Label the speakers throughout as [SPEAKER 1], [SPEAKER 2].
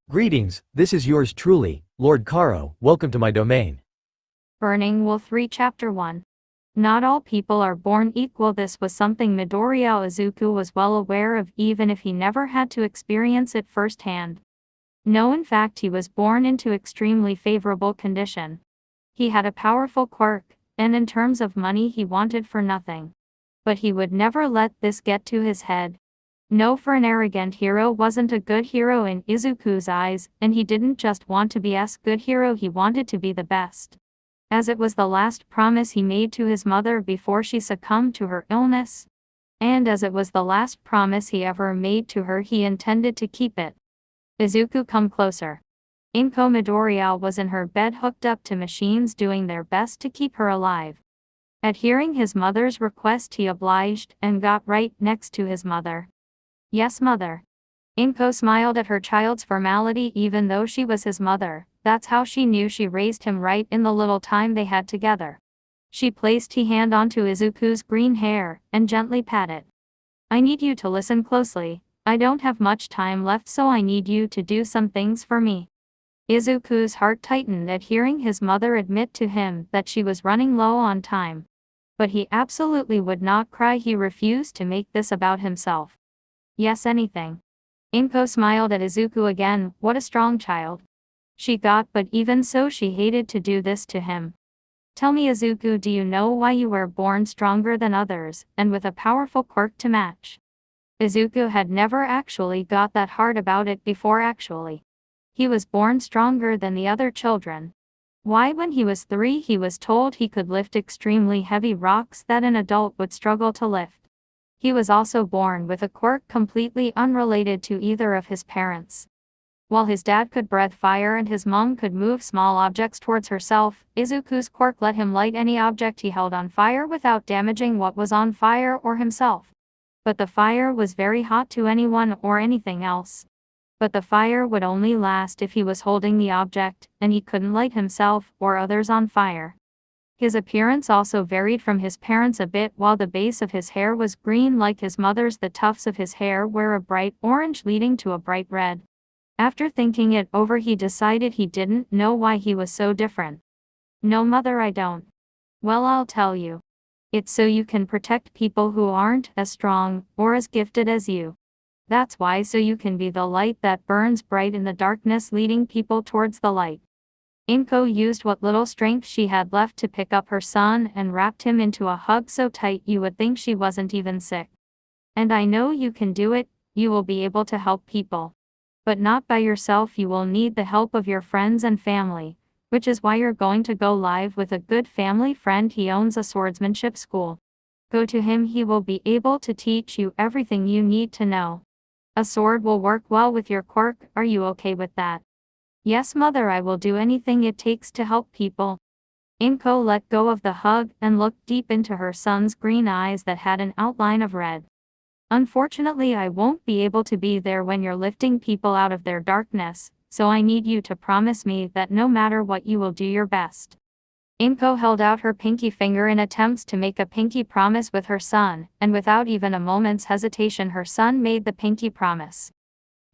[SPEAKER 1] Greetings, this is yours truly, Lord Karo, welcome to my domain.
[SPEAKER 2] Burning Wolf 3 Chapter 1. Not all people are born equal. This was something Midoriya Izuku was well aware of, even if he never had to experience it firsthand. No, in fact, he was born into extremely favorable condition. He had a powerful quirk, and in terms of money he wanted for nothing. But he would never let this get to his head. No, for an arrogant hero wasn't a good hero in Izuku's eyes, and he didn't just want to be a good hero, he wanted to be the best. As it was the last promise he made to his mother before she succumbed to her illness. And as it was the last promise he ever made to her, he intended to keep it. Izuku, come closer. Inko Midoriya was in her bed hooked up to machines doing their best to keep her alive. At hearing his mother's request, he obliged and got right next to his mother. Yes, mother. Inko smiled at her child's formality even though she was his mother. That's how she knew she raised him right in the little time they had together. She placed her hand onto Izuku's green hair and gently patted it. I need you to listen closely. I don't have much time left, so I need you to do some things for me. Izuku's heart tightened at hearing his mother admit to him that she was running low on time. But he absolutely would not cry. He refused to make this about himself. Yes, anything. Inko smiled at Izuku again. What a strong child she got, but even so she hated to do this to him. Tell me, Izuku, do you know why you were born stronger than others, and with a powerful quirk to match? Izuku had never actually got that hard about it before. Actually, he was born stronger than the other children. Why, when he was 3 he was told he could lift extremely heavy rocks that an adult would struggle to lift. He was also born with a quirk completely unrelated to either of his parents. While his dad could breathe fire and his mom could move small objects towards herself, Izuku's quirk let him light any object he held on fire without damaging what was on fire or himself. But the fire was very hot to anyone or anything else. But the fire would only last if he was holding the object, and he couldn't light himself or others on fire. His appearance also varied from his parents a bit. While the base of his hair was green like his mother's, the tufts of his hair were a bright orange leading to a bright red. After thinking it over, he decided he didn't know why he was so different. No, mother, I don't. Well, I'll tell you. It's so you can protect people who aren't as strong or as gifted as you. That's why, so you can be the light that burns bright in the darkness, leading people towards the light. Inko used what little strength she had left to pick up her son and wrapped him into a hug so tight you would think she wasn't even sick. And I know you can do it. You will be able to help people. But not by yourself. You will need the help of your friends and family, which is why you're going to go live with a good family friend. He owns a swordsmanship school. Go to him, he will be able to teach you everything you need to know. A sword will work well with your quirk. Are you okay with that? Yes, mother, I will do anything it takes to help people. Inko let go of the hug and looked deep into her son's green eyes that had an outline of red. Unfortunately, I won't be able to be there when you're lifting people out of their darkness, so I need you to promise me that no matter what you will do your best. Inko held out her pinky finger in attempts to make a pinky promise with her son, and without even a moment's hesitation her son made the pinky promise.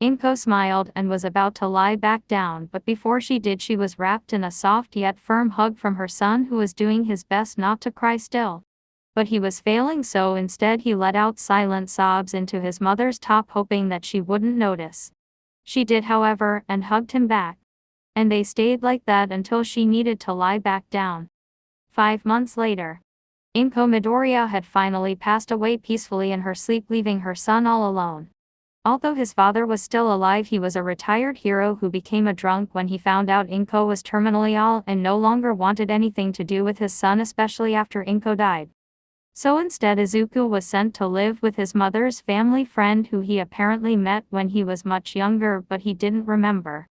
[SPEAKER 2] Inko smiled and was about to lie back down, but before she did she was wrapped in a soft yet firm hug from her son, who was doing his best not to cry still. But he was failing, so instead he let out silent sobs into his mother's top, hoping that she wouldn't notice. She did, however, and hugged him back. And they stayed like that until she needed to lie back down. 5 months later, Inko Midoriya had finally passed away peacefully in her sleep, leaving her son all alone. Although his father was still alive, he was a retired hero who became a drunk when he found out Inko was terminally ill and no longer wanted anything to do with his son, especially after Inko died. So instead, Izuku was sent to live with his mother's family friend, who he apparently met when he was much younger, but he didn't remember.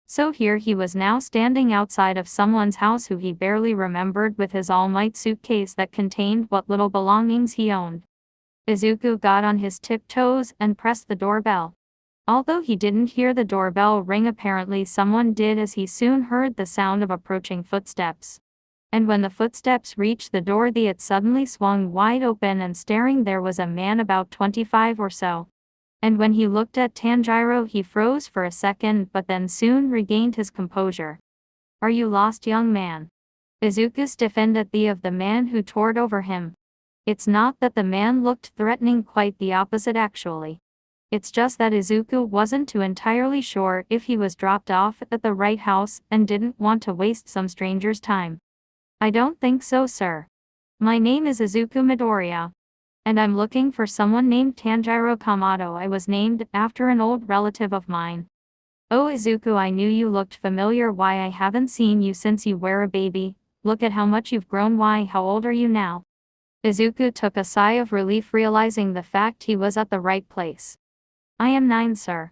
[SPEAKER 2] So here he was now standing outside of someone's house who he barely remembered, with his All Might suitcase that contained what little belongings he owned. Izuku got on his tiptoes and pressed the doorbell. Although he didn't hear the doorbell ring, apparently someone did, as he soon heard the sound of approaching footsteps. And when the footsteps reached the door, it suddenly swung wide open, and staring there was a man about 25 or so. And when he looked at Tanjiro he froze for a second but then soon regained his composure. Are you lost, young man? Izuku stiffened at the of the man who towered over him. It's not that the man looked threatening, quite the opposite actually. It's just that Izuku wasn't too entirely sure if he was dropped off at the right house and didn't want to waste some stranger's time. I don't think so, sir. My name is Izuku Midoriya. And I'm looking for someone named Tanjiro Kamado. I was named after an old relative of mine. Oh Izuku, I knew you looked familiar. Why, I haven't seen you since you were a baby. Look at how much you've grown. Why, how old are you now? Izuku took a sigh of relief, realizing the fact he was at the right place. I am 9, sir.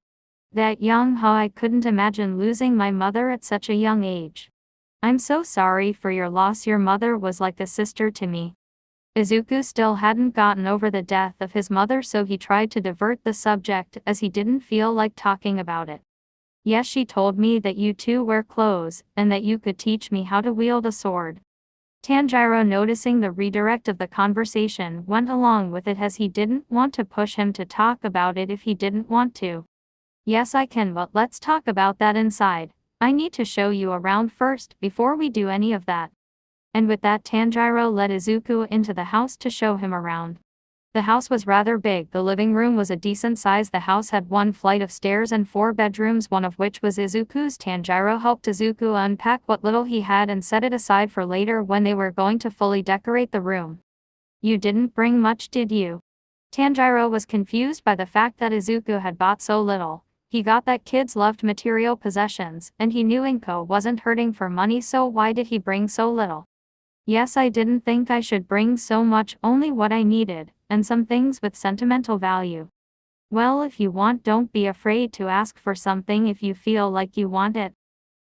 [SPEAKER 2] That young? How, I couldn't imagine losing my mother at such a young age. I'm so sorry for your loss. Your mother was like a sister to me. Izuku still hadn't gotten over the death of his mother, so he tried to divert the subject as he didn't feel like talking about it. Yes, she told me that you two wear clothes, and that you could teach me how to wield a sword. Tanjiro, noticing the redirect of the conversation, went along with it as he didn't want to push him to talk about it if he didn't want to. Yes, I can, but let's talk about that inside. I need to show you around first, before we do any of that. And with that, Tanjiro led Izuku into the house to show him around. The house was rather big. The living room was a decent size. The house had 1 flight of stairs and 4 bedrooms, one of which was Izuku's. Tanjiro helped Izuku unpack what little he had and set it aside for later when they were going to fully decorate the room. You didn't bring much, did you? Tanjiro was confused by the fact that Izuku had bought so little. He got that kids loved material possessions, and he knew Inko wasn't hurting for money, so why did he bring so little? Yes, I didn't think I should bring so much, only what I needed, and some things with sentimental value. Well, if you want, don't be afraid to ask for something if you feel like you want it.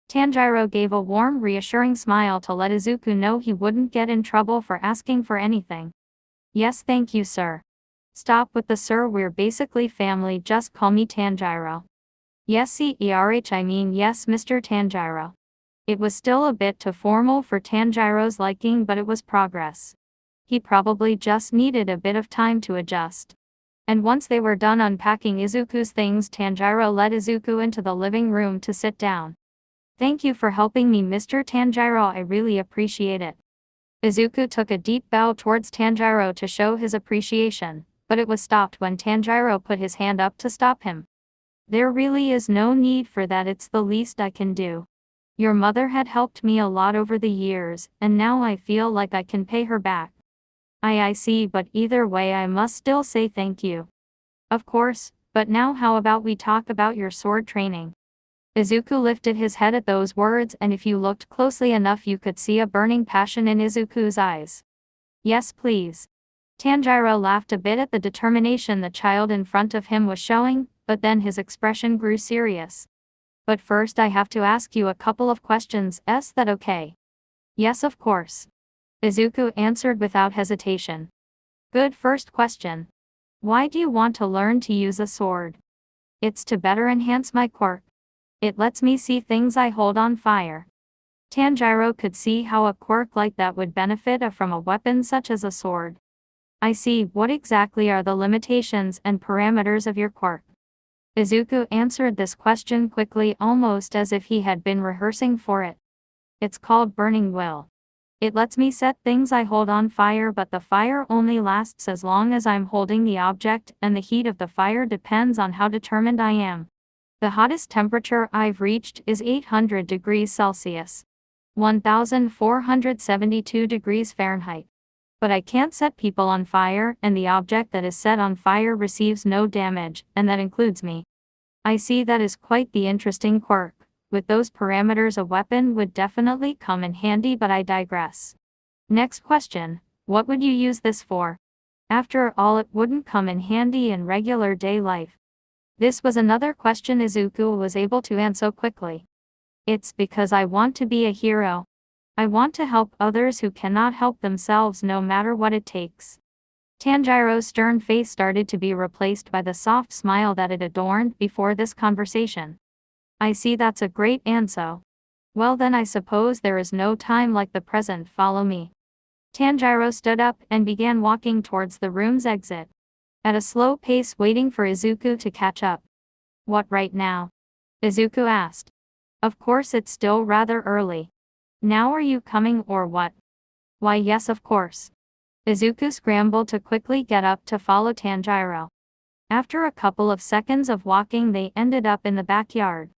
[SPEAKER 2] Tanjiro gave a warm, reassuring smile to let Izuku know he wouldn't get in trouble for asking for anything. Yes, thank you, sir. Stop with the sir, we're basically family, just call me Tanjiro. Yes, CERH, I mean yes, Mr. Tanjiro. It was still a bit too formal for Tanjiro's liking, but it was progress. He probably just needed a bit of time to adjust. And once they were done unpacking Izuku's things, Tanjiro led Izuku into the living room to sit down. Thank you for helping me, Mr. Tanjiro, I really appreciate it. Izuku took a deep bow towards Tanjiro to show his appreciation, but it was stopped when Tanjiro put his hand up to stop him. There really is no need for that, it's the least I can do. Your mother had helped me a lot over the years, and now I feel like I can pay her back. I see, but either way I must still say thank you. Of course, but now how about we talk about your sword training? Izuku lifted his head at those words, and if you looked closely enough you could see a burning passion in Izuku's eyes. Yes, please. Tanjiro laughed a bit at the determination the child in front of him was showing, but then his expression grew serious. But first I have to ask you a couple of questions, is that okay? Yes, of course. Izuku answered without hesitation. Good, first question. Why do you want to learn to use a sword? It's to better enhance my quirk. It lets me see things I hold on fire. Tanjiro could see how a quirk like that would benefit from a weapon such as a sword. I see. What exactly are the limitations and parameters of your quirk? Izuku answered this question quickly, almost as if he had been rehearsing for it. It's called Burning Will. It lets me set things I hold on fire, but the fire only lasts as long as I'm holding the object, and the heat of the fire depends on how determined I am. The hottest temperature I've reached is 800 degrees Celsius. 1472 degrees Fahrenheit. But I can't set people on fire, and the object that is set on fire receives no damage, and that includes me. I see, that is quite the interesting quirk. With those parameters a weapon would definitely come in handy, but I digress. Next question, what would you use this for? After all, it wouldn't come in handy in regular day life. This was another question Izuku was able to answer quickly. It's because I want to be a hero. I want to help others who cannot help themselves, no matter what it takes. Tanjiro's stern face started to be replaced by the soft smile that it adorned before this conversation. I see, that's a great answer. Well then, I suppose there is no time like the present, follow me. Tanjiro stood up and began walking towards the room's exit. at a slow pace waiting for Izuku to catch up. What right now? Izuku asked. Of course it's still rather early. Now are you coming or what? Why yes of course. Izuku scrambled to quickly get up to follow Tanjiro. After a couple of seconds of walking they ended up in the backyard.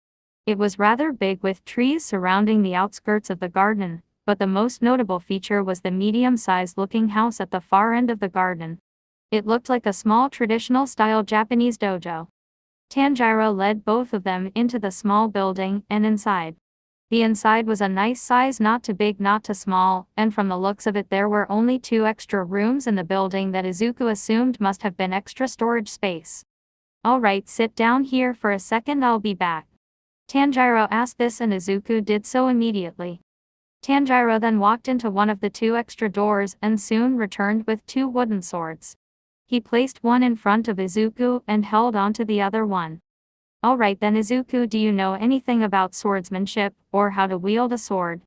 [SPEAKER 2] It was rather big with trees surrounding the outskirts of the garden, but the most notable feature was the medium-sized looking house at the far end of the garden. It looked like a small traditional-style Japanese dojo. Tanjiro led both of them into the small building and inside. The inside was a nice size, not too big not too small, and from the looks of it there were only 2 extra rooms in the building that Izuku assumed must have been extra storage space. Alright, sit down here for a second, I'll be back. Tanjiro asked this and Izuku did so immediately. Tanjiro then walked into one of the 2 extra doors and soon returned with 2 wooden swords. He placed one in front of Izuku and held onto the other one. Alright then Izuku, do you know anything about swordsmanship, or how to wield a sword?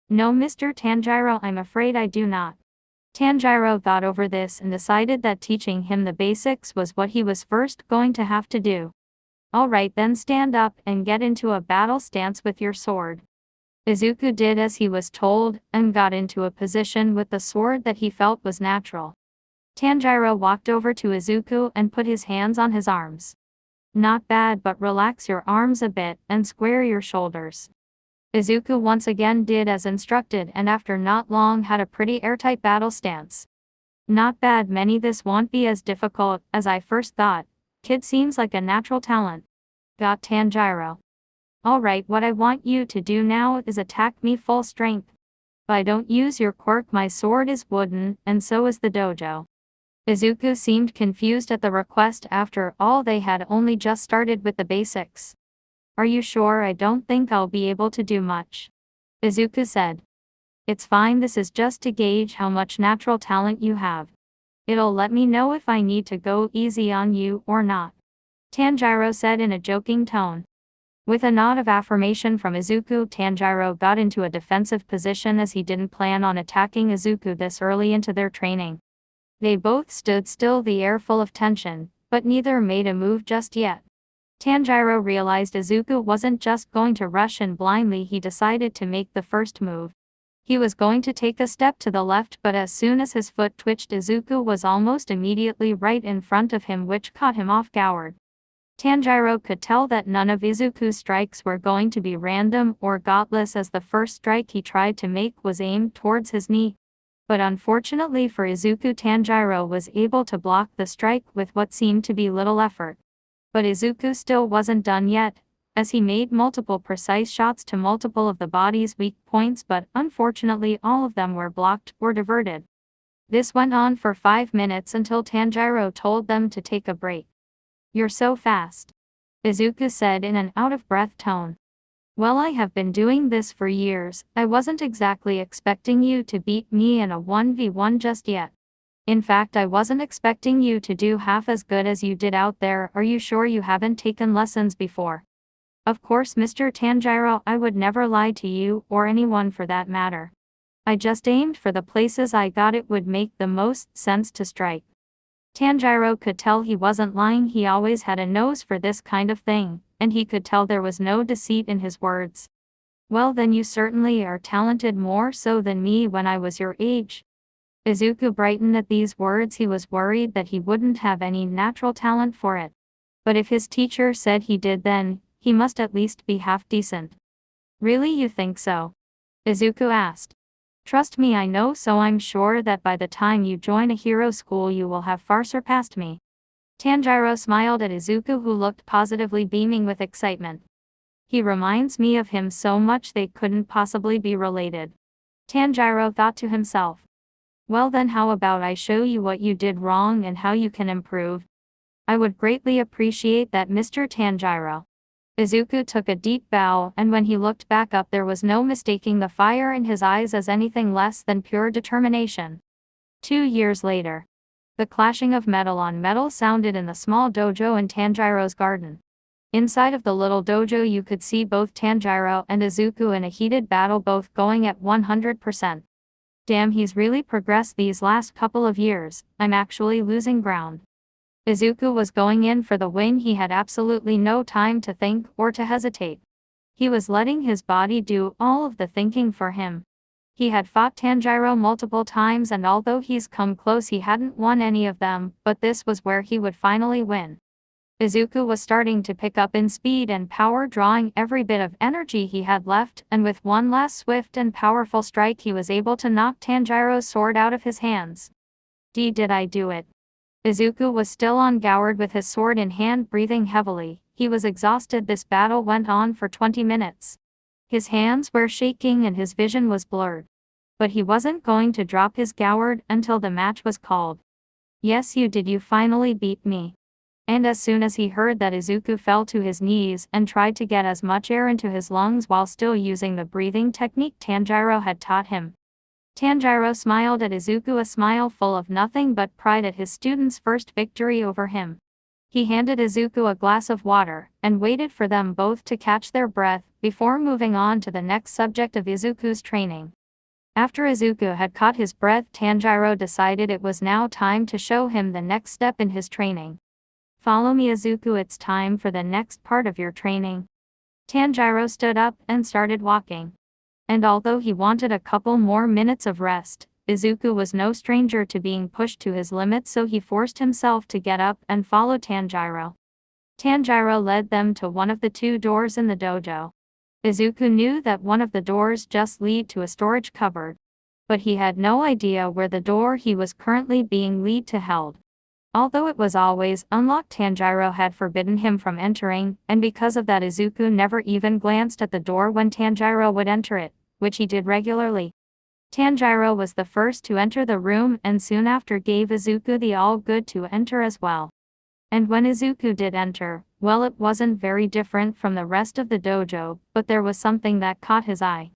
[SPEAKER 2] No Mr. Tanjiro, I'm afraid I do not. Tanjiro thought over this and decided that teaching him the basics was what he was first going to have to do. Alright then, stand up and get into a battle stance with your sword. Izuku did as he was told, and got into a position with the sword that he felt was natural. Tanjiro walked over to Izuku and put his hands on his arms. Not bad, but relax your arms a bit and square your shoulders. Izuku once again did as instructed and after not long had a pretty airtight battle stance. Not bad Manny, this won't be as difficult as I first thought. Kid seems like a natural talent. Got Tanjiro. Alright, what I want you to do now is attack me full strength. But don't use your quirk, my sword is wooden, and so is the dojo. Izuku seemed confused at the request. After all, they had only just started with the basics. Are you sure? I don't think I'll be able to do much. Izuku said. It's fine, this is just to gauge how much natural talent you have. It'll let me know if I need to go easy on you or not. Tanjiro said in a joking tone. With a nod of affirmation from Izuku, Tanjiro got into a defensive position as he didn't plan on attacking Izuku this early into their training. They both stood still, the air full of tension, but neither made a move just yet. Tanjiro realized Izuku wasn't just going to rush in blindly. He decided to make the first move. He was going to take a step to the left, but as soon as his foot twitched, Izuku was almost immediately right in front of him, which caught him off guard. Tanjiro could tell that none of Izuku's strikes were going to be random or godless, as the first strike he tried to make was aimed towards his knee. But unfortunately for Izuku, Tanjiro was able to block the strike with what seemed to be little effort. But Izuku still wasn't done yet, as he made multiple precise shots to multiple of the body's weak points, but unfortunately all of them were blocked or diverted. This went on for 5 minutes until Tanjiro told them to take a break. You're so fast, Izuku said in an out-of-breath tone. Well, I have been doing this for years. I wasn't exactly expecting you to beat me in a 1v1 just yet. In fact, I wasn't expecting you to do half as good as you did out there. Are you sure you haven't taken lessons before? Of course, Mr. Tanjiro, I would never lie to you, or anyone for that matter. I just aimed for the places I got it would make the most sense to strike. Tanjiro could tell he wasn't lying. He always had a nose for this kind of thing, and he could tell there was no deceit in his words. Well then, you certainly are talented, more so than me when I was your age. Izuku brightened at these words. He was worried that he wouldn't have any natural talent for it. But if his teacher said he did, then he must at least be half decent. Really, you think so? Izuku asked. Trust me, I know, so I'm sure that by the time you join a hero school you will have far surpassed me. Tanjiro smiled at Izuku, who looked positively beaming with excitement. He reminds me of him so much they couldn't possibly be related. Tanjiro thought to himself. Well then, how about I show you what you did wrong and how you can improve? I would greatly appreciate that, Mr. Tanjiro. Izuku took a deep bow, and when he looked back up there was no mistaking the fire in his eyes as anything less than pure determination. 2 years later. The clashing of metal on metal sounded in the small dojo in Tanjiro's garden. Inside of the little dojo you could see both Tanjiro and Izuku in a heated battle, both going at 100%. Damn, he's really progressed these last couple of years. I'm actually losing ground. Izuku was going in for the win. He had absolutely no time to think or to hesitate. He was letting his body do all of the thinking for him. He had fought Tanjiro multiple times, and although he's come close, he hadn't won any of them, but this was where he would finally win. Izuku was starting to pick up in speed and power, drawing every bit of energy he had left, and with one last swift and powerful strike he was able to knock Tanjiro's sword out of his hands. Did I do it? Izuku was still on guard with his sword in hand, breathing heavily. He was exhausted. This battle went on for 20 minutes. His hands were shaking and his vision was blurred. But he wasn't going to drop his guard until the match was called. Yes, you did. You finally beat me. And as soon as he heard that, Izuku fell to his knees and tried to get as much air into his lungs while still using the breathing technique Tanjiro had taught him. Tanjiro smiled at Izuku, a smile full of nothing but pride at his student's first victory over him. He handed Izuku a glass of water, and waited for them both to catch their breath, before moving on to the next subject of Izuku's training. After Izuku had caught his breath, Tanjiro decided it was now time to show him the next step in his training. Follow me, Izuku, it's time for the next part of your training. Tanjiro stood up and started walking. And although he wanted a couple more minutes of rest, Izuku was no stranger to being pushed to his limits, so he forced himself to get up and follow Tanjiro. Tanjiro led them to one of the two doors in the dojo. Izuku knew that one of the doors just lead to a storage cupboard. But he had no idea where the door he was currently being led to held. Although it was always unlocked, Tanjiro had forbidden him from entering, and because of that Izuku never even glanced at the door when Tanjiro would enter it, which he did regularly. Tanjiro was the first to enter the room and soon after gave Izuku the all good to enter as well. And when Izuku did enter, well, it wasn't very different from the rest of the dojo, but there was something that caught his eye.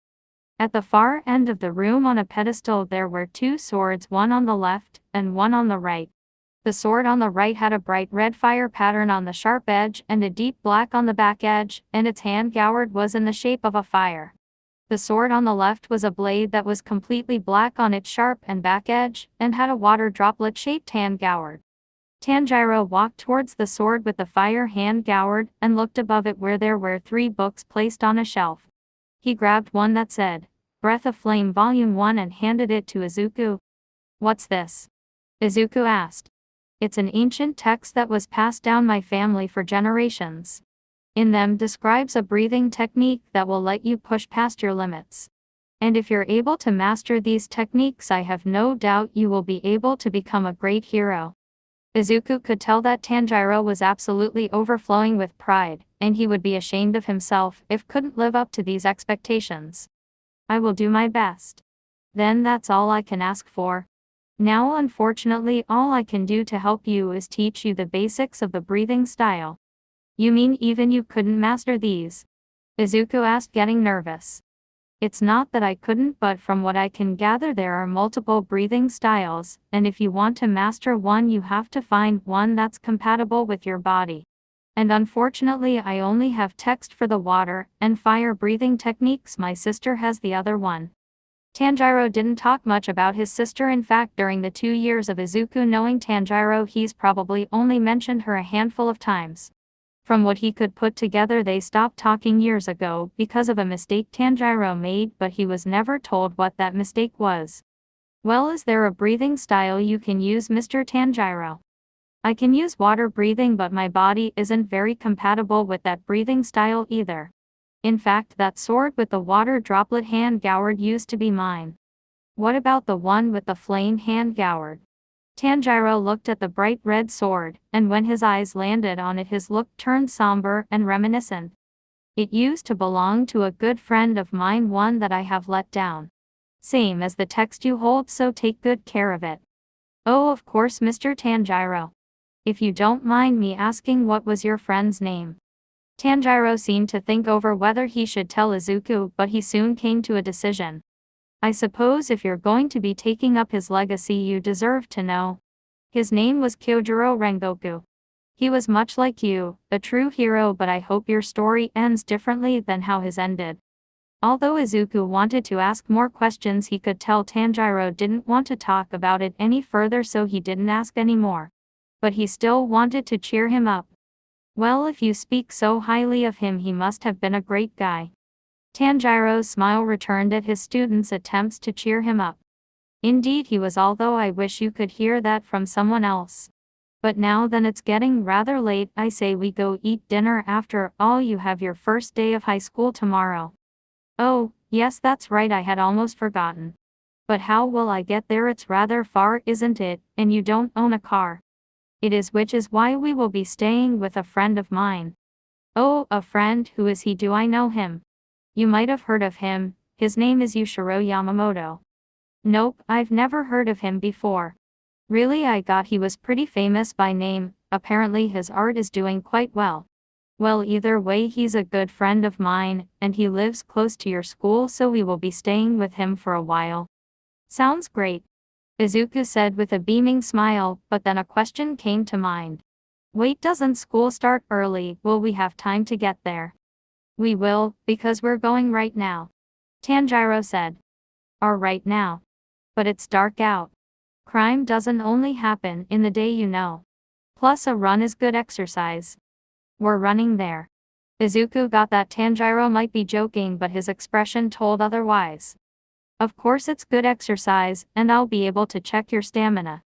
[SPEAKER 2] At the far end of the room on a pedestal there were two swords, one on the left and one on the right. The sword on the right had a bright red fire pattern on the sharp edge and a deep black on the back edge, and its hand gourd was in the shape of a fire. The sword on the left was a blade that was completely black on its sharp and back edge, and had a water droplet-shaped hand gourd. Tanjiro walked towards the sword with the fire hand gourd, and looked above it where there were 3 books placed on a shelf. He grabbed one that said, Breath of Flame Volume 1, and handed it to Izuku. What's this? Izuku asked. It's an ancient text that was passed down my family for generations. In them describes a breathing technique that will let you push past your limits. And if you're able to master these techniques, I have no doubt you will be able to become a great hero. Izuku could tell that Tanjiro was absolutely overflowing with pride, and he would be ashamed of himself if couldn't live up to these expectations. I will do my best. Then that's all I can ask for. Now unfortunately all I can do to help you is teach you the basics of the breathing style. You mean even you couldn't master these? Izuku asked, getting nervous. It's not that I couldn't, but from what I can gather there are multiple breathing styles, and if you want to master one you have to find one that's compatible with your body. And unfortunately I only have text for the water and fire breathing techniques. My sister has the other one. Tanjiro didn't talk much about his sister. In fact, during the 2 years of Izuku knowing Tanjiro, he's probably only mentioned her a handful of times. From what he could put together, they stopped talking years ago because of a mistake Tanjiro made, but he was never told what that mistake was. Well, is there a breathing style you can use, Mr. Tanjiro? I can use water breathing, but my body isn't very compatible with that breathing style either. In fact, that sword with the water droplet hand gourd used to be mine. What about the one with the flame hand gourd? Tanjiro looked at the bright red sword, and when his eyes landed on it his look turned somber and reminiscent. It used to belong to a good friend of mine, one that I have let down. Same as the text you hold, so take good care of it. Oh, of course, Mr. Tanjiro. If you don't mind me asking, what was your friend's name? Tanjiro seemed to think over whether he should tell Izuku, but he soon came to a decision. I suppose if you're going to be taking up his legacy you deserve to know. His name was Kyojuro Rengoku. He was much like you, a true hero, but I hope your story ends differently than how his ended. Although Izuku wanted to ask more questions, he could tell Tanjiro didn't want to talk about it any further, so he didn't ask any more. But he still wanted to cheer him up. Well, if you speak so highly of him, he must have been a great guy. Tanjiro's smile returned at his students' attempts to cheer him up. Indeed he was, although I wish you could hear that from someone else. But now then, it's getting rather late. I say we go eat dinner. After all, you have your first day of high school tomorrow. Oh, yes, that's right, I had almost forgotten. But how will I get there? It's rather far, isn't it? And you don't own a car. It is, which is why we will be staying with a friend of mine. Oh, a friend? Who is he? Do I know him? You might have heard of him. His name is Yushiro Yamamoto. Nope, I've never heard of him before. Really, I got he was pretty famous by name. Apparently his art is doing quite well. Well, either way, he's a good friend of mine, and he lives close to your school, so we will be staying with him for a while. Sounds great, Izuku said with a beaming smile, but then a question came to mind. Wait, doesn't school start early? Will we have time to get there? We will, because we're going right now, Tanjiro said. Or right now. But it's dark out. Crime doesn't only happen in the day, you know. Plus a run is good exercise. We're running there. Izuku got that Tanjiro might be joking, but his expression told otherwise. Of course it's good exercise, and I'll be able to check your stamina.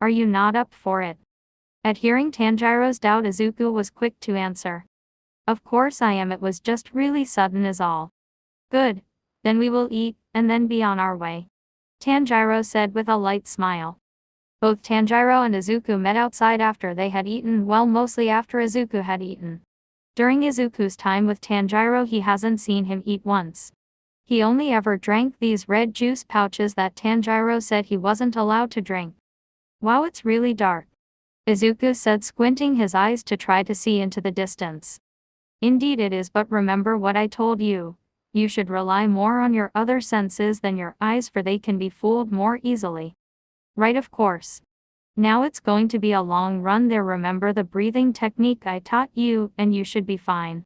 [SPEAKER 2] Are you not up for it? At hearing Tanjiro's doubt, Izuku was quick to answer. Of course I am, it was just really sudden is all. Good. Then we will eat, and then be on our way, Tanjiro said with a light smile. Both Tanjiro and Izuku met outside after they had eaten, well, mostly after Izuku had eaten. During Izuku's time with Tanjiro, he hasn't seen him eat once. He only ever drank these red juice pouches that Tanjiro said he wasn't allowed to drink. Wow, it's really dark, Izuku said, squinting his eyes to try to see into the distance. Indeed it is, but remember what I told you. You should rely more on your other senses than your eyes, for they can be fooled more easily. Right, of course. Now it's going to be a long run there. Remember the breathing technique I taught you, and you should be fine.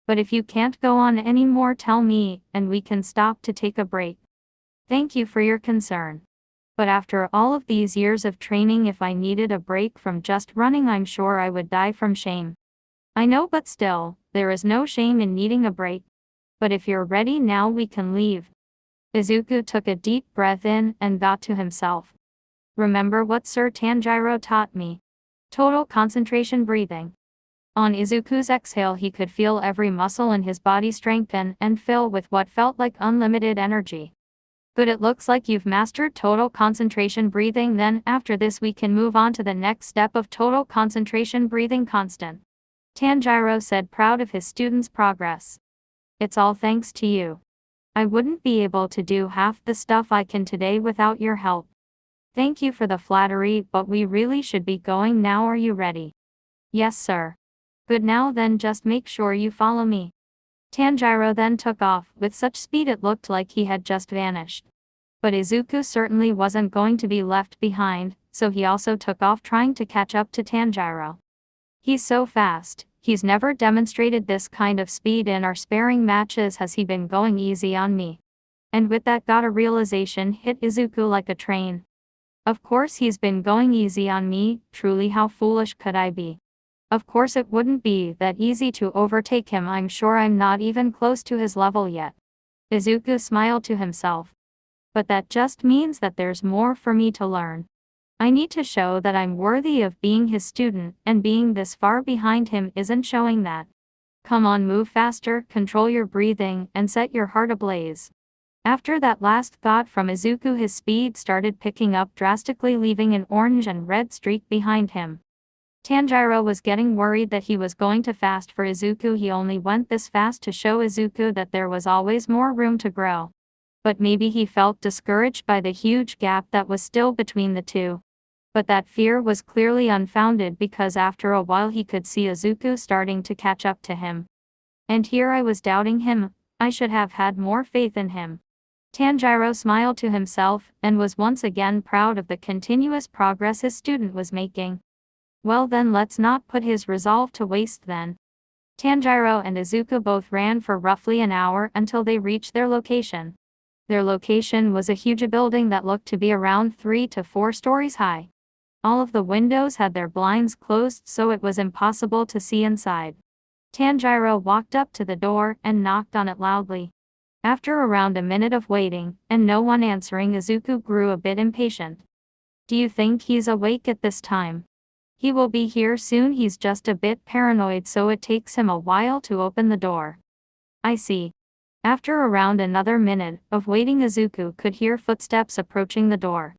[SPEAKER 2] But if you can't go on anymore, tell me, and we can stop to take a break. Thank you for your concern. But after all of these years of training, if I needed a break from just running, I'm sure I would die from shame. I know, but still, there is no shame in needing a break. But if you're ready now, we can leave. Izuku took a deep breath in and thought to himself. Remember what Sir Tanjiro taught me. Total concentration breathing. On Izuku's exhale, he could feel every muscle in his body strengthen and fill with what felt like unlimited energy. Good, it looks like you've mastered total concentration breathing. Then, after this, we can move on to the next step of total concentration breathing constant, Tanjiro said, proud of his students' progress. It's all thanks to you. I wouldn't be able to do half the stuff I can today without your help. Thank you for the flattery, but we really should be going now. Are you ready? Yes, sir. Good, now then just make sure you follow me. Tanjiro then took off with such speed it looked like he had just vanished. But Izuku certainly wasn't going to be left behind, so he also took off trying to catch up to Tanjiro. He's so fast, he's never demonstrated this kind of speed in our sparring matches. Has he been going easy on me? And with that got a realization hit Izuku like a train. Of course he's been going easy on me, truly how foolish could I be? Of course it wouldn't be that easy to overtake him. I'm sure I'm not even close to his level yet. Izuku smiled to himself. But that just means that there's more for me to learn. I need to show that I'm worthy of being his student, and being this far behind him isn't showing that. Come on, move faster, control your breathing, and set your heart ablaze. After that last thought from Izuku, his speed started picking up drastically, leaving an orange and red streak behind him. Tanjiro was getting worried that he was going too fast for Izuku. He only went this fast to show Izuku that there was always more room to grow. But maybe he felt discouraged by the huge gap that was still between the two. But that fear was clearly unfounded, because after a while he could see Izuku starting to catch up to him. And here I was doubting him. I should have had more faith in him. Tanjiro smiled to himself, and was once again proud of the continuous progress his student was making. Well then, let's not put his resolve to waste then. Tanjiro and Izuku both ran for roughly an hour until they reached their location. Their location was a huge building that looked to be around 3 to 4 stories high. All of the windows had their blinds closed so it was impossible to see inside. Tanjiro walked up to the door and knocked on it loudly. After around a minute of waiting, and no one answering, Izuku grew a bit impatient. Do you think he's awake at this time? He will be here soon. He's just a bit paranoid so it takes him a while to open the door. I see. After around another minute of waiting, Izuku could hear footsteps approaching the door.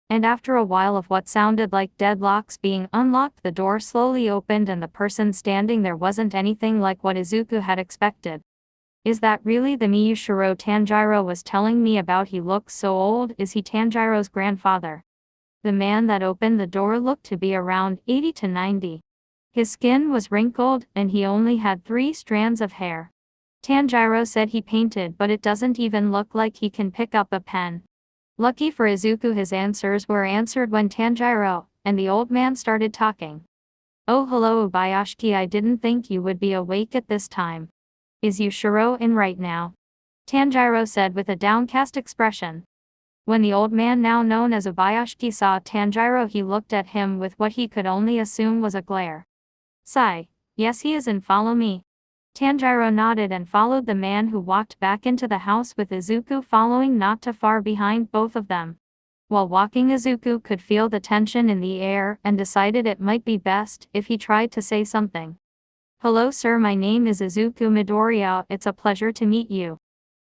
[SPEAKER 2] And after a while of what sounded like deadlocks being unlocked, the door slowly opened and the person standing there wasn't anything like what Izuku had expected. Is that really the Miyushiro Tanjiro was telling me about? He looks so old. Is he Tanjiro's grandfather? The man that opened the door looked to be around 80 to 90. His skin was wrinkled and he only had 3 strands of hair. Tanjiro said he painted, but it doesn't even look like he can pick up a pen. Lucky for Izuku, his answers were answered when Tanjiro and the old man started talking. Oh, hello Ubayashiki, I didn't think you would be awake at this time. Is Yushiro in right now? Tanjiro said with a downcast expression. When the old man, now known as Ubayashiki, saw Tanjiro, he looked at him with what he could only assume was a glare. Sigh. Yes, he is in. Follow me. Tanjiro nodded and followed the man, who walked back into the house with Izuku following not too far behind both of them. While walking, Izuku could feel the tension in the air and decided it might be best if he tried to say something. Hello sir, my name is Izuku Midoriya, it's a pleasure to meet you.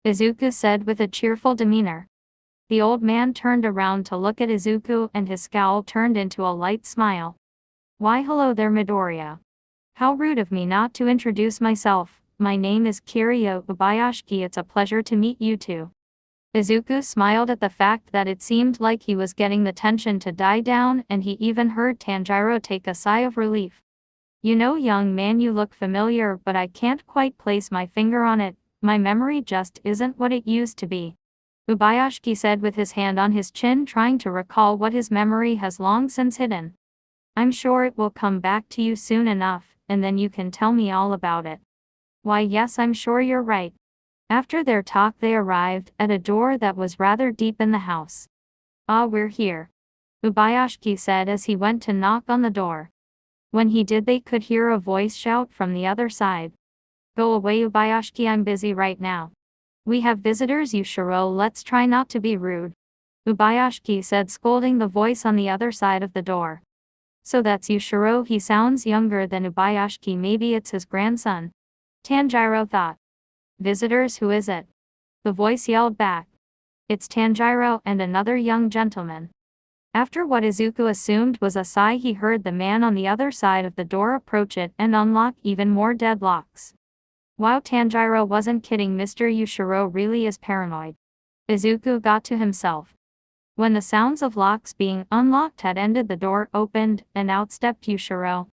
[SPEAKER 2] Izuku said with a cheerful demeanor. The old man turned around to look at Izuku and his scowl turned into a light smile. Why hello there Midoriya. How rude of me not to introduce myself. My name is Kiryu Ubayashiki, it's a pleasure to meet you too. Izuku smiled at the fact that it seemed like he was getting the tension to die down, and he even heard Tanjiro take a sigh of relief. You know, young man, you look familiar, but I can't quite place my finger on it. My memory just isn't what it used to be. Ubayashiki said with his hand on his chin, trying to recall what his memory has long since hidden. I'm sure it will come back to you soon enough, and then you can tell me all about it. Why yes, I'm sure you're right. After their talk they arrived at a door that was rather deep in the house. Ah, we're here. Ubayashiki said as he went to knock on the door. When he did, they could hear a voice shout from the other side. Go away Ubayashiki, I'm busy right now. We have visitors Yushiro, let's try not to be rude. Ubayashiki said, scolding the voice on the other side of the door. So that's Yushiro, he sounds younger than Ubayashiki, maybe it's his grandson. Tanjiro thought. Visitors, who is it? The voice yelled back. It's Tanjiro and another young gentleman. After what Izuku assumed was a sigh, he heard the man on the other side of the door approach it and unlock even more deadlocks. Wow, Tanjiro wasn't kidding, Mr. Yushiro really is paranoid. Izuku got to himself. When the sounds of locks being unlocked had ended, the door opened, and out stepped Yushiro.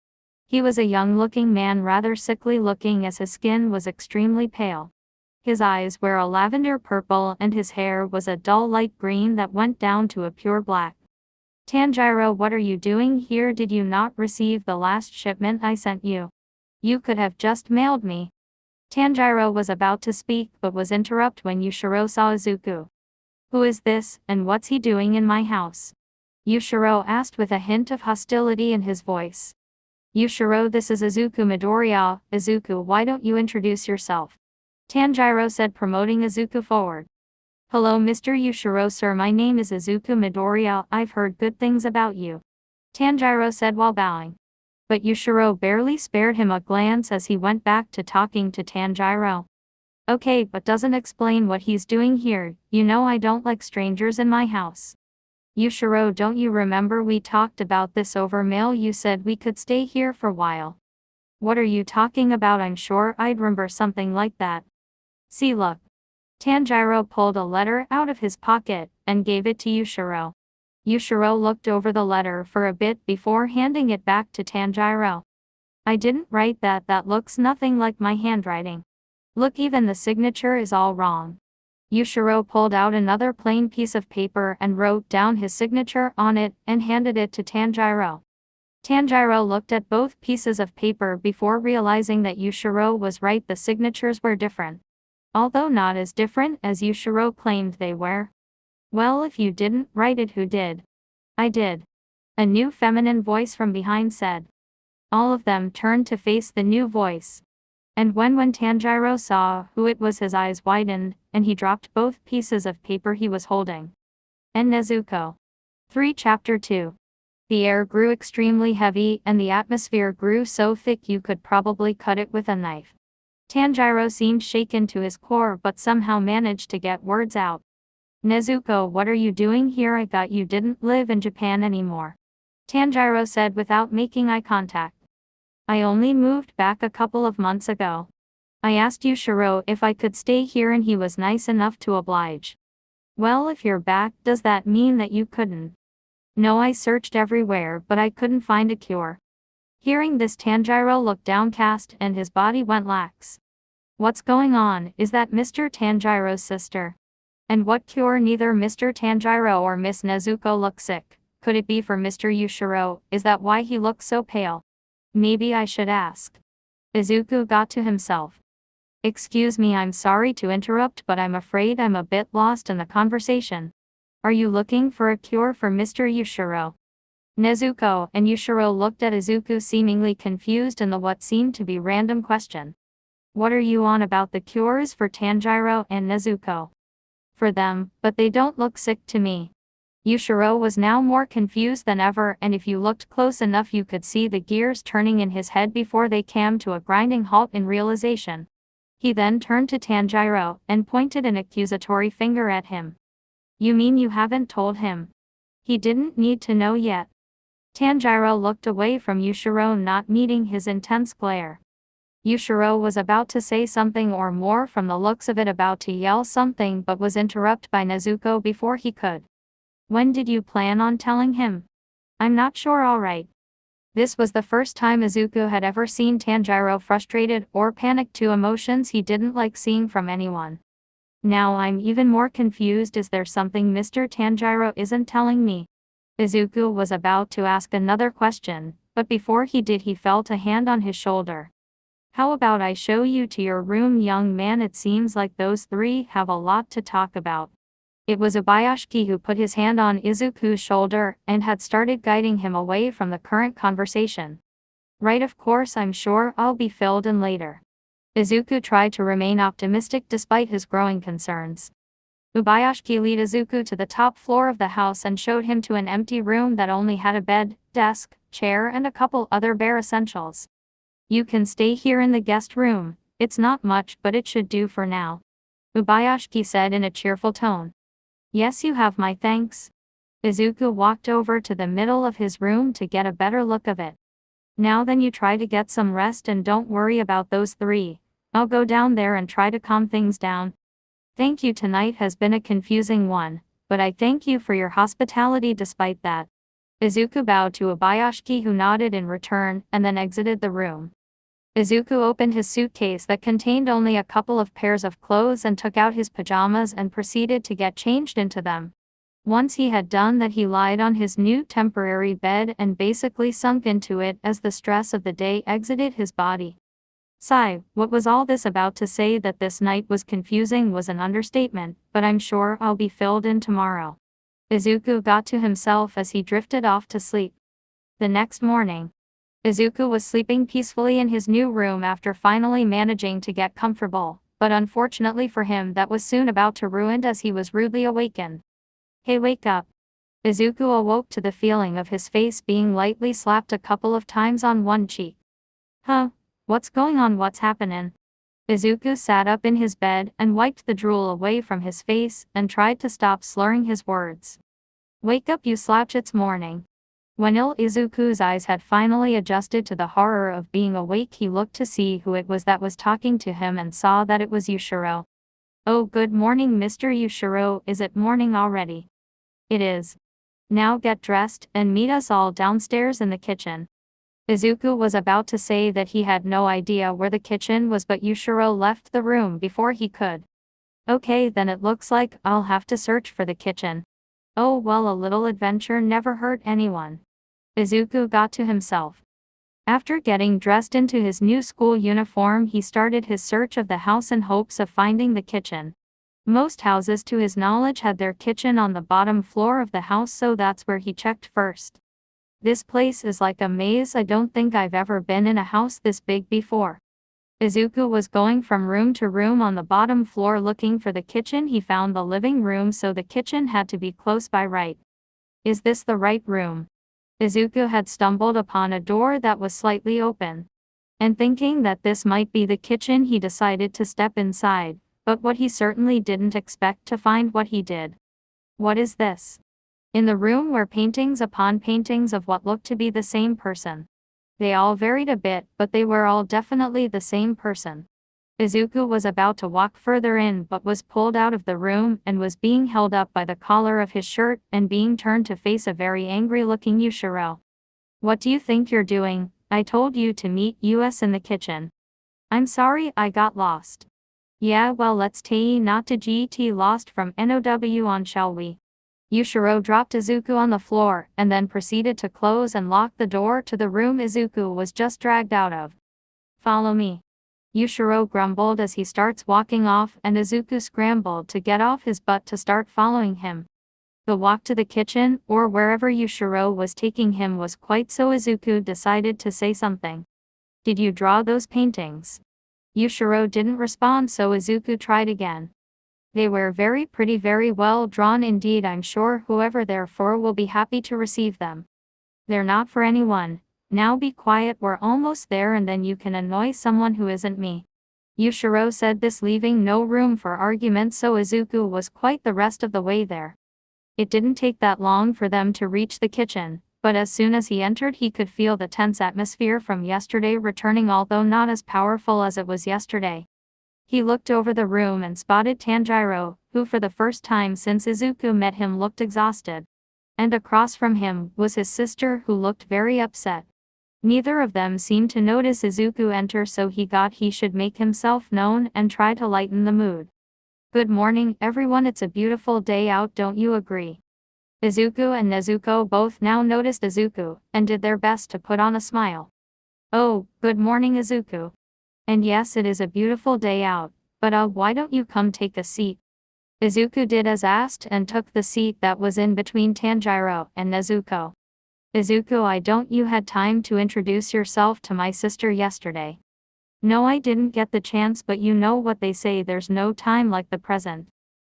[SPEAKER 2] He was a young-looking man, rather sickly looking as his skin was extremely pale. His eyes were a lavender purple and his hair was a dull light green that went down to a pure black. Tanjiro, what are you doing here? Did you not receive the last shipment I sent you? You could have just mailed me. Tanjiro was about to speak but was interrupted when Yushiro saw Izuku. Who is this, and what's he doing in my house? Yushiro asked with a hint of hostility in his voice. Yushiro, this is Izuku Midoriya. Izuku, why don't you introduce yourself? Tanjiro said, promoting Izuku forward. Hello Mr. Yushiro sir, my name is Izuku Midoriya, I've heard good things about you. Tanjiro said while bowing. But Yushiro barely spared him a glance as he went back to talking to Tanjiro. Okay, but doesn't explain what he's doing here. You know I don't like strangers in my house. Yushiro, don't you remember we talked about this over mail? You said we could stay here for a while. What are you talking about? I'm sure I'd remember something like that. See, look. Tanjiro pulled a letter out of his pocket and gave it to Yushiro. Yushiro looked over the letter for a bit before handing it back to Tanjiro. I didn't write that. That looks nothing like my handwriting. Look, even the signature is all wrong. Yushiro pulled out another plain piece of paper and wrote down his signature on it and handed it to Tanjiro. Tanjiro looked at both pieces of paper before realizing that Yushiro was right. The signatures were different. Although not as different as Yushiro claimed they were. Well, if you didn't write it, who did? I did. A new feminine voice from behind said. All of them turned to face the new voice. And when Tanjiro saw who it was, his eyes widened, and he dropped both pieces of paper he was holding. And Nezuko. 3 Chapter 2. The air grew extremely heavy and the atmosphere grew so thick you could probably cut it with a knife. Tanjiro seemed shaken to his core but somehow managed to get words out. Nezuko, what are you doing here? I thought you didn't live in Japan anymore. Tanjiro said without making eye contact. I only moved back a couple of months ago. I asked Yushiro if I could stay here and he was nice enough to oblige. Well, if you're back, does that mean that you couldn't? No, I searched everywhere but I couldn't find a cure. Hearing this, Tanjiro looked downcast and his body went lax. What's going on? Is that Mr. Tanjiro's sister? And what cure? Neither Mr. Tanjiro or Miss Nezuko look sick. Could it be for Mr. Yushiro? Is that why he looks so pale? Maybe I should ask. Izuku got to himself. Excuse me, I'm sorry to interrupt but I'm afraid I'm a bit lost in the conversation. Are you looking for a cure for Mr. Yushiro? Nezuko and Yushiro looked at Izuku seemingly confused in the what seemed to be random question. What are you on about? The cures for Tanjiro and Nezuko? For them, but they don't look sick to me. Yushiro was now more confused than ever, and if you looked close enough you could see the gears turning in his head before they came to a grinding halt in realization. He then turned to Tanjiro and pointed an accusatory finger at him. You mean you haven't told him? He didn't need to know yet. Tanjiro looked away from Yushiro, not meeting his intense glare. Yushiro was about to say something or more from the looks of it, about to yell something, but was interrupted by Nezuko before he could. When did you plan on telling him? I'm not sure. Alright. This was the first time Izuku had ever seen Tanjiro frustrated or panicked, two emotions he didn't like seeing from anyone. Now I'm even more confused. Is there something Mr. Tanjiro isn't telling me? Izuku was about to ask another question, but before he did he felt a hand on his shoulder. How about I show you to your room, young man? It seems like those three have a lot to talk about. It was Ubayashiki who put his hand on Izuku's shoulder and had started guiding him away from the current conversation. Right, of course, I'm sure I'll be filled in later. Izuku tried to remain optimistic despite his growing concerns. Ubayashiki led Izuku to the top floor of the house and showed him to an empty room that only had a bed, desk, chair and a couple other bare essentials. You can stay here in the guest room, it's not much but it should do for now. Ubayashiki said in a cheerful tone. Yes, you have my thanks. Izuku walked over to the middle of his room to get a better look of it. Now then, you try to get some rest and don't worry about those three. I'll go down there and try to calm things down. Thank you. Tonight has been a confusing one, but I thank you for your hospitality despite that. Izuku bowed to Ubayashiki, who nodded in return, and then exited the room. Izuku opened his suitcase that contained only a couple of pairs of clothes and took out his pajamas and proceeded to get changed into them. Once he had done that, he lied on his new temporary bed and basically sunk into it as the stress of the day exited his body. Sigh, what was all this about? To say that this night was confusing was an understatement, but I'm sure I'll be filled in tomorrow. Izuku got to himself as he drifted off to sleep. The next morning, Izuku was sleeping peacefully in his new room after finally managing to get comfortable, but unfortunately for him that was soon about to ruin as he was rudely awakened. Hey, wake up. Izuku awoke to the feeling of his face being lightly slapped a couple of times on one cheek. Huh? What's going on? What's happening? Izuku sat up in his bed and wiped the drool away from his face and tried to stop slurring his words. Wake up, you slouch, it's morning. When Izuku's eyes had finally adjusted to the horror of being awake, he looked to see who it was that was talking to him and saw that it was Yushiro. Oh, good morning, Mr. Yushiro. Is it morning already? It is. Now get dressed and meet us all downstairs in the kitchen. Izuku was about to say that he had no idea where the kitchen was, but Yushiro left the room before he could. Okay, then it looks like I'll have to search for the kitchen. Oh well, a little adventure never hurt anyone. Izuku got to himself. After getting dressed into his new school uniform, he started his search of the house in hopes of finding the kitchen. Most houses, to his knowledge, had their kitchen on the bottom floor of the house, so that's where he checked first. This place is like a maze. I don't think I've ever been in a house this big before. Izuku was going from room to room on the bottom floor looking for the kitchen. He found the living room, so the kitchen had to be close by, right? Is this the right room? Izuku had stumbled upon a door that was slightly open. And thinking that this might be the kitchen, he decided to step inside, but what he certainly didn't expect to find what he did. What is this? In the room were paintings upon paintings of what looked to be the same person. They all varied a bit, but they were all definitely the same person. Izuku was about to walk further in but was pulled out of the room and was being held up by the collar of his shirt and being turned to face a very angry-looking Yushiro. What do you think you're doing? I told you to meet us in the kitchen. I'm sorry, I got lost. Yeah, well, let's not to get lost from NOW on, shall we? Yushiro dropped Izuku on the floor and then proceeded to close and lock the door to the room Izuku was just dragged out of. Follow me. Yushiro grumbled as he starts walking off, and Izuku scrambled to get off his butt to start following him. The walk to the kitchen, or wherever Yushiro was taking him, was quite so. Izuku decided to say something. Did you draw those paintings? Yushiro didn't respond, so Izuku tried again. They were very pretty, very well drawn indeed. I'm sure whoever they're for will be happy to receive them. They're not for anyone. Now be quiet, we're almost there, and then you can annoy someone who isn't me. Yushiro said this, leaving no room for argument, so Izuku was quite the rest of the way there. It didn't take that long for them to reach the kitchen, but as soon as he entered he could feel the tense atmosphere from yesterday returning, although not as powerful as it was yesterday. He looked over the room and spotted Tanjiro, who for the first time since Izuku met him looked exhausted. And across from him was his sister, who looked very upset. Neither of them seemed to notice Izuku enter, so he thought he should make himself known and try to lighten the mood. Good morning, everyone, it's a beautiful day out, don't you agree? Izuku and Nezuko both now noticed Izuku, and did their best to put on a smile. Oh, good morning, Izuku. And yes, it is a beautiful day out, but why don't you come take a seat? Izuku did as asked and took the seat that was in between Tanjiro and Nezuko. Izuku, you had time to introduce yourself to my sister yesterday. No, I didn't get the chance, but you know what they say, there's no time like the present.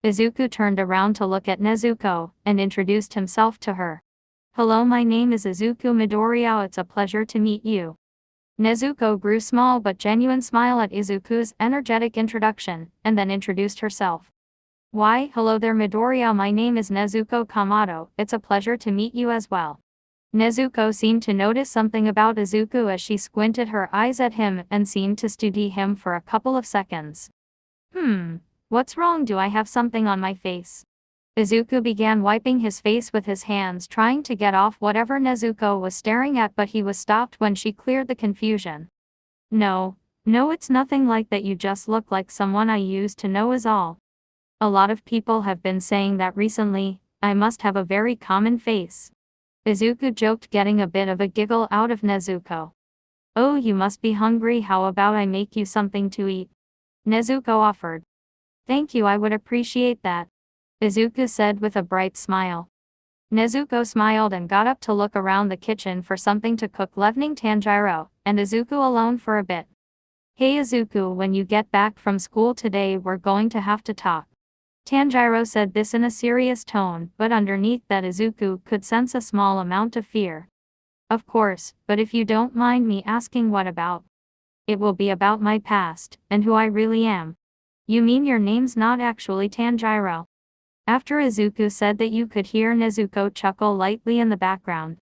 [SPEAKER 2] Izuku turned around to look at Nezuko, and introduced himself to her. Hello, my name is Izuku Midoriya, it's a pleasure to meet you. Nezuko grew small but genuine smile at Izuku's energetic introduction, and then introduced herself. Why, hello there Midoriya, my name is Nezuko Kamado, it's a pleasure to meet you as well. Nezuko seemed to notice something about Izuku as she squinted her eyes at him and seemed to study him for a couple of seconds. What's wrong? Do I have something on my face? Izuku began wiping his face with his hands, trying to get off whatever Nezuko was staring at, but he was stopped when she cleared the confusion. No, it's nothing like that, you just look like someone I used to know is all. A lot of people have been saying that recently. I must have a very common face. Izuku joked, getting a bit of a giggle out of Nezuko. Oh, you must be hungry, how about I make you something to eat? Nezuko offered. Thank you, I would appreciate that. Izuku said with a bright smile. Nezuko smiled and got up to look around the kitchen for something to cook, leaving Tanjiro and Izuku alone for a bit. Hey Izuku, when you get back from school today we're going to have to talk. Tanjiro said this in a serious tone, but underneath that Izuku could sense a small amount of fear. Of course, but if you don't mind me asking, what about? It will be about my past, and who I really am. You mean your name's not actually Tanjiro? After Izuku said that, you could hear Nezuko chuckle lightly in the background.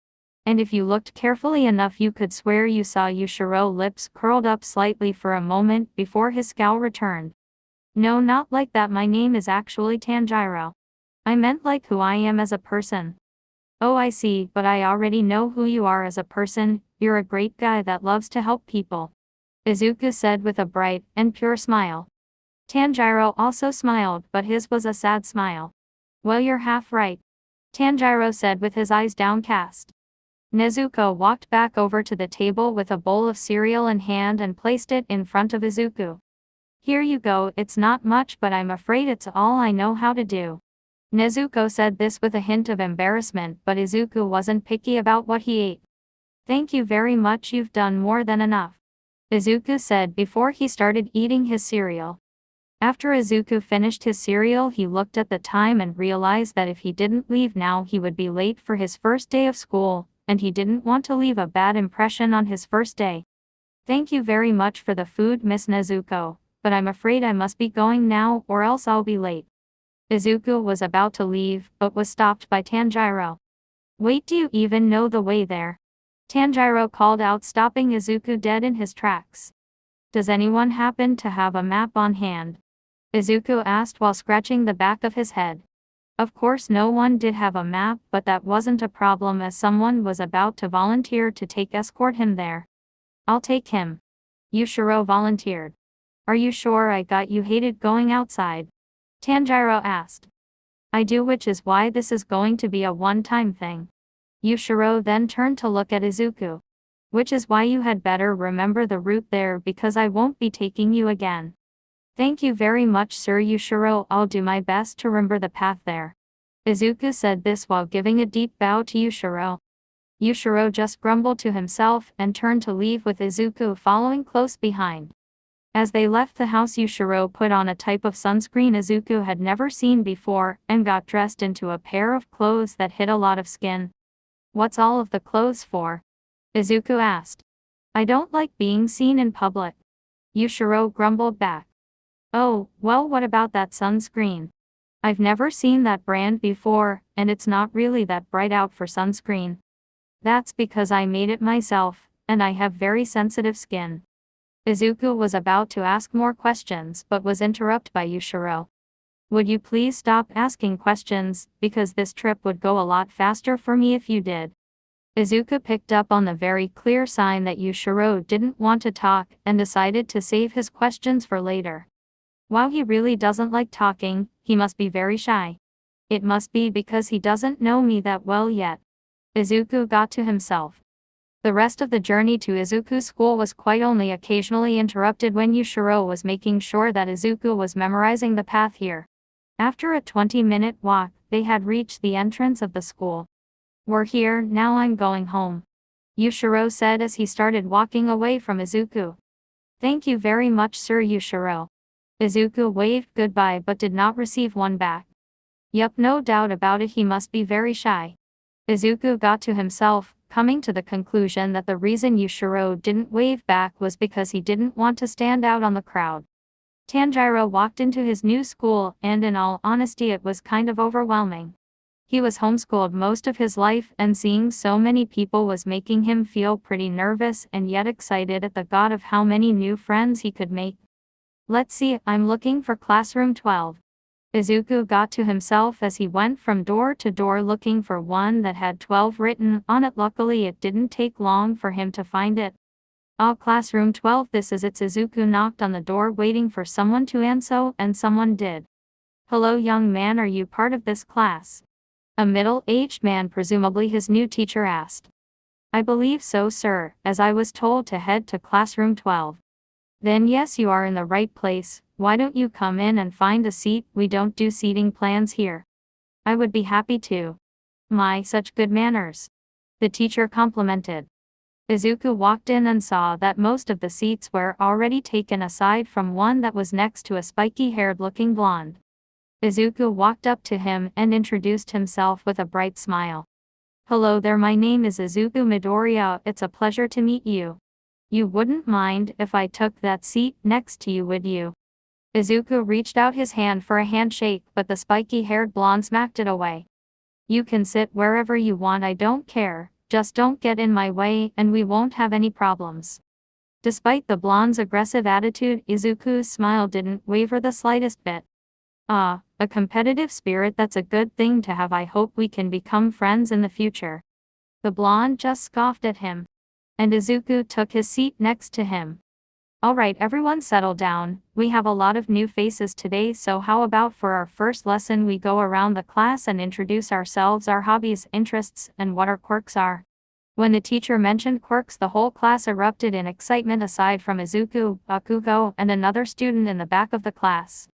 [SPEAKER 2] And if you looked carefully enough you could swear you saw Yushiro's lips curled up slightly for a moment before his scowl returned. No, not like that, my name is actually Tanjiro. I meant like who I am as a person. Oh, I see, but I already know who you are as a person, you're a great guy that loves to help people. Izuku said with a bright and pure smile. Tanjiro also smiled, but his was a sad smile. Well, you're half right. Tanjiro said with his eyes downcast. Nezuko walked back over to the table with a bowl of cereal in hand and placed it in front of Izuku. Here you go, it's not much but I'm afraid it's all I know how to do. Nezuko said this with a hint of embarrassment, but Izuku wasn't picky about what he ate. Thank you very much, you've done more than enough, Izuku said before he started eating his cereal. After Izuku finished his cereal, he looked at the time and realized that if he didn't leave now he would be late for his first day of school, and he didn't want to leave a bad impression on his first day. Thank you very much for the food, Miss Nezuko, but I'm afraid I must be going now or else I'll be late. Izuku was about to leave, but was stopped by Tanjiro. Wait, do you even know the way there? Tanjiro called out, stopping Izuku dead in his tracks. Does anyone happen to have a map on hand? Izuku asked while scratching the back of his head. Of course no one did have a map, but that wasn't a problem as someone was about to volunteer to escort him there. I'll take him. Yushiro volunteered. Are you sure? I got you hated going outside. Tanjiro asked. I do, which is why this is going to be a one-time thing. Yushiro then turned to look at Izuku. Which is why you had better remember the route there because I won't be taking you again. Thank you very much, Sir Yushiro, I'll do my best to remember the path there. Izuku said this while giving a deep bow to Yushiro. Yushiro just grumbled to himself and turned to leave with Izuku following close behind. As they left the house, Yushiro put on a type of sunscreen Izuku had never seen before and got dressed into a pair of clothes that hid a lot of skin. What's all of the clothes for? Izuku asked. I don't like being seen in public. Yushiro grumbled back. Oh, well, what about that sunscreen? I've never seen that brand before, and it's not really that bright out for sunscreen. That's because I made it myself, and I have very sensitive skin. Izuku was about to ask more questions but was interrupted by Yushiro. Would you please stop asking questions, because this trip would go a lot faster for me if you did. Izuku picked up on the very clear sign that Yushiro didn't want to talk and decided to save his questions for later. While he really doesn't like talking, he must be very shy. It must be because he doesn't know me that well yet. Izuku got to himself. The rest of the journey to Izuku's school was quite only occasionally interrupted when Yushiro was making sure that Izuku was memorizing the path here. After a 20-minute walk, they had reached the entrance of the school. We're here, now I'm going home, Yushiro said as he started walking away from Izuku. Thank you very much, Sir Yushiro. Izuku waved goodbye but did not receive one back. Yup, no doubt about it, he must be very shy. Izuku got to himself, coming to the conclusion that the reason Yushiro didn't wave back was because he didn't want to stand out on the crowd. Tanjiro walked into his new school, and in all honesty it was kind of overwhelming. He was homeschooled most of his life, and seeing so many people was making him feel pretty nervous and yet excited at the thought of how many new friends he could make. Let's see, I'm looking for classroom 12. Izuku got to himself as he went from door to door looking for one that had 12 written on it. Luckily it didn't take long for him to find it. Oh, classroom 12, this is it. Izuku knocked on the door waiting for someone to answer, and someone did. Hello young man, are you part of this class? A middle-aged man, presumably his new teacher, asked. I believe so, sir, as I was told to head to classroom 12. Then yes, you are in the right place. Why don't you come in and find a seat? We don't do seating plans here. I would be happy to. My, such good manners. The teacher complimented. Izuku walked in and saw that most of the seats were already taken aside from one that was next to a spiky-haired looking blonde. Izuku walked up to him and introduced himself with a bright smile. Hello there, my name is Izuku Midoriya, it's a pleasure to meet you. You wouldn't mind if I took that seat next to you, would you? Izuku reached out his hand for a handshake, but the spiky-haired blonde smacked it away. You can sit wherever you want, I don't care, just don't get in my way and we won't have any problems. Despite the blonde's aggressive attitude, Izuku's smile didn't waver the slightest bit. Ah, a competitive spirit, that's a good thing to have. I hope we can become friends in the future. The blonde just scoffed at him. And Izuku took his seat next to him. Alright, everyone settle down, we have a lot of new faces today, so how about for our first lesson we go around the class and introduce ourselves, our hobbies, interests, and what our quirks are. When the teacher mentioned quirks, the whole class erupted in excitement aside from Izuku, Bakugo, and another student in the back of the class.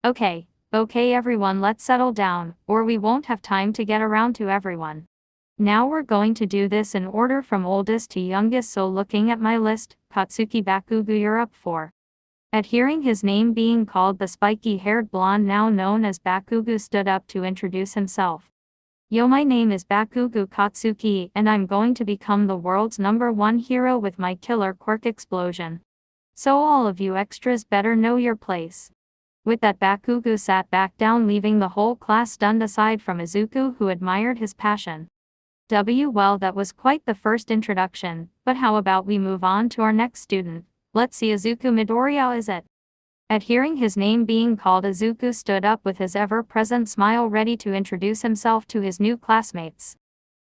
[SPEAKER 2] Okay, Okay everyone, let's settle down, or we won't have time to get around to everyone. Now we're going to do this in order from oldest to youngest, so looking at my list, Katsuki Bakugo, you're up for. At hearing his name being called, the spiky-haired blonde now known as Bakugo stood up to introduce himself. Yo, my name is Bakugo Katsuki, and I'm going to become the world's #1 hero with my killer quirk explosion. So all of you extras better know your place. With that, Bakugo sat back down, leaving the whole class stunned aside from Izuku, who admired his passion. Well, that was quite the first introduction, but how about we move on to our next student? Let's see, Izuku Midoriya is it? At hearing his name being called, Izuku stood up with his ever-present smile, ready to introduce himself to his new classmates.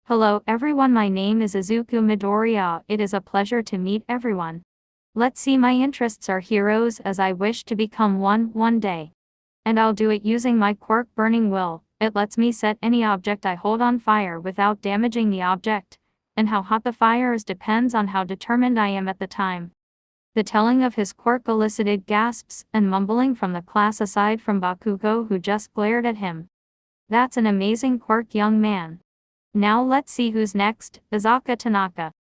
[SPEAKER 2] Hello everyone, my name is Izuku Midoriya. It is a pleasure to meet everyone. Let's see, my interests are heroes, as I wish to become one day. And I'll do it using my quirk Burning Will. It lets me set any object I hold on fire without damaging the object, and how hot the fire is depends on how determined I am at the time. The telling of his quirk elicited gasps and mumbling from the class, aside from Bakugo, who just glared at him. That's an amazing quirk, young man. Now let's see who's next. Izaka Tanaka.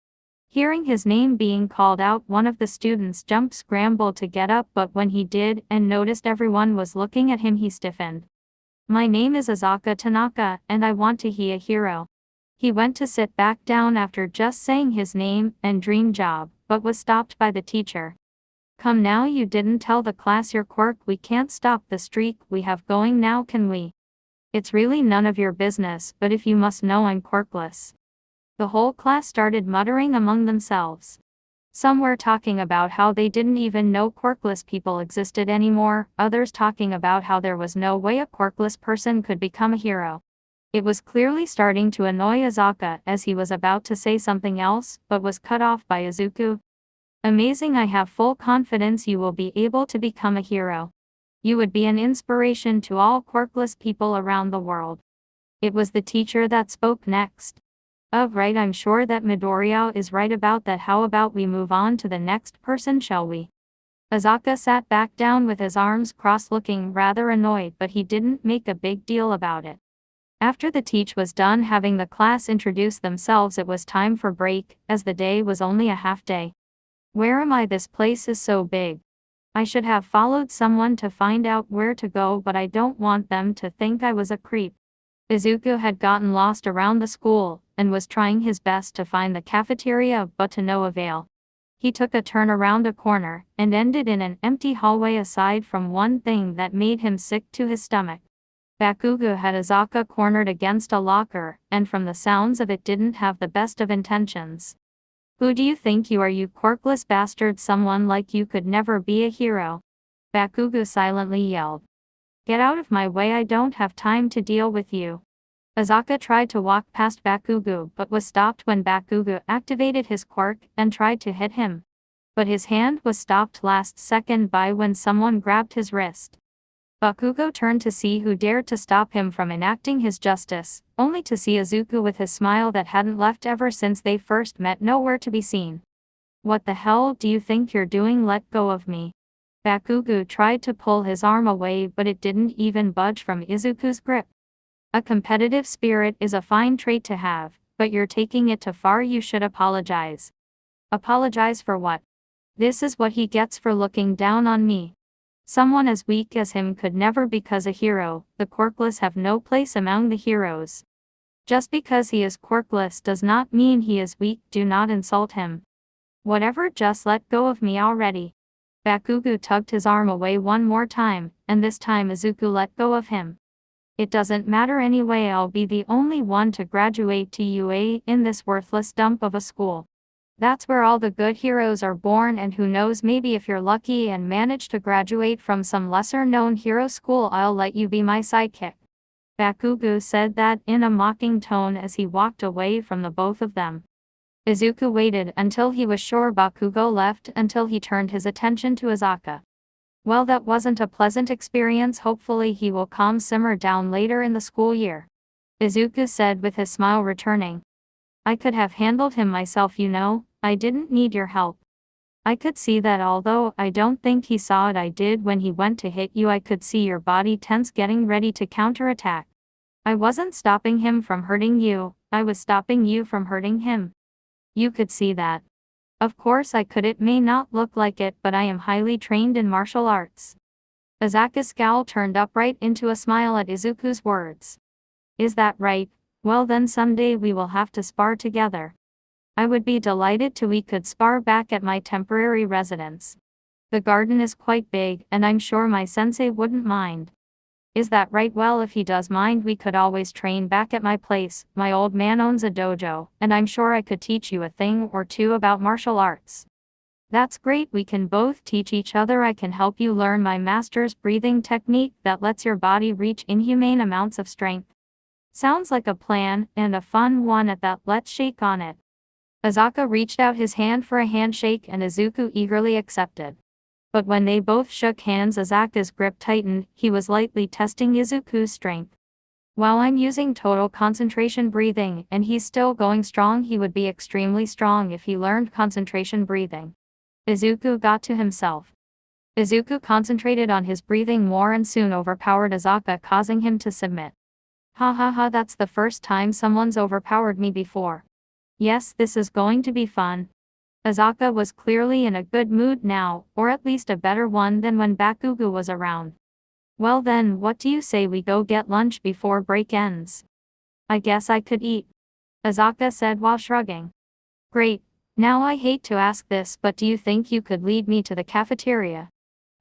[SPEAKER 2] Hearing his name being called out, one of the students scrambled to get up, but when he did and noticed everyone was looking at him, he stiffened. My name is Izaka Tanaka, and I want to be a hero. He went to sit back down after just saying his name and dream job, but was stopped by the teacher. Come now, you didn't tell the class your quirk. We can't stop the streak we have going now, can we? It's really none of your business, but if you must know, I'm quirkless. The whole class started muttering among themselves. Some were talking about how they didn't even know quirkless people existed anymore, others talking about how there was no way a quirkless person could become a hero. It was clearly starting to annoy Izaka, as he was about to say something else, but was cut off by Izuku. Amazing, I have full confidence you will be able to become a hero. You would be an inspiration to all quirkless people around the world. It was the teacher that spoke next. Right, I'm sure that Midoriya is right about that. How about we move on to the next person, shall we? Izaka sat back down with his arms crossed, looking rather annoyed, but he didn't make a big deal about it. After the teach was done having the class introduce themselves, it was time for break, as the day was only a half day. Where am I? This place is so big. I should have followed someone to find out where to go, but I don't want them to think I was a creep. Izuku had gotten lost around the school, and was trying his best to find the cafeteria, but to no avail. He took a turn around a corner, and ended in an empty hallway, aside from one thing that made him sick to his stomach. Bakugo had Izaka cornered against a locker, and from the sounds of it didn't have the best of intentions. Who do you think you are, you quirkless bastard? Someone like you could never be a hero. Bakugo silently yelled. Get out of my way, I don't have time to deal with you. Izaka tried to walk past Bakugo, but was stopped when Bakugo activated his quirk and tried to hit him. But his hand was stopped last second by when someone grabbed his wrist. Bakugo turned to see who dared to stop him from enacting his justice, only to see Izuku with his smile that hadn't left ever since they first met nowhere to be seen. What the hell do you think you're doing? Let go of me. Bakugo tried to pull his arm away, but it didn't even budge from Izuku's grip. A competitive spirit is a fine trait to have, but you're taking it too far. You should apologize. Apologize for what? This is what he gets for looking down on me. Someone as weak as him could never become a hero. The quirkless have no place among the heroes. Just because he is quirkless does not mean he is weak. Do not insult him. Whatever, just let go of me already. Bakugo tugged his arm away one more time, and this time Izuku let go of him. It doesn't matter anyway, I'll be the only one to graduate to UA in this worthless dump of a school. That's where all the good heroes are born, and who knows, maybe if you're lucky and manage to graduate from some lesser-known hero school, I'll let you be my sidekick. Bakugo said that in a mocking tone as he walked away from the both of them. Izuku waited until he was sure Bakugo left until he turned his attention to Izaka. Well, that wasn't a pleasant experience. Hopefully he will simmer down later in the school year. Izuku said with his smile returning. I could have handled him myself, you know. I didn't need your help. I could see that although I don't think he saw it I did when he went to hit you I could see your body tense getting ready to counterattack. I wasn't stopping him from hurting you, I was stopping you from hurting him. You could see that. Of course I could. It may not look like it but I am highly trained in martial arts. Azaka's scowl turned upright into a smile at Izuku's words. Is that right? Well then someday we will have to spar together. I would be delighted to we could spar back at my temporary residence. The garden is quite big and I'm sure my sensei wouldn't mind. Is that right? Well if he does mind we could always train back at my place. My old man owns a dojo, and I'm sure I could teach you a thing or two about martial arts. That's great, we can both teach each other. I can help you learn my master's breathing technique that lets your body reach inhumane amounts of strength. Sounds like a plan, and a fun one at that. Let's shake on it. Azaka reached out his hand for a handshake and Izuku eagerly accepted. But when they both shook hands Azaka's grip tightened. He was lightly testing Izuku's strength. While I'm using total concentration breathing and he's still going strong, he would be extremely strong if he learned concentration breathing. Izuku got to himself. Izuku concentrated on his breathing more and soon overpowered Azaka, causing him to submit. Ha ha ha, that's the first time someone's overpowered me before. Yes, this is going to be fun. Azaka was clearly in a good mood now, or at least a better one than when Bakugo was around. Well then, what do you say we go get lunch before break ends? I guess I could eat. Azaka said while shrugging. Great. Now I hate to ask this but do you think you could lead me to the cafeteria?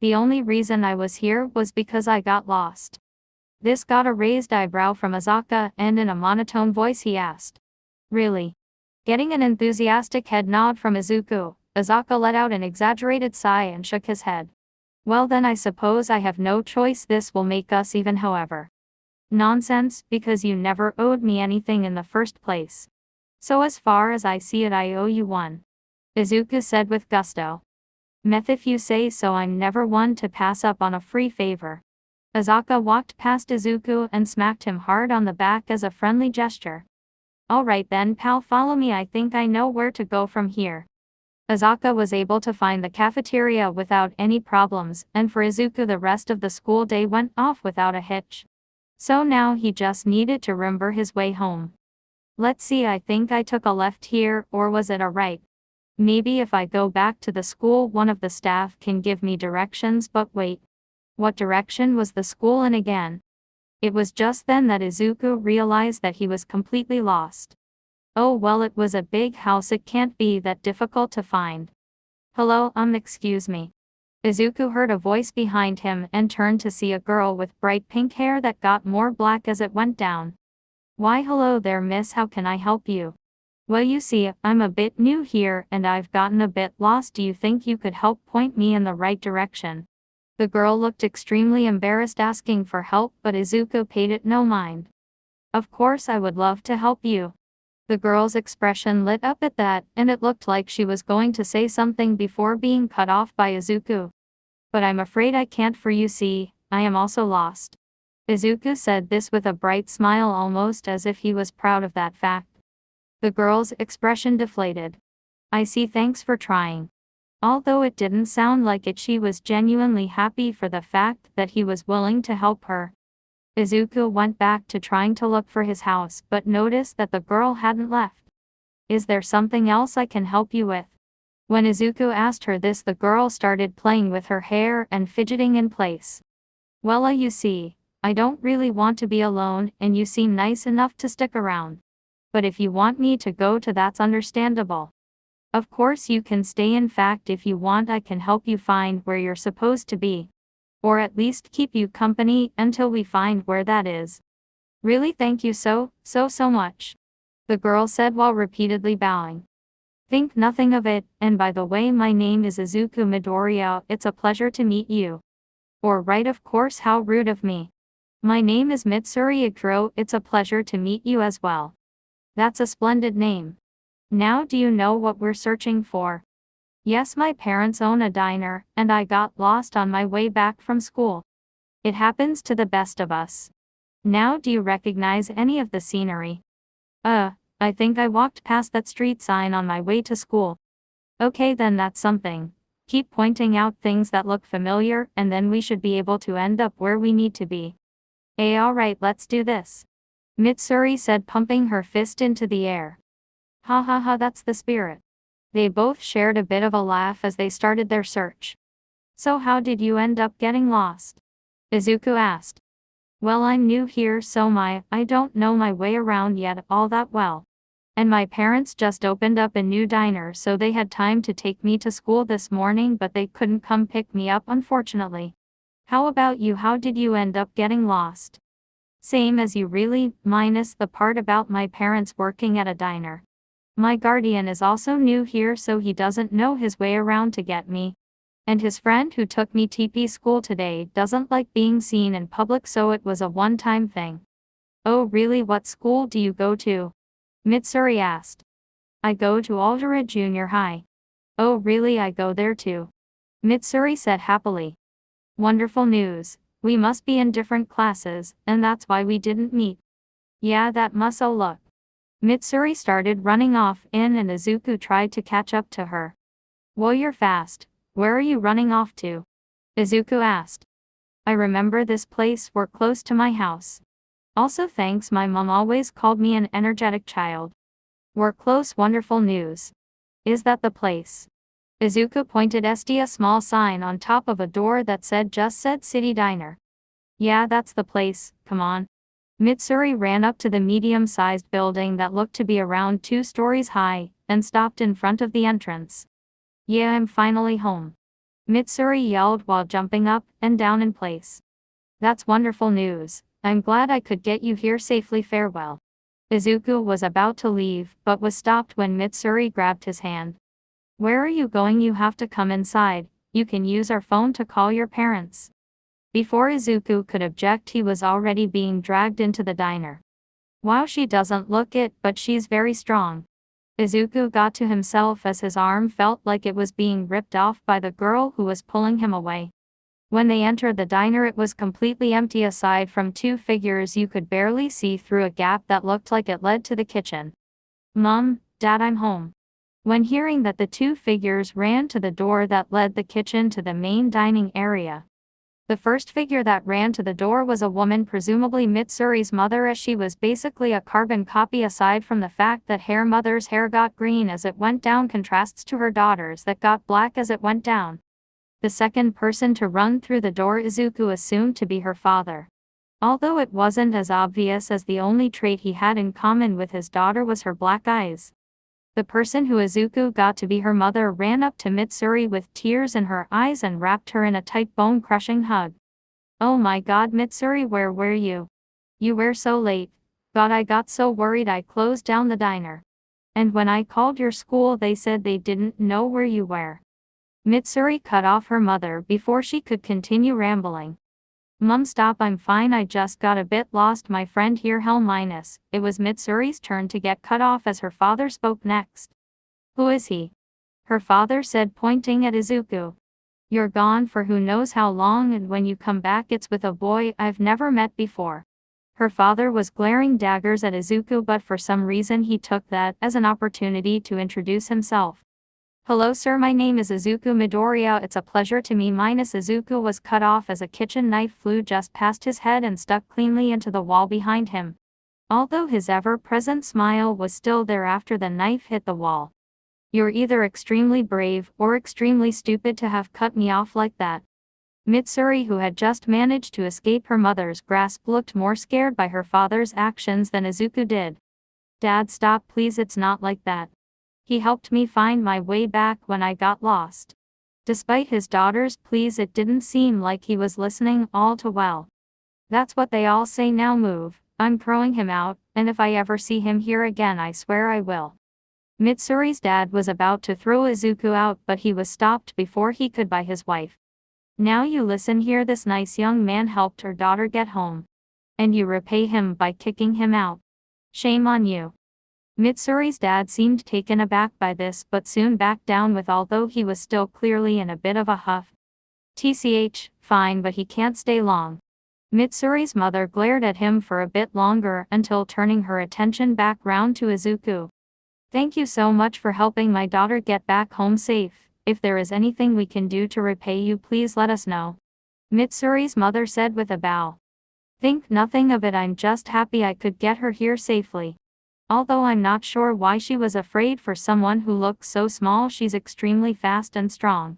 [SPEAKER 2] The only reason I was here was because I got lost. This got a raised eyebrow from Azaka and in a monotone voice he asked. Really? Getting an enthusiastic head nod from Izuku, Azaka let out an exaggerated sigh and shook his head. Well then I suppose I have no choice. This will make us even however. Nonsense, because you never owed me anything in the first place. So as far as I see it I owe you one. Izuku said with gusto. Meth if you say so. I'm never one to pass up on a free favor. Azaka walked past Izuku and smacked him hard on the back as a friendly gesture. Alright then pal, follow me, I think I know where to go from here. Azaka was able to find the cafeteria without any problems, and for Izuku the rest of the school day went off without a hitch. So now he just needed to remember his way home. Let's see, I think I took a left here, or was it a right? Maybe if I go back to the school one of the staff can give me directions, but wait. What direction was the school in again? It was just then that Izuku realized that he was completely lost. Oh well, it was a big house, it can't be that difficult to find. Hello, excuse me. Izuku heard a voice behind him and turned to see a girl with bright pink hair that got more black as it went down. Why hello there miss, how can I help you? Well you see, I'm a bit new here and I've gotten a bit lost. Do you think you could help point me in the right direction? The girl looked extremely embarrassed asking for help, but Izuku paid it no mind. Of course I would love to help you. The girl's expression lit up at that, and it looked like she was going to say something before being cut off by Izuku. But I'm afraid I can't, for you see, I am also lost. Izuku said this with a bright smile, almost as if he was proud of that fact. The girl's expression deflated. I see, thanks for trying. Although it didn't sound like it, she was genuinely happy for the fact that he was willing to help her. Izuku went back to trying to look for his house but noticed that the girl hadn't left. Is there something else I can help you with? When Izuku asked her this, the girl started playing with her hair and fidgeting in place. Well, you see, I don't really want to be alone and you seem nice enough to stick around. But if you want me to go to, that's understandable. Of course you can stay, in fact if you want I can help you find where you're supposed to be. Or at least keep you company until we find where that is. Really, thank you so much. The girl said while repeatedly bowing. Think nothing of it, and by the way my name is Izuku Midoriya, it's a pleasure to meet you. Or right, of course, how rude of me. My name is Mitsuri Iguro, it's a pleasure to meet you as well. That's a splendid name. Now do you know what we're searching for? Yes, my parents own a diner, and I got lost on my way back from school. It happens to the best of us. Now do you recognize any of the scenery? I think I walked past that street sign on my way to school. Okay then, that's something. Keep pointing out things that look familiar, and then we should be able to end up where we need to be. Alright, let's do this. Mitsuri said, pumping her fist into the air. Ha ha ha, that's the spirit. They both shared a bit of a laugh as they started their search. So how did you end up getting lost? Izuku asked. Well, I'm new here, so I don't know my way around yet all that well. And my parents just opened up a new diner, so they had time to take me to school this morning, but they couldn't come pick me up, unfortunately. How about you? How did you end up getting lost? Same as you, really, minus the part about my parents working at a diner. My guardian is also new here, so he doesn't know his way around to get me. And his friend who took me TP school today doesn't like being seen in public, so it was a one-time thing. Oh really? What school do you go to? Mitsuri asked. I go to Aldera Junior High. Oh really? I go there too. Mitsuri said happily. Wonderful news. We must be in different classes, and that's why we didn't meet. Yeah, that must. Oh look. Mitsuri started running off and Izuku tried to catch up to her. Whoa, you're fast. Where are you running off to? Izuku asked. I remember this place, we're close to my house. Also thanks, my mom always called me an energetic child. We're close, wonderful news. Is that the place? Izuku pointed at a small sign on top of a door that just said City Diner. Yeah, that's the place, come on. Mitsuri ran up to the medium-sized building that looked to be around 2 stories high, and stopped in front of the entrance. Yeah, I'm finally home. Mitsuri yelled while jumping up and down in place. That's wonderful news. I'm glad I could get you here safely. Farewell. Izuku was about to leave, but was stopped when Mitsuri grabbed his hand. Where are you going? You have to come inside. You can use our phone to call your parents. Before Izuku could object, he was already being dragged into the diner. Wow, she doesn't look it, but she's very strong. Izuku got to himself as his arm felt like it was being ripped off by the girl who was pulling him away. When they entered the diner, it was completely empty aside from 2 figures you could barely see through a gap that looked like it led to the kitchen. Mom, Dad, I'm home. When hearing that, the 2 figures ran to the door that led the kitchen to the main dining area. The first figure that ran to the door was a woman, presumably Mitsuri's mother, as she was basically a carbon copy aside from the fact that her mother's hair got green as it went down contrasts to her daughter's that got black as it went down. The second person to run through the door Izuku assumed to be her father. Although it wasn't as obvious, as the only trait he had in common with his daughter was her black eyes. The person who Izuku got to be her mother ran up to Mitsuri with tears in her eyes and wrapped her in a tight bone-crushing hug. Oh my god, Mitsuri, where were you? You were so late. God, I got so worried I closed down the diner. And when I called your school, they said they didn't know where you were. Mitsuri cut off her mother before she could continue rambling. Mom, stop, I'm fine, I just got a bit lost, my friend here. Hell minus. It was Mitsuri's turn to get cut off as her father spoke next. Who is he? Her father said, pointing at Izuku. You're gone for who knows how long, and when you come back it's with a boy I've never met before. Her father was glaring daggers at Izuku, but for some reason he took that as an opportunity to introduce himself. Hello sir, my name is Izuku Midoriya, it's a pleasure to me. Minus Izuku was cut off as a kitchen knife flew just past his head and stuck cleanly into the wall behind him. Although his ever-present smile was still there after the knife hit the wall. You're either extremely brave or extremely stupid to have cut me off like that. Mitsuri, who had just managed to escape her mother's grasp, looked more scared by her father's actions than Izuku did. Dad, stop please, it's not like that. He helped me find my way back when I got lost. Despite his daughter's pleas, it didn't seem like he was listening all too well. That's what they all say. Now move, I'm throwing him out, and if I ever see him here again I swear I will. Mitsuri's dad was about to throw Izuku out, but he was stopped before he could by his wife. Now you listen here, this nice young man helped her daughter get home. And you repay him by kicking him out. Shame on you. Mitsuri's dad seemed taken aback by this, but soon backed down with, although he was still clearly in a bit of a huff. TCH, fine, but he can't stay long. Mitsuri's mother glared at him for a bit longer until turning her attention back round to Izuku. Thank you so much for helping my daughter get back home safe. If there is anything we can do to repay you, please let us know. Mitsuri's mother said with a bow. Think nothing of it, I'm just happy I could get her here safely. Although I'm not sure why she was afraid for someone who looks so small, she's extremely fast and strong.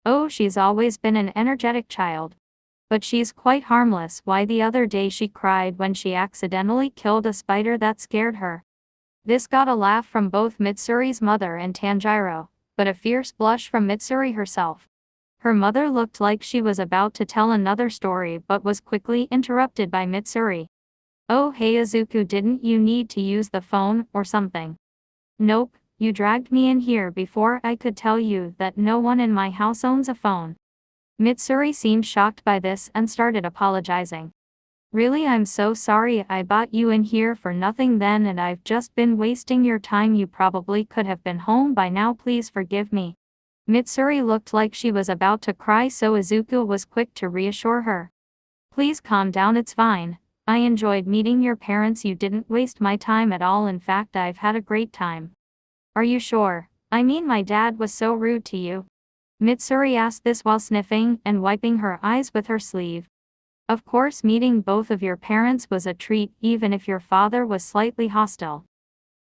[SPEAKER 2] Oh, she's always been an energetic child. But she's quite harmless. Why, the other day she cried when she accidentally killed a spider that scared her. This got a laugh from both Mitsuri's mother and Tanjiro, but a fierce blush from Mitsuri herself. Her mother looked like she was about to tell another story but was quickly interrupted by Mitsuri. Oh hey Izuku, didn't you need to use the phone or something? Nope, you dragged me in here before I could tell you that no one in my house owns a phone. Mitsuri seemed shocked by this and started apologizing. Really, I'm so sorry, I brought you in here for nothing then and I've just been wasting your time. You probably could have been home by now, please forgive me. Mitsuri looked like she was about to cry, so Izuku was quick to reassure her. Please calm down, it's fine. I enjoyed meeting your parents, you didn't waste my time at all, in fact I've had a great time. Are you sure? I mean, my dad was so rude to you. Mitsuri asked this while sniffing and wiping her eyes with her sleeve. Of course, meeting both of your parents was a treat, even if your father was slightly hostile.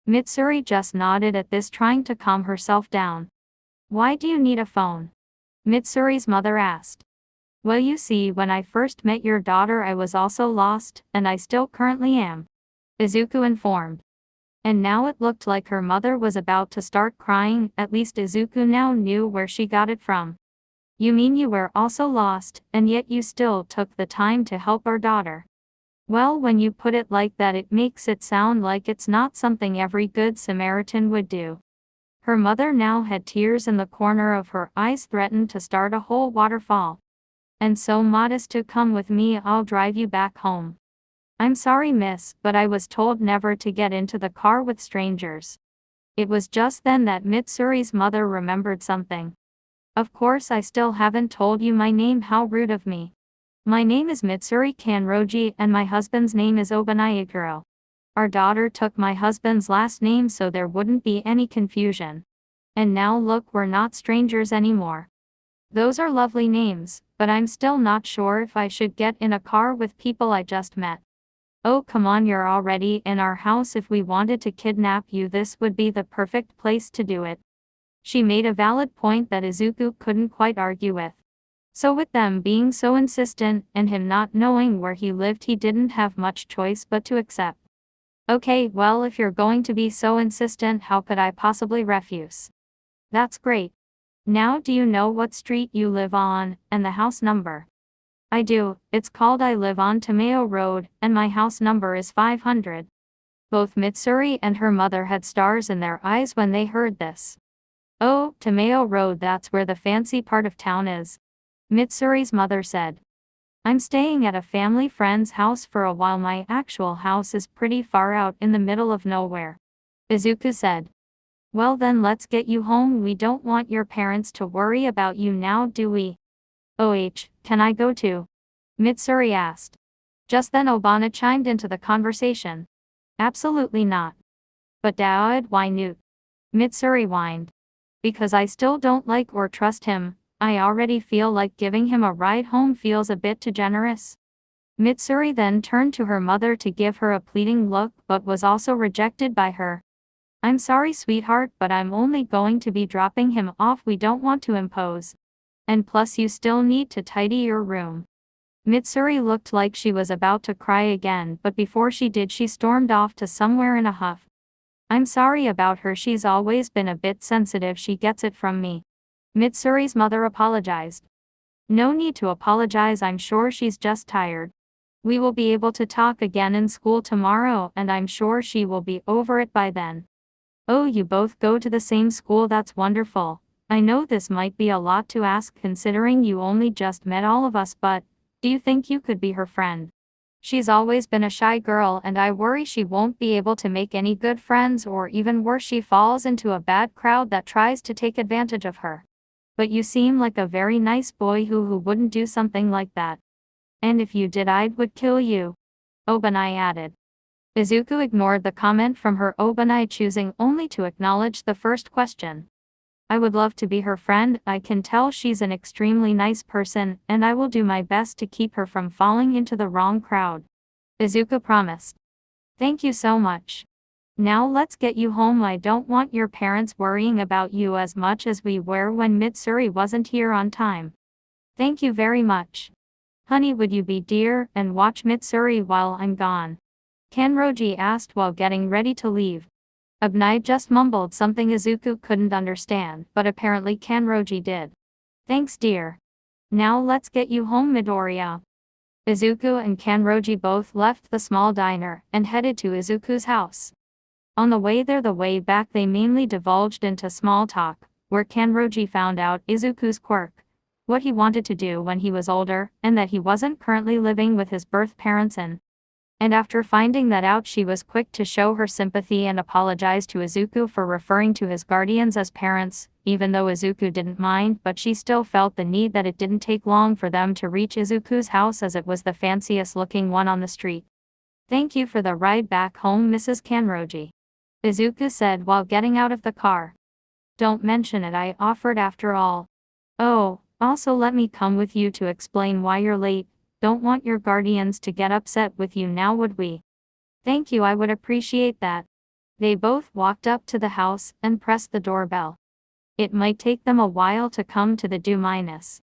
[SPEAKER 2] Mitsuri just nodded at this, trying to calm herself down. Why do you need a phone? Mitsuri's mother asked. Well, you see, when I first met your daughter I was also lost, and I still currently am. Izuku informed. And now it looked like her mother was about to start crying. At least Izuku now knew where she got it from. You mean you were also lost, and yet you still took the time to help our daughter? Well, when you put it like that, it makes it sound like it's not something every good Samaritan would do. Her mother now had tears in the corner of her eyes, threatened to start a whole waterfall. And so modest to come with me, I'll drive you back home. I'm sorry, miss, but I was told never to get into the car with strangers. It was just then that Mitsuri's mother remembered something. Of course, I still haven't told you my name, how rude of me. My name is Mitsuri Kanroji and my husband's name is Obanayaguro. Our daughter took my husband's last name so there wouldn't be any confusion. And now look, we're not strangers anymore. Those are lovely names, but I'm still not sure if I should get in a car with people I just met. Oh come on, you're already in our house. If we wanted to kidnap you, this would be the perfect place to do it. She made a valid point that Izuku couldn't quite argue with. So with them being so insistent, and him not knowing where he lived, he didn't have much choice but to accept. Okay, well, if you're going to be so insistent, how could I possibly refuse? That's great. Now, do you know what street you live on, and the house number? I do, it's called I live on Tanyo Road, and my house number is 500. Both Mitsuri and her mother had stars in their eyes when they heard this. Oh, Tanyo Road, that's where the fancy part of town is. Mitsuri's mother said. I'm staying at a family friend's house for a while. My actual house is pretty far out in the middle of nowhere. Izuku said. Well then, let's get you home. We don't want your parents to worry about you now, do we? Can I go too? Mitsuri asked. Just then Obana chimed into the conversation. Absolutely not. But Dad, why not? Mitsuri whined. Because I still don't like or trust him. I already feel like giving him a ride home feels a bit too generous. Mitsuri then turned to her mother to give her a pleading look, but was also rejected by her. I'm sorry, sweetheart, but I'm only going to be dropping him off. We don't want to impose. And plus, you still need to tidy your room. Mitsuri looked like she was about to cry again, but before she did, she stormed off to somewhere in a huff. I'm sorry about her, she's always been a bit sensitive, she gets it from me. Mitsuri's mother apologized. No need to apologize, I'm sure she's just tired. We will be able to talk again in school tomorrow, and I'm sure she will be over it by then. Oh, you both go to the same school, that's wonderful. I know this might be a lot to ask considering you only just met all of us, but do you think you could be her friend? She's always been a shy girl and I worry she won't be able to make any good friends, or even worse, she falls into a bad crowd that tries to take advantage of her. But you seem like a very nice boy who wouldn't do something like that. And if you did, I would kill you. Obanai added. Izuku ignored the comment from her Obanai, choosing only to acknowledge the first question. I would love to be her friend. I can tell she's an extremely nice person, and I will do my best to keep her from falling into the wrong crowd. Izuku promised. Thank you so much. Now let's get you home. I don't want your parents worrying about you as much as we were when Mitsuri wasn't here on time. Thank you very much. Honey, would you be dear and watch Mitsuri while I'm gone? Kanroji asked while getting ready to leave. Abnai just mumbled something Izuku couldn't understand, but apparently Kanroji did. Thanks dear. Now let's get you home, Midoriya. Izuku and Kanroji both left the small diner and headed to Izuku's house. On the way back they mainly divulged into small talk, where Kanroji found out Izuku's quirk, what he wanted to do when he was older, and that he wasn't currently living with his birth parents and after finding that out she was quick to show her sympathy and apologize to Izuku for referring to his guardians as parents, even though Izuku didn't mind, but she still felt the need that it didn't take long for them to reach Izuku's house as it was the fanciest looking one on the street. Thank you for the ride back home, Mrs. Kanroji. Izuku said while getting out of the car. Don't mention it, I offered after all. Oh, also let me come with you to explain why you're late. Don't want your guardians to get upset with you now, would we? Thank you, I would appreciate that. They both walked up to the house and pressed the doorbell. It might take them a while to come to the do-minus.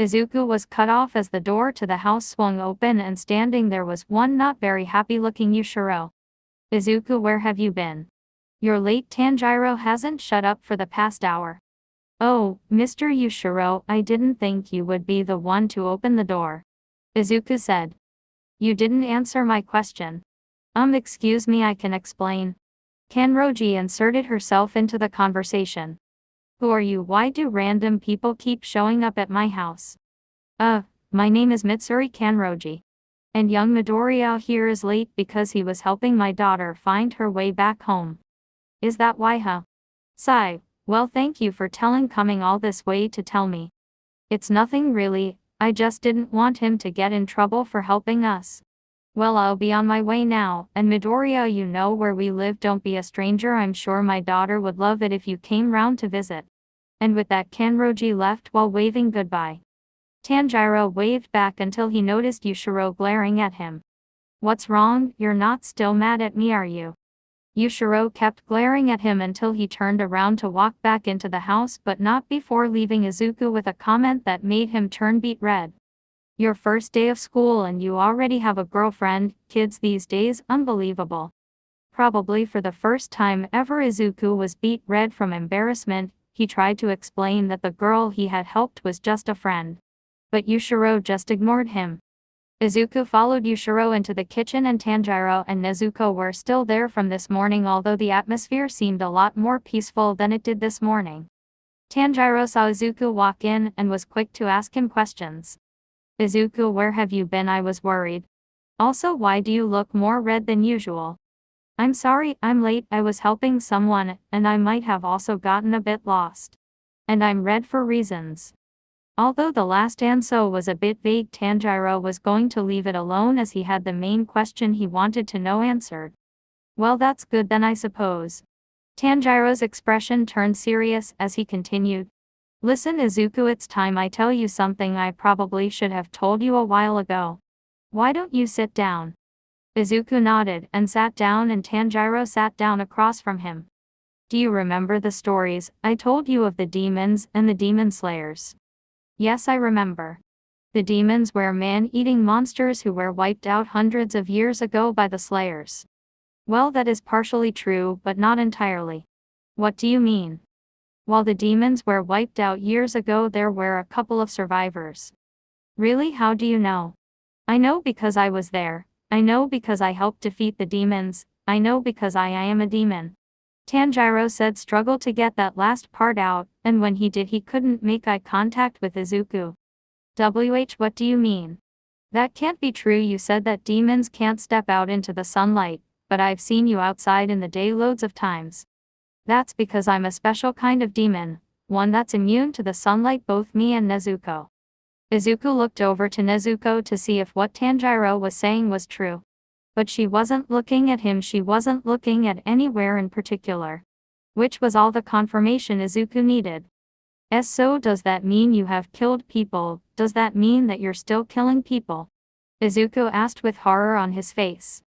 [SPEAKER 2] Izuku was cut off as the door to the house swung open and standing there was one not very happy looking Yushiro. Izuku, where have you been? You're late. Tanjiro hasn't shut up for the past hour. Oh, Mr. Yushiro, I didn't think you would be the one to open the door. Izuku said. You didn't answer my question. Excuse me, I can explain. Kanroji inserted herself into the conversation. Who are you? Why do random people keep showing up at my house? My name is Mitsuri Kanroji. And young Midoriya here is late because he was helping my daughter find her way back home. Is that why, huh? Sigh, well thank you for coming all this way to tell me. It's nothing really, I just didn't want him to get in trouble for helping us. Well, I'll be on my way now, and Midoriya, you know where we live, don't be a stranger, I'm sure my daughter would love it if you came round to visit. And with that Kanroji left while waving goodbye. Tanjiro waved back until he noticed Yushiro glaring at him. What's wrong? You're not still mad at me, are you? Yushiro kept glaring at him until he turned around to walk back into the house, but not before leaving Izuku with a comment that made him turn beet red. Your first day of school and you already have a girlfriend, kids these days, unbelievable. Probably for the first time ever Izuku was beet red from embarrassment. He tried to explain that the girl he had helped was just a friend. But Yushiro just ignored him. Izuku followed Yushiro into the kitchen and Tanjiro and Nezuko were still there from this morning, although the atmosphere seemed a lot more peaceful than it did this morning. Tanjiro saw Izuku walk in and was quick to ask him questions. Izuku, where have you been? I was worried. Also, why do you look more red than usual? I'm sorry, I'm late, I was helping someone, and I might have also gotten a bit lost. And I'm red for reasons. Although the last answer was a bit vague, Tanjiro was going to leave it alone as he had the main question he wanted to know answered. Well, that's good then, I suppose. Tanjiro's expression turned serious as he continued. Listen, Izuku, it's time I tell you something I probably should have told you a while ago. Why don't you sit down? Izuku nodded and sat down, and Tanjiro sat down across from him. Do you remember the stories I told you of the demons and the demon slayers? Yes, I remember. The demons were man-eating monsters who were wiped out hundreds of years ago by the slayers. Well, that is partially true, but not entirely. What do you mean? While the demons were wiped out years ago, there were a couple of survivors. Really? How do you know? I know because I was there. I know because I helped defeat the demons. I know because I am a demon. Tanjiro said, struggled to get that last part out, and when he did he couldn't make eye contact with Izuku. What do you mean? That can't be true. You said that demons can't step out into the sunlight, but I've seen you outside in the day loads of times. That's because I'm a special kind of demon, one that's immune to the sunlight, both me and Nezuko. Izuku looked over to Nezuko to see if what Tanjiro was saying was true. But she wasn't looking at him, she wasn't looking at anywhere in particular. which was all the confirmation Izuku needed. So does that mean you have killed people? Does that mean that you're still killing people? Izuku asked with horror on his face.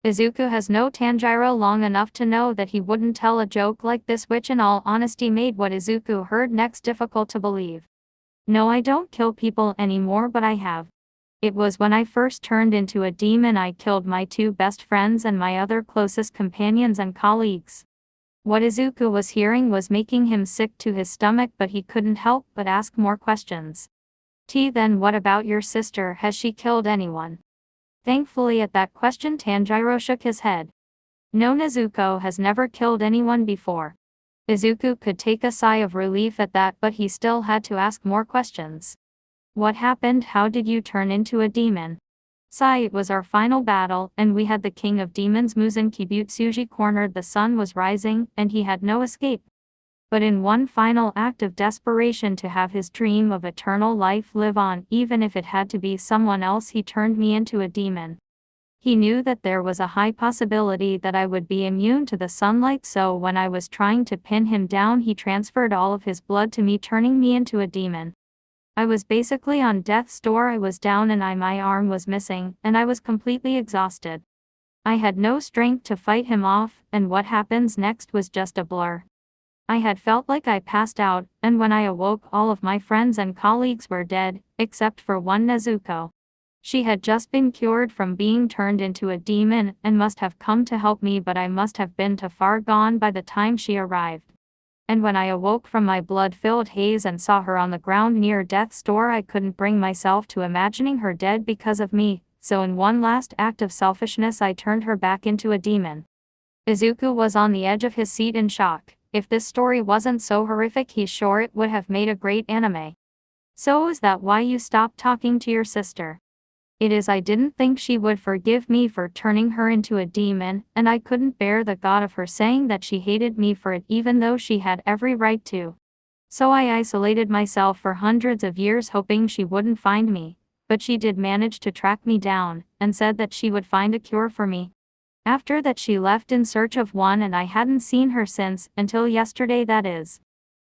[SPEAKER 2] Izuku has known Tanjiro long enough to know that he wouldn't tell a joke like this, which in all honesty made what Izuku heard next difficult to believe. No, I don't kill people anymore, but I have. It was when I first turned into a demon I killed my two best friends and my other closest companions and colleagues. What Izuku was hearing was making him sick to his stomach, but he couldn't help but ask more questions. Then what about your sister? Has she killed anyone? Thankfully at that question Tanjiro shook his head. No, Nezuko has never killed anyone before. Izuku could take a sigh of relief at that, but he still had to ask more questions. What happened? How did you turn into a demon? It was our final battle, and we had the king of demons Muzan Kibutsuji cornered. The sun was rising, and he had no escape. But in one final act of desperation to have his dream of eternal life live on, even if it had to be someone else, he turned me into a demon. He knew that there was a high possibility that I would be immune to the sunlight, so when I was trying to pin him down he transferred all of his blood to me, turning me into a demon. I was basically on death's door. I was down and my arm was missing, and I was completely exhausted. I had no strength to fight him off, and what happens next was just a blur. I had felt like I passed out, and when I awoke all of my friends and colleagues were dead, except for one, Nezuko. She had just been cured from being turned into a demon, and must have come to help me, but I must have been too far gone by the time she arrived. And when I awoke from my blood-filled haze and saw her on the ground near death's door, I couldn't bring myself to imagining her dead because of me, so in one last act of selfishness I turned her back into a demon. Izuku was on the edge of his seat in shock. If this story wasn't so horrific, he's sure it would have made a great anime. So is that why you stopped talking to your sister? It is. I didn't think she would forgive me for turning her into a demon, and I couldn't bear the thought of her saying that she hated me for it, even though she had every right to. So I isolated myself for hundreds of years, hoping she wouldn't find me, but she did manage to track me down, and said that she would find a cure for me. After that she left in search of one, and I hadn't seen her since, until yesterday, that is.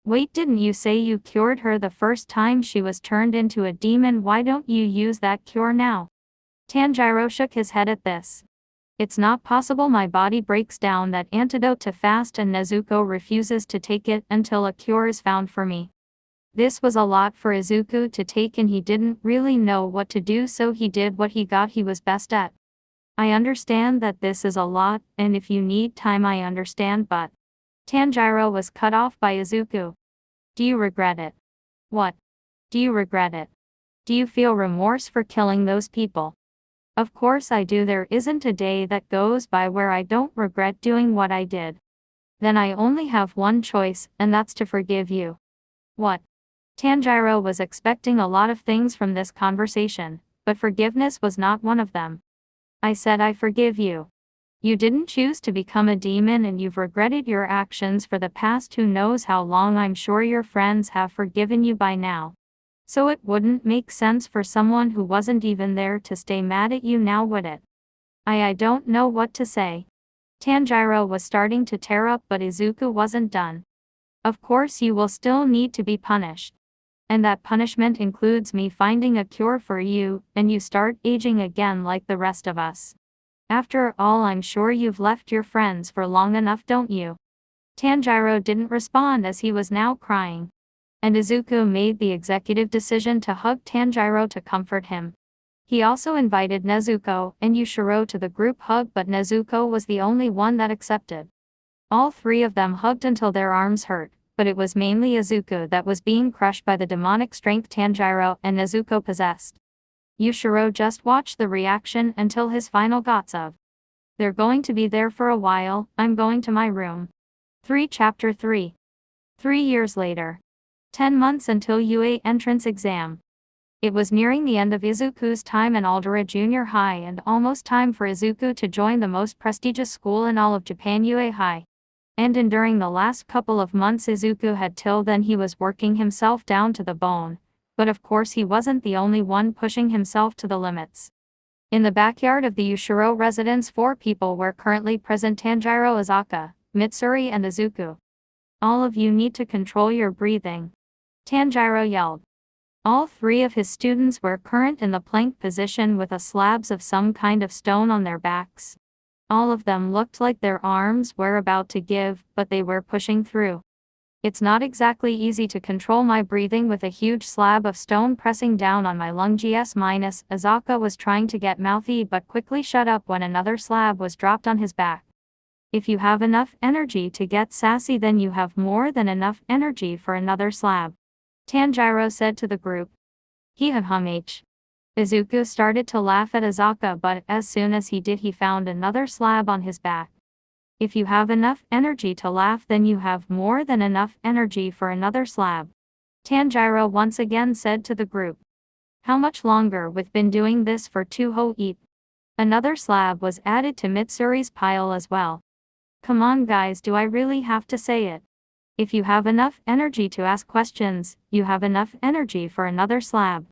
[SPEAKER 2] Wait, didn't you say you cured her the first time she was turned into a demon? Why don't you use that cure now? Tanjiro shook his head at this. It's not possible. My body breaks down that antidote too fast, and Nezuko refuses to take it until a cure is found for me. This was a lot for Izuku to take, and he didn't really know what to do, so he did what he was best at. I understand that this is a lot, and if you need time I understand, but... Tanjiro was cut off by Izuku. Do you regret it? What? Do you regret it? Do you feel remorse for killing those people? Of course I do. There isn't a day that goes by where I don't regret doing what I did. Then I only have one choice, and that's to forgive you. What? Tanjiro was expecting a lot of things from this conversation, but forgiveness was not one of them. I said I forgive you. You didn't choose to become a demon, and you've regretted your actions for the past who knows how long. I'm sure your friends have forgiven you by now. So it wouldn't make sense for someone who wasn't even there to stay mad at you now, would it? I don't know what to say. Tanjiro was starting to tear up, but Izuku wasn't done. Of course you will still need to be punished. And that punishment includes me finding a cure for you, and you start aging again like the rest of us. After all, I'm sure you've left your friends for long enough, don't you? Tanjiro didn't respond as he was now crying. And Izuku made the executive decision to hug Tanjiro to comfort him. He also invited Nezuko and Yiro to the group hug, but Nezuko was the only one that accepted. All three of them hugged until their arms hurt, but it was mainly Izuku that was being crushed by the demonic strength Tanjiro and Nezuko possessed. Yiro just watched the reaction until his final guts of. They're going to be there for a while. I'm going to my room. Chapter 3. 3 years later. 10 months until UA entrance exam. It was nearing the end of Izuku's time in Aldera Junior High, and almost time for Izuku to join the most prestigious school in all of Japan, UA High. And during the last couple of months Izuku had till then he was working himself down to the bone. But of course he wasn't the only one pushing himself to the limits. In the backyard of the Yiro residence 4 people were currently present: Tanjiro, Azaka, Mitsuri and Izuku. All of you need to control your breathing. Tanjiro yelled. All 3 of his students were current in the plank position with a slabs of some kind of stone on their backs. All of them looked like their arms were about to give, but they were pushing through. It's not exactly easy to control my breathing with a huge slab of stone pressing down on my lung. Azaka was trying to get mouthy but quickly shut up when another slab was dropped on his back. If you have enough energy to get sassy, then you have more than enough energy for another slab. Tanjiro said to the group. Izuku started to laugh at Azaka, but as soon as he did, he found another slab on his back. If you have enough energy to laugh, then you have more than enough energy for another slab. Tanjiro once again said to the group. How much longer we've been doing this for 2 whole eat? Another slab was added to Mitsuri's pile as well. Come on guys, do I really have to say it? If you have enough energy to ask questions, you have enough energy for another slab.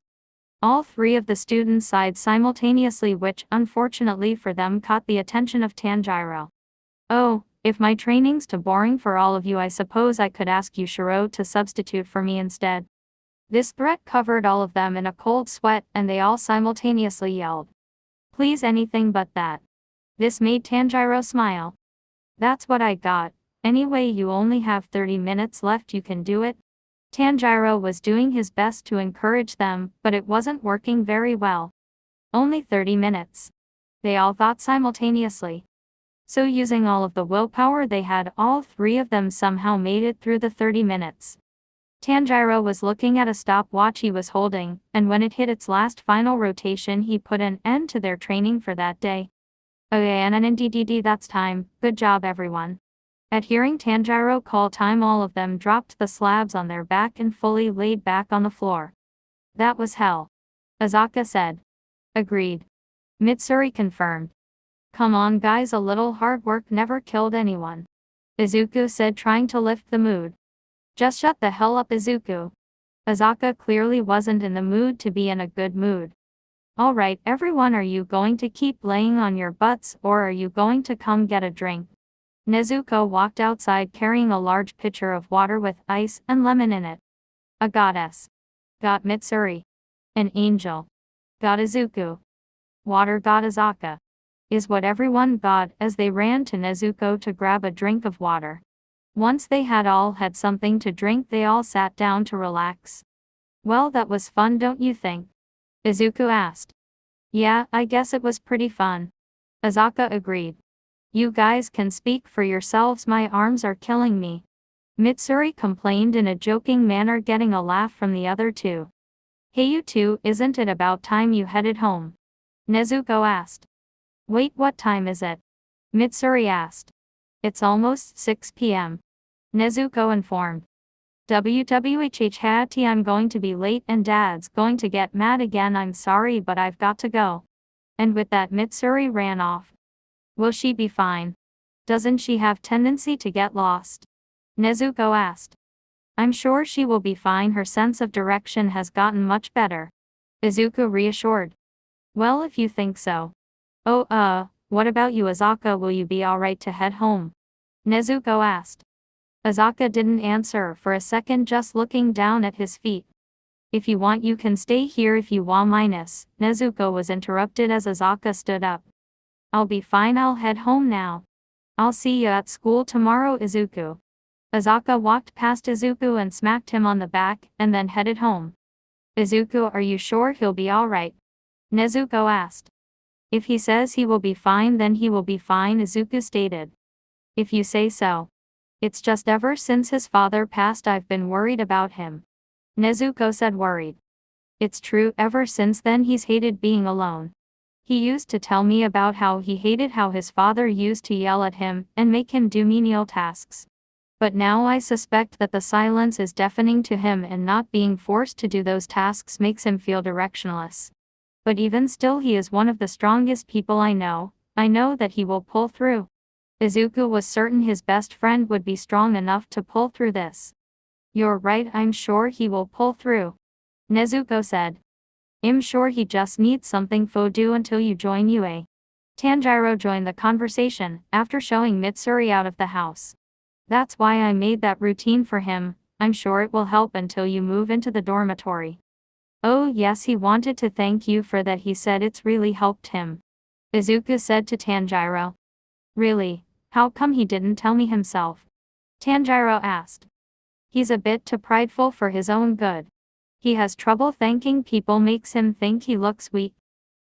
[SPEAKER 2] All 3 of the students sighed simultaneously, which unfortunately for them caught the attention of Tanjiro. Oh, if my training's too boring for all of you, I suppose I could ask you Shiro to substitute for me instead. This threat covered all of them in a cold sweat, and they all simultaneously yelled. Please, anything but that. This made Tanjiro smile. That's what I got. Anyway, you only have 30 minutes left, you can do it. Tanjiro was doing his best to encourage them, but it wasn't working very well. Only 30 minutes. They all thought simultaneously. So using all of the willpower they had, all 3 of them somehow made it through the 30 minutes. Tanjiro was looking at a stopwatch he was holding, and when it hit its last final rotation, he put an end to their training for that day. Okay, and that's time. Good job everyone. At hearing Tanjiro call time, all of them dropped the slabs on their back and fully laid back on the floor. That was hell. Azaka said. Agreed. Mitsuri confirmed. Come on guys, a little hard work never killed anyone. Izuku said, trying to lift the mood. Just shut the hell up, Izuku. Azaka clearly wasn't in the mood to be in a good mood. Alright everyone, are you going to keep laying on your butts, or are you going to come get a drink? Nezuko walked outside carrying a large pitcher of water with ice and lemon in it. A goddess. Got Mitsuri. An angel. Got Izuku. Water got Azaka. Is what everyone got as they ran to Nezuko to grab a drink of water. Once they had something to drink, they all sat down to relax. Well, that was fun, don't you think? Izuku asked. Yeah, I guess it was pretty fun. Azaka agreed. You guys can speak for yourselves, my arms are killing me. Mitsuri complained in a joking manner, getting a laugh from the other 2. Hey you 2, isn't it about time you headed home? Nezuko asked. Wait, what time is it? Mitsuri asked. It's almost 6 p.m. Nezuko informed. WWHHT, I'm going to be late and Dad's going to get mad again. I'm sorry, but I've got to go. And with that, Mitsuri ran off. Will she be fine? Doesn't she have tendency to get lost? Nezuko asked. I'm sure she will be fine, her sense of direction has gotten much better. Izuku reassured. Well, if you think so. Oh, what about you, Azaka, will you be alright to head home? Nezuko asked. Azaka didn't answer for a second, just looking down at his feet. If you want, you can stay here if you want. Nezuko was interrupted as Azaka stood up. I'll be fine, I'll head home now. I'll see you at school tomorrow, Izuku. Azaka walked past Izuku and smacked him on the back, and then headed home. Izuku, are you sure he'll be alright? Nezuko asked. If he says he will be fine, then he will be fine, Izuku stated. If you say so. It's just ever since his father passed I've been worried about him. Nezuko said, worried. It's true, ever since then he's hated being alone. He used to tell me about how he hated how his father used to yell at him and make him do menial tasks. But now I suspect that the silence is deafening to him, and not being forced to do those tasks makes him feel directionless. But even still, he is one of the strongest people I know. I know that he will pull through. Izuku was certain his best friend would be strong enough to pull through this. You're right, I'm sure he will pull through. Nezuko said. I'm sure he just needs something to do until you join UA. Tanjiro joined the conversation, after showing Mitsuri out of the house. That's why I made that routine for him. I'm sure it will help until you move into the dormitory. Oh yes, he wanted to thank you for that. He said it's really helped him. Izuku said to Tanjiro. Really? How come he didn't tell me himself? Tanjiro asked. He's a bit too prideful for his own good. He has trouble thanking people, makes him think he looks weak.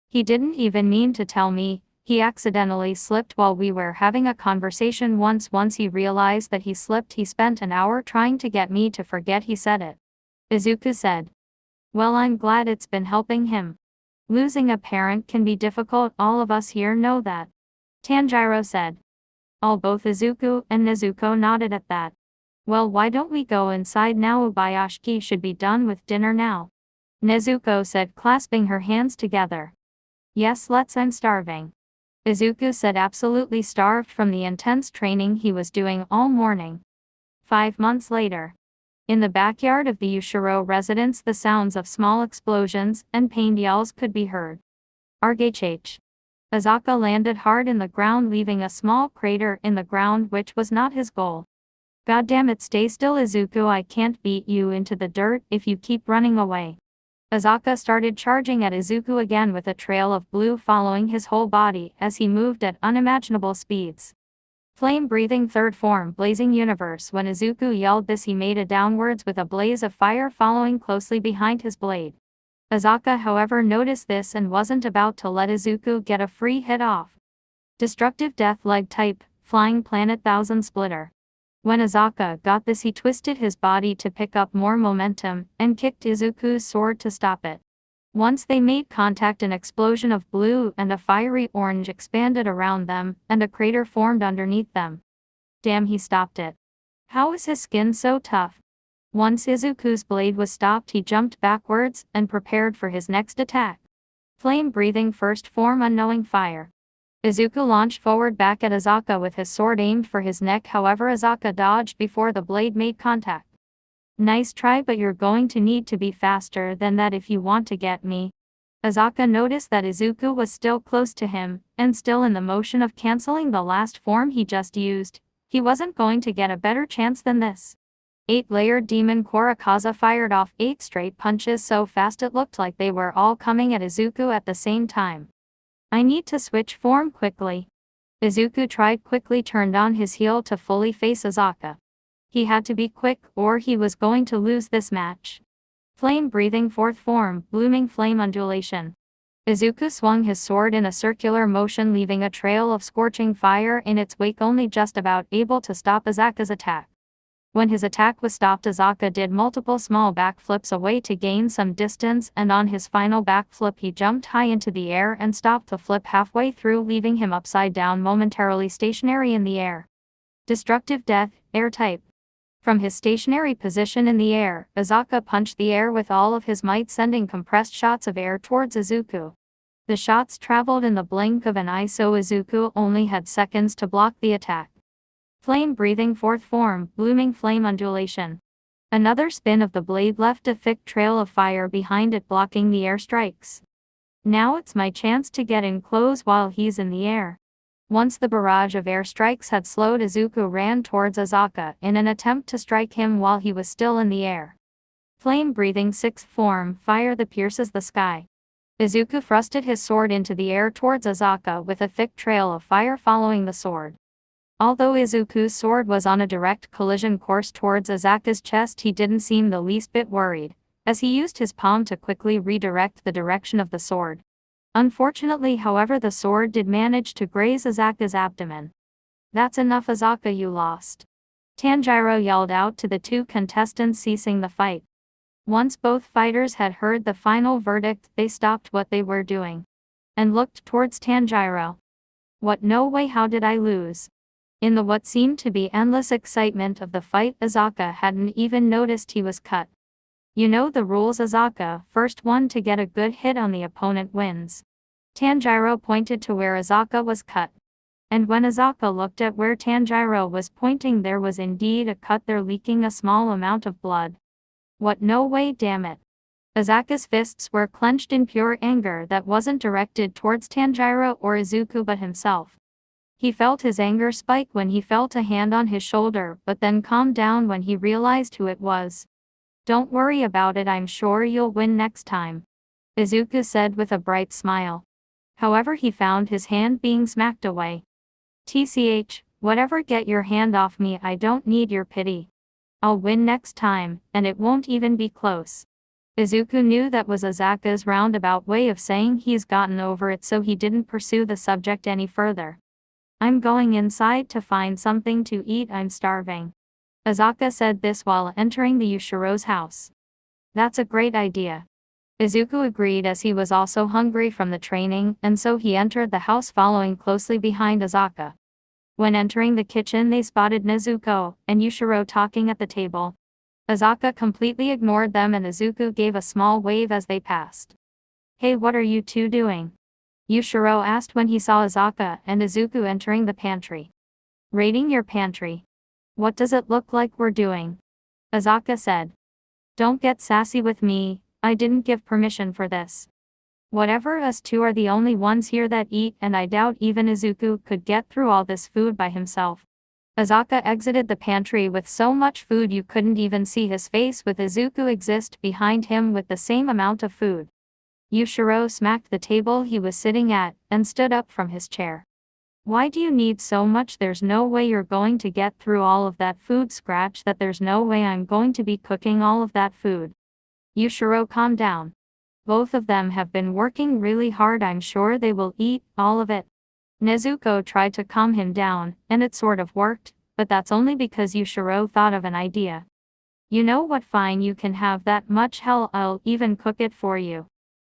[SPEAKER 2] He didn't even mean to tell me, he accidentally slipped while we were having a conversation once. Once he realized that he slipped, he spent an hour trying to get me to forget he said it. Izuku said. Well, I'm glad it's been helping him. Losing a parent can be difficult, all of us here know that. Tanjiro said. Both Izuku and Nezuko nodded at that. Well, why don't we go inside now? Ubayashiki should be done with dinner now. Nezuko said, clasping her hands together. Yes, let's, I'm starving. Izuku said, absolutely starved from the intense training he was doing all morning. 5 months later. In the backyard of the Yushiro residence, the sounds of small explosions and pained yells could be heard. RGH. Azaka landed hard in the ground, leaving a small crater in the ground, which was not his goal. God damn it, stay still Izuku, I can't beat you into the dirt if you keep running away. Azaka started charging at Izuku again with a trail of blue following his whole body as he moved at unimaginable speeds. Flame-breathing third form, blazing universe. When Izuku yelled this, he made a downwards with a blaze of fire following closely behind his blade. Azaka, however, noticed this and wasn't about to let Izuku get a free hit off. Destructive death leg type, flying planet thousand splitter. When Azaka got this, he twisted his body to pick up more momentum and kicked Izuku's sword to stop it. Once they made contact, an explosion of blue and a fiery orange expanded around them, and a crater formed underneath them. Damn, he stopped it. How is his skin so tough? Once Izuku's blade was stopped, he jumped backwards and prepared for his next attack. Flame-breathing first form, unknowing fire. Izuku launched forward back at Azaka with his sword aimed for his neck, however Azaka dodged before the blade made contact. Nice try, but you're going to need to be faster than that if you want to get me. Azaka noticed that Izuku was still close to him, and still in the motion of canceling the last form he just used. He wasn't going to get a better chance than this. 8-layered demon Korakaza fired off 8 straight punches so fast it looked like they were all coming at Izuku at the same time. I need to switch form quickly. Izuku tried, quickly turned on his heel to fully face Azaka. He had to be quick or he was going to lose this match. Flame-breathing fourth form, blooming flame undulation. Izuku swung his sword in a circular motion, leaving a trail of scorching fire in its wake, only just about able to stop Azaka's attack. When his attack was stopped, Azaka did multiple small backflips away to gain some distance, and on his final backflip he jumped high into the air and stopped the flip halfway through, leaving him upside down, momentarily stationary in the air. Destructive death, air type. From his stationary position in the air, Azaka punched the air with all of his might, sending compressed shots of air towards Izuku. The shots traveled in the blink of an eye, so Izuku only had seconds to block the attack. Flame-breathing fourth form, blooming flame undulation. Another spin of the blade left a thick trail of fire behind it, blocking the air strikes. Now it's my chance to get in close while he's in the air. Once the barrage of air strikes had slowed, Izuku ran towards Azaka in an attempt to strike him while he was still in the air. Flame-breathing sixth form, fire that pierces the sky. Izuku thrusted his sword into the air towards Azaka with a thick trail of fire following the sword. Although Izuku's sword was on a direct collision course towards Azaka's chest, he didn't seem the least bit worried, as he used his palm to quickly redirect the direction of the sword. Unfortunately, however, the sword did manage to graze Azaka's abdomen. That's enough, Azaka, you lost. Tanjiro yelled out to the two contestants, ceasing the fight. Once both fighters had heard the final verdict, they stopped what they were doing and looked towards Tanjiro. What? No way, how did I lose? In the what seemed to be endless excitement of the fight, Azaka hadn't even noticed he was cut. You know the rules, Azaka, first one to get a good hit on the opponent wins. Tanjiro pointed to where Azaka was cut. And when Azaka looked at where Tanjiro was pointing, there was indeed a cut there, leaking a small amount of blood. What? No way, damn it. Azaka's fists were clenched in pure anger that wasn't directed towards Tanjiro or Izuku but himself. He felt his anger spike when he felt a hand on his shoulder, but then calmed down when he realized who it was. "Don't worry about it, I'm sure you'll win next time," Izuku said with a bright smile. However, he found his hand being smacked away. "Tch, whatever, get your hand off me, I don't need your pity. I'll win next time, and it won't even be close." Izuku knew that was Azaka's roundabout way of saying he's gotten over it, so he didn't pursue the subject any further. "I'm going inside to find something to eat, I'm starving." Azaka said this while entering the Yushiro's house. "That's a great idea." Izuku agreed, as he was also hungry from the training, and so he entered the house following closely behind Azaka. When entering the kitchen, they spotted Nezuko and Yushiro talking at the table. Azaka completely ignored them and Izuku gave a small wave as they passed. "Hey, what are you two doing?" Yushiro asked when he saw Azaka and Izuku entering the pantry. "Raiding your pantry. What does it look like we're doing?" Azaka said. "Don't get sassy with me, I didn't give permission for this. Whatever, us two are the only ones here that eat, and I doubt even Izuku could get through all this food by himself." Azaka exited the pantry with so much food you couldn't even see his face, with Izuku exist behind him with the same amount of food. Yushiro smacked the table he was sitting at, and stood up from his chair. "Why do you need so much? There's no way you're going to get through all of that food. Scratch that, there's no way I'm going to be cooking all of that food." Yushiro, calm down. Both of them have been working really hard, I'm sure they will eat all of it. Nezuko tried to calm him down, and it sort of worked, but that's only because Yushiro thought of an idea. "You know what, fine, you can have that much, hell, I'll even cook it for you.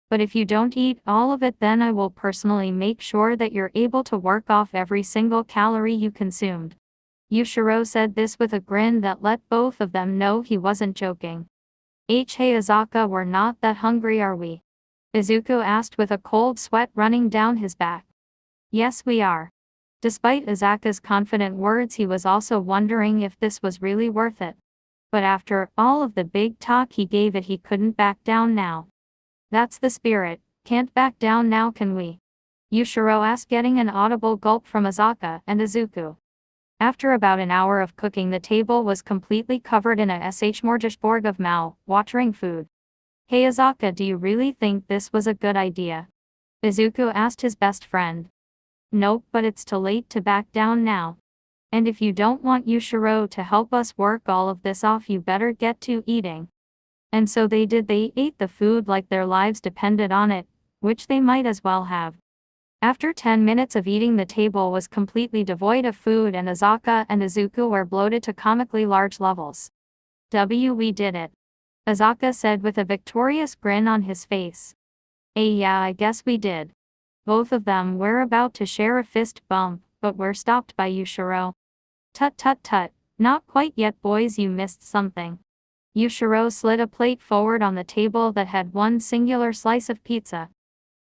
[SPEAKER 2] But if you don't eat all of it, then I will personally make sure that you're able to work off every single calorie you consumed." Yushiro said this with a grin that let both of them know he wasn't joking. "Hey Azaka, we're not that hungry, are we?" Izuku asked with a cold sweat running down his back. "Yes, we are." Despite Azaka's confident words, he was also wondering if this was really worth it. But after all of the big talk he gave it, he couldn't back down now. "That's the spirit, can't back down now, can we?" Yushiro asked, getting an audible gulp from Azaka and Izuku. After about an hour of cooking, the table was completely covered in a smorgasbord of watering food. "Hey Azaka, do you really think this was a good idea?" Izuku asked his best friend. "Nope, but it's too late to back down now. And if you don't want Yushiro to help us work all of this off, you better get to eating." And so they did. They ate the food like their lives depended on it, which they might as well have. After 10 minutes of eating, the table was completely devoid of food, and Azaka and Izuku were bloated to comically large levels. We did it," Azaka said with a victorious grin on his face. Yeah, I guess we did." Both of them were about to share a fist bump, but were stopped by Yushiro. Tut, not quite yet, boys, you missed something." Yushiro slid a plate forward on the table that had one singular slice of pizza.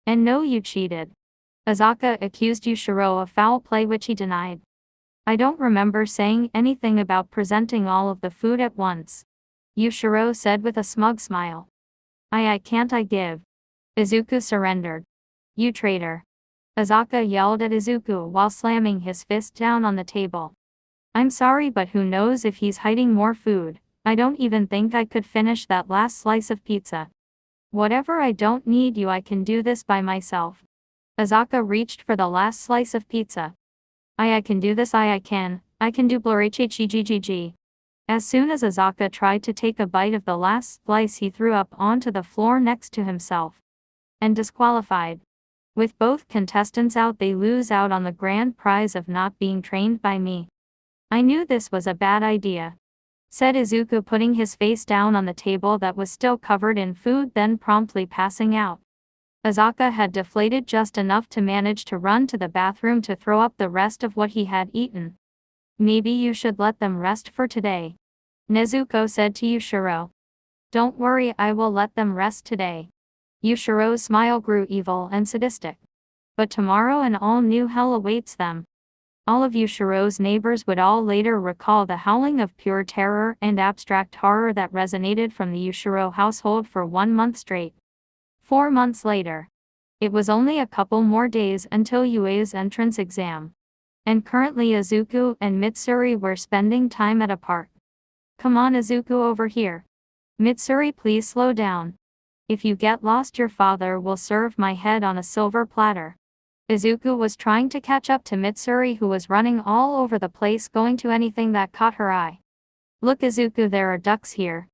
[SPEAKER 2] "And no, you cheated." Azaka accused Yushiro of foul play, which he denied. "I don't remember saying anything about presenting all of the food at once," Yushiro said with a smug smile. I can't I give." Izuku surrendered. "You traitor." Azaka yelled at Izuku while slamming his fist down on the table. "I'm sorry, but who knows if he's hiding more food. I don't even think I could finish that last slice of pizza." "Whatever, I don't need you, I can do this by myself." Azaka reached for the last slice of pizza. I can do this, I can do blurhhggg. As soon as Azaka tried to take a bite of the last slice, he threw up onto the floor next to himself. And disqualified. With both contestants out, they lose out on the grand prize of not being trained by me. "I knew this was a bad idea," said Izuku, putting his face down on the table that was still covered in food, then promptly passing out. Azaka had deflated just enough to manage to run to the bathroom to throw up the rest of what he had eaten. "Maybe you should let them rest for today," Nezuko said to Yushiro. "Don't worry, I will let them rest today." Yushiro's smile grew evil and sadistic. But tomorrow an all-new hell awaits them. All of Yushiro's neighbors would all later recall the howling of pure terror and abstract horror that resonated from the Yushiro household for 1 month straight. 4 months later. It was only a couple more days until Yue's entrance exam. And currently Izuku and Mitsuri were spending time at a park. Come on Izuku, over here. Mitsuri, please slow down. If you get lost, your father will serve my head on a silver platter. Izuku was trying to catch up to Mitsuri, who was running all over the place, going to anything that caught her eye. Look Izuku, there are ducks here.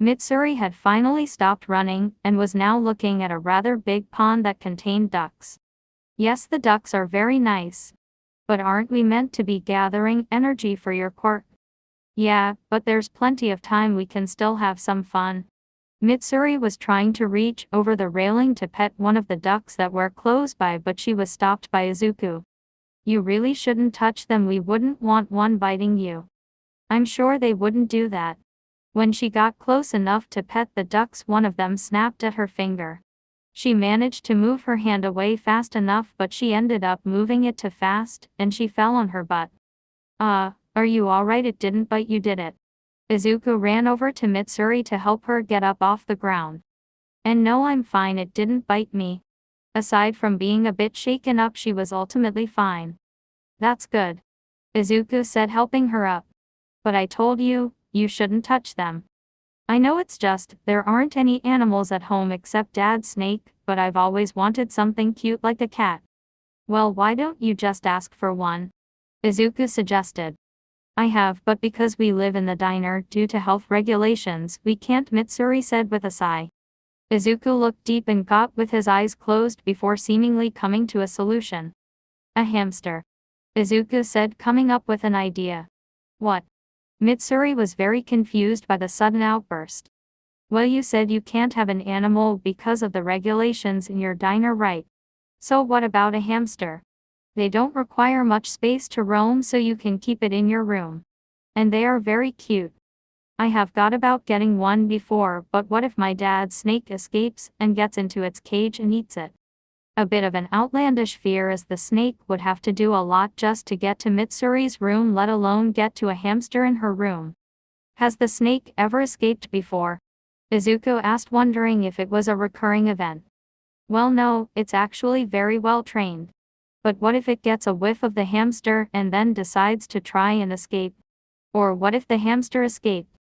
[SPEAKER 2] Mitsuri had finally stopped running and was now looking at a rather big pond that contained ducks. Yes, the ducks are very nice. But aren't we meant to be gathering energy for your quirk? Yeah, but there's plenty of time, we can still have some fun. Mitsuri was trying to reach over the railing to pet one of the ducks that were close by, but she was stopped by Izuku. You really shouldn't touch them, we wouldn't want one biting you. I'm sure they wouldn't do that. When she got close enough to pet the ducks, one of them snapped at her finger. She managed to move her hand away fast enough, but she ended up moving it too fast, and she fell on her butt. Are you alright? It didn't bite you, did it? Izuku ran over to Mitsuri to help her get up off the ground. And no, I'm fine, it didn't bite me. Aside from being a bit shaken up, she was ultimately fine. That's good. Izuku said, helping her up. But I told you, you shouldn't touch them. I know, it's just, there aren't any animals at home except Dad's snake, but I've always wanted something cute like a cat. Well, why don't you just ask for one? Izuku suggested. I have, but because we live in the diner due to health regulations, we can't, Mitsuri said with a sigh. Izuku looked deep in thought with his eyes closed before seemingly coming to a solution. A hamster. Izuku said, coming up with an idea. What? Mitsuri was very confused by the sudden outburst. Well, you said you can't have an animal because of the regulations in your diner, right? So what about a hamster? They don't require much space to roam, so you can keep it in your room. And they are very cute. I have thought about getting one before, but what if my dad's snake escapes and gets into its cage and eats it? A bit of an outlandish fear, as the snake would have to do a lot just to get to Mitsuri's room, let alone get to a hamster in her room. Has the snake ever escaped before? Izuku asked, wondering if it was a recurring event. Well, no, it's actually very well trained. But what if it gets a whiff of the hamster and then decides to try and escape? Or what if the hamster escaped?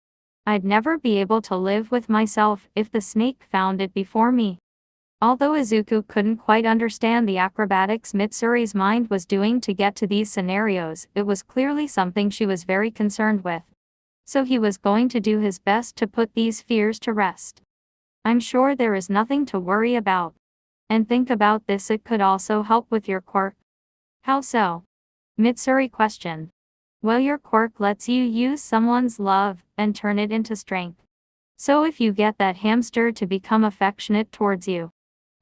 [SPEAKER 2] I'd never be able to live with myself if the snake found it before me. Although Izuku couldn't quite understand the acrobatics Mitsuri's mind was doing to get to these scenarios, it was clearly something she was very concerned with. So he was going to do his best to put these fears to rest. I'm sure there is nothing to worry about. And think about this, it could also help with your quirk. How so? Mitsuri questioned. Well, your quirk lets you use someone's love and turn it into strength. So if you get that hamster to become affectionate towards you,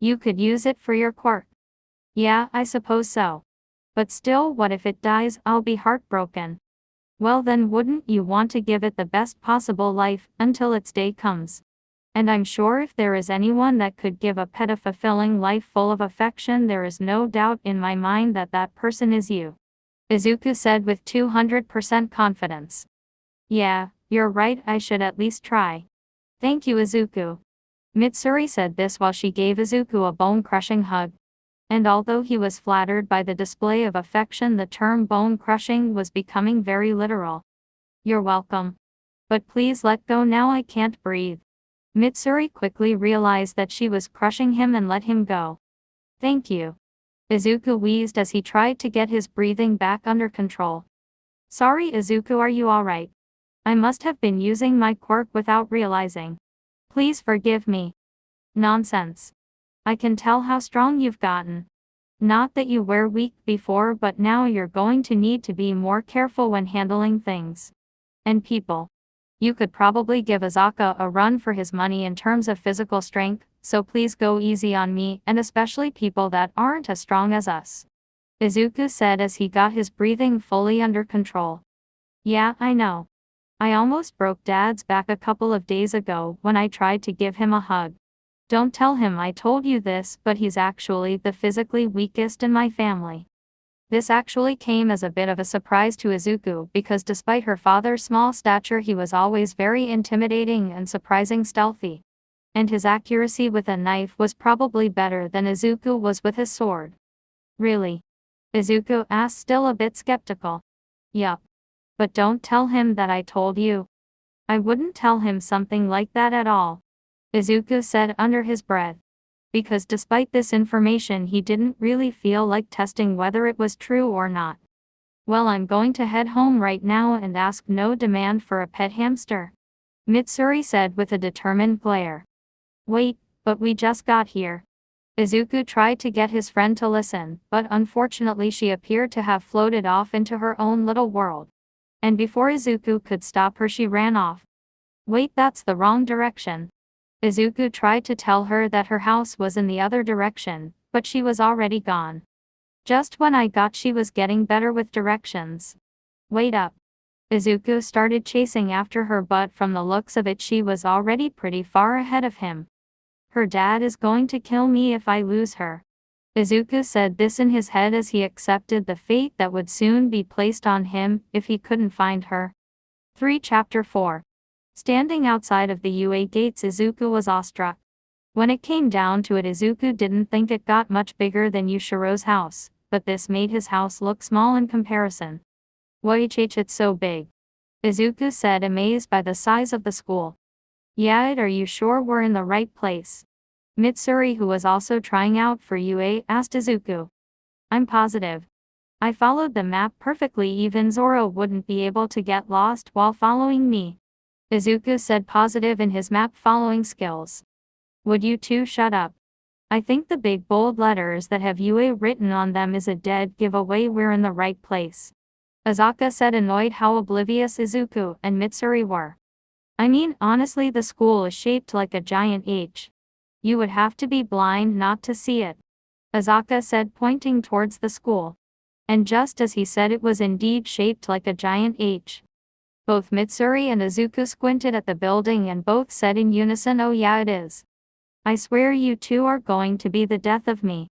[SPEAKER 2] you could use it for your quirk. Yeah, I suppose so. But still, what if it dies? I'll be heartbroken. Well, then wouldn't you want to give it the best possible life until its day comes? And I'm sure if there is anyone that could give a pet a fulfilling life full of affection, there is no doubt in my mind that that person is you. Izuku said with 200% confidence. Yeah, you're right, I should at least try. Thank you, Izuku. Mitsuri said this while she gave Izuku a bone-crushing hug. And although he was flattered by the display of affection, the term bone-crushing was becoming very literal. You're welcome. But please let go now, I can't breathe. Mitsuri quickly realized that she was crushing him and let him go. Thank you. Izuku wheezed as he tried to get his breathing back under control. Sorry, Izuku, are you alright? I must have been using my quirk without realizing. Please forgive me. Nonsense. I can tell how strong you've gotten. Not that you were weak before, but now you're going to need to be more careful when handling things. And people. You could probably give Azaka a run for his money in terms of physical strength, so please go easy on me, and especially people that aren't as strong as us. Izuku said as he got his breathing fully under control. Yeah, I know. I almost broke Dad's back a couple of days ago when I tried to give him a hug. Don't tell him I told you this, but he's actually the physically weakest in my family. This actually came as a bit of a surprise to Izuku, because despite her father's small stature, he was always very intimidating and surprising stealthy. And his accuracy with a knife was probably better than Izuku was with his sword. Really? Izuku asked, still a bit skeptical. Yup. But don't tell him that I told you. I wouldn't tell him something like that at all, Izuku said under his breath. Because despite this information he didn't really feel like testing whether it was true or not. Well, I'm going to head home right now and ask no demand for a pet hamster, Mitsuri said with a determined glare. Wait, but we just got here. Izuku tried to get his friend to listen, but unfortunately she appeared to have floated off into her own little world. And before Izuku could stop her, she ran off. Wait, that's the wrong direction. Izuku tried to tell her that her house was in the other direction, but she was already gone. Just when I got she was getting better with directions. Wait up. Izuku started chasing after her, but from the looks of it she was already pretty far ahead of him. Her dad is going to kill me if I lose her. Izuku said this in his head as he accepted the fate that would soon be placed on him if he couldn't find her. 3 Chapter 4. Standing outside of the UA gates, Izuku was awestruck. When it came down to it, Izuku didn't think it got much bigger than Yushiro's house, but this made his house look small in comparison. Why'ch it's so big? Izuku said, amazed by the size of the school. Yeah, are you sure we're in the right place? Mitsuri, who was also trying out for UA, asked Izuku. I'm positive. I followed the map perfectly, even Zoro wouldn't be able to get lost while following me. Izuku said, positive in his map following skills. Would you two shut up? I think the big bold letters that have UA written on them is a dead giveaway we're in the right place. Azaka said, annoyed how oblivious Izuku and Mitsuri were. I mean, honestly, the school is shaped like a giant H. You would have to be blind not to see it, Azaka said, pointing towards the school. And just as he said, it was indeed shaped like a giant H. Both Mitsuri and Izuku squinted at the building and both said in unison, oh yeah, it is. I swear you two are going to be the death of me,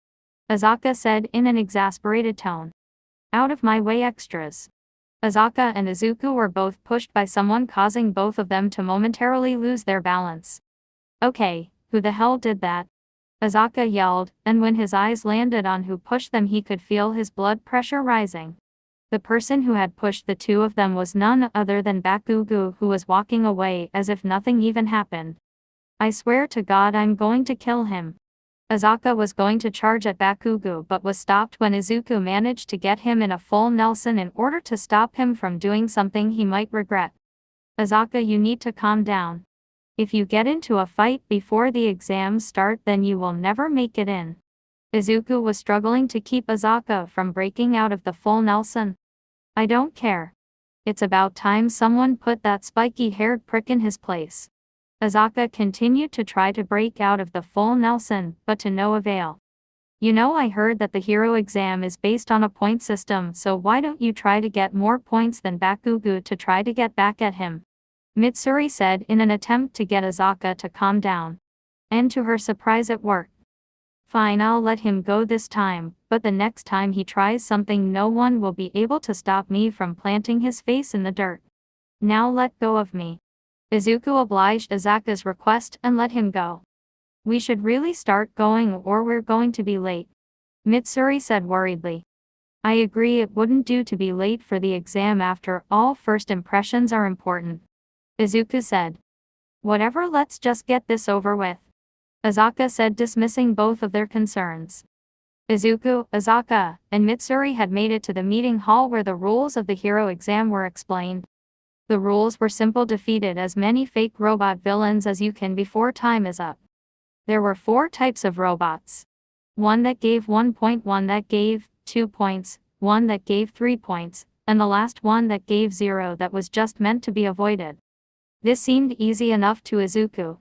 [SPEAKER 2] Azaka said in an exasperated tone. Out of my way, extras. Azaka and Izuku were both pushed by someone, causing both of them to momentarily lose their balance. Okay, who the hell did that? Azaka yelled, and when his eyes landed on who pushed them he could feel his blood pressure rising. The person who had pushed the two of them was none other than Bakugo, who was walking away as if nothing even happened. I swear to God I'm going to kill him. Azaka was going to charge at Bakugo but was stopped when Izuku managed to get him in a full Nelson in order to stop him from doing something he might regret. Azaka, you need to calm down. If you get into a fight before the exams start, then you will never make it in. Izuku was struggling to keep Azaka from breaking out of the full Nelson. I don't care. It's about time someone put that spiky-haired prick in his place. Azaka continued to try to break out of the full Nelson, but to no avail. You know, I heard that the hero exam is based on a point system, so why don't you try to get more points than Bakugo to try to get back at him? Mitsuri said in an attempt to get Azaka to calm down. And to her surprise, it worked. Fine, I'll let him go this time, but the next time he tries something, no one will be able to stop me from planting his face in the dirt. Now let go of me. Izuku obliged Azaka's request and let him go. We should really start going or we're going to be late, Mitsuri said worriedly. I agree, it wouldn't do to be late for the exam, after all first impressions are important, Izuku said. Whatever, let's just get this over with, Azaka said, dismissing both of their concerns. Izuku, Azaka, and Mitsuri had made it to the meeting hall where the rules of the hero exam were explained. The rules were simple: defeated as many fake robot villains as you can before time is up. There were 4 types of robots. One that gave 1 point, one that gave 2 points, one that gave 3 points, and the last one that gave 0, that was just meant to be avoided. This seemed easy enough to Izuku.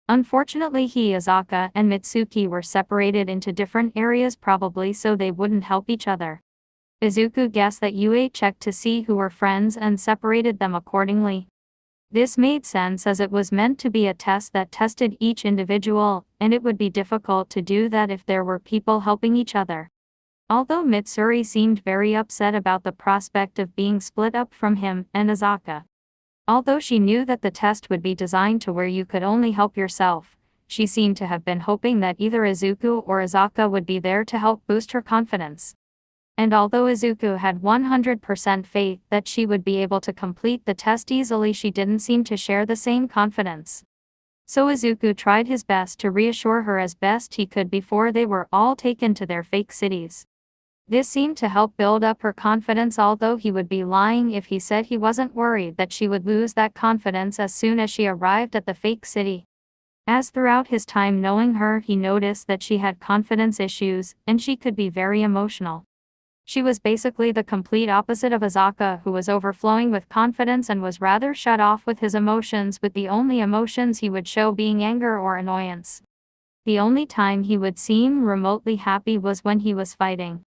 [SPEAKER 2] Unfortunately, he, Azaka, and Mitsuki were separated into different areas, probably so they wouldn't help each other. Izuku guessed that UA checked to see who were friends and separated them accordingly. This made sense, as it was meant to be a test that tested each individual, and it would be difficult to do that if there were people helping each other. Although Mitsuri seemed very upset about the prospect of being split up from him and Azaka. Although she knew that the test would be designed to where you could only help yourself, she seemed to have been hoping that either Izuku or Azaka would be there to help boost her confidence. And although Izuku had 100% faith that she would be able to complete the test easily, she didn't seem to share the same confidence. So Izuku tried his best to reassure her as best he could before they were all taken to their fake cities. This seemed to help build up her confidence, although he would be lying if he said he wasn't worried that she would lose that confidence as soon as she arrived at the fake city. As throughout his time knowing her, he noticed that she had confidence issues, and she could be very emotional. She was basically the complete opposite of Asaka, who was overflowing with confidence and was rather shut off with his emotions, with the only emotions he would show being anger or annoyance. The only time he would seem remotely happy was when he was fighting.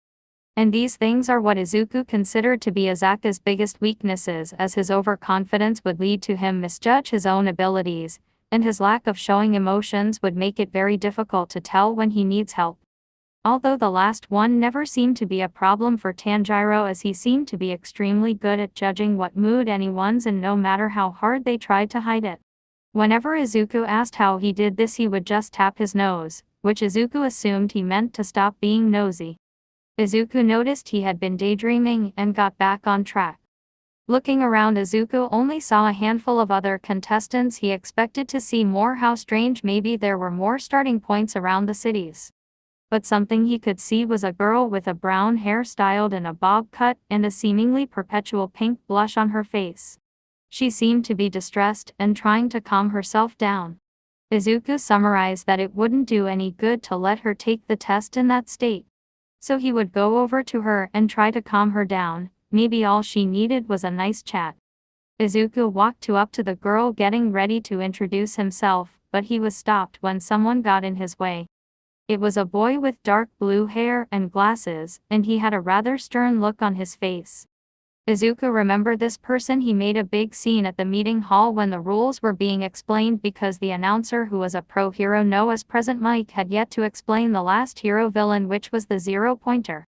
[SPEAKER 2] And these things are what Izuku considered to be Asaka's biggest weaknesses, as his overconfidence would lead to him misjudge his own abilities, and his lack of showing emotions would make it very difficult to tell when he needs help. Although the last one never seemed to be a problem for Tanjiro, as he seemed to be extremely good at judging what mood anyone's in, no matter how hard they tried to hide it. Whenever Izuku asked how he did this, he would just tap his nose, which Izuku assumed he meant to stop being nosy. Izuku noticed he had been daydreaming and got back on track. Looking around, Izuku only saw a handful of other contestants. He expected to see more. How strange, maybe there were more starting points around the cities. But something he could see was a girl with a brown hair styled in a bob cut and a seemingly perpetual pink blush on her face. She seemed to be distressed and trying to calm herself down. Izuku summarized that it wouldn't do any good to let her take the test in that state. So he would go over to her and try to calm her down. Maybe all she needed was a nice chat. Izuku walked up to the girl, getting ready to introduce himself, but he was stopped when someone got in his way. It was a boy with dark blue hair and glasses, and he had a rather stern look on his face. Izuku remembered this person. He made a big scene at the meeting hall when the rules were being explained, because the announcer, who was a pro hero known as Present Mike, had yet to explain the last hero villain, which was the 0-pointer.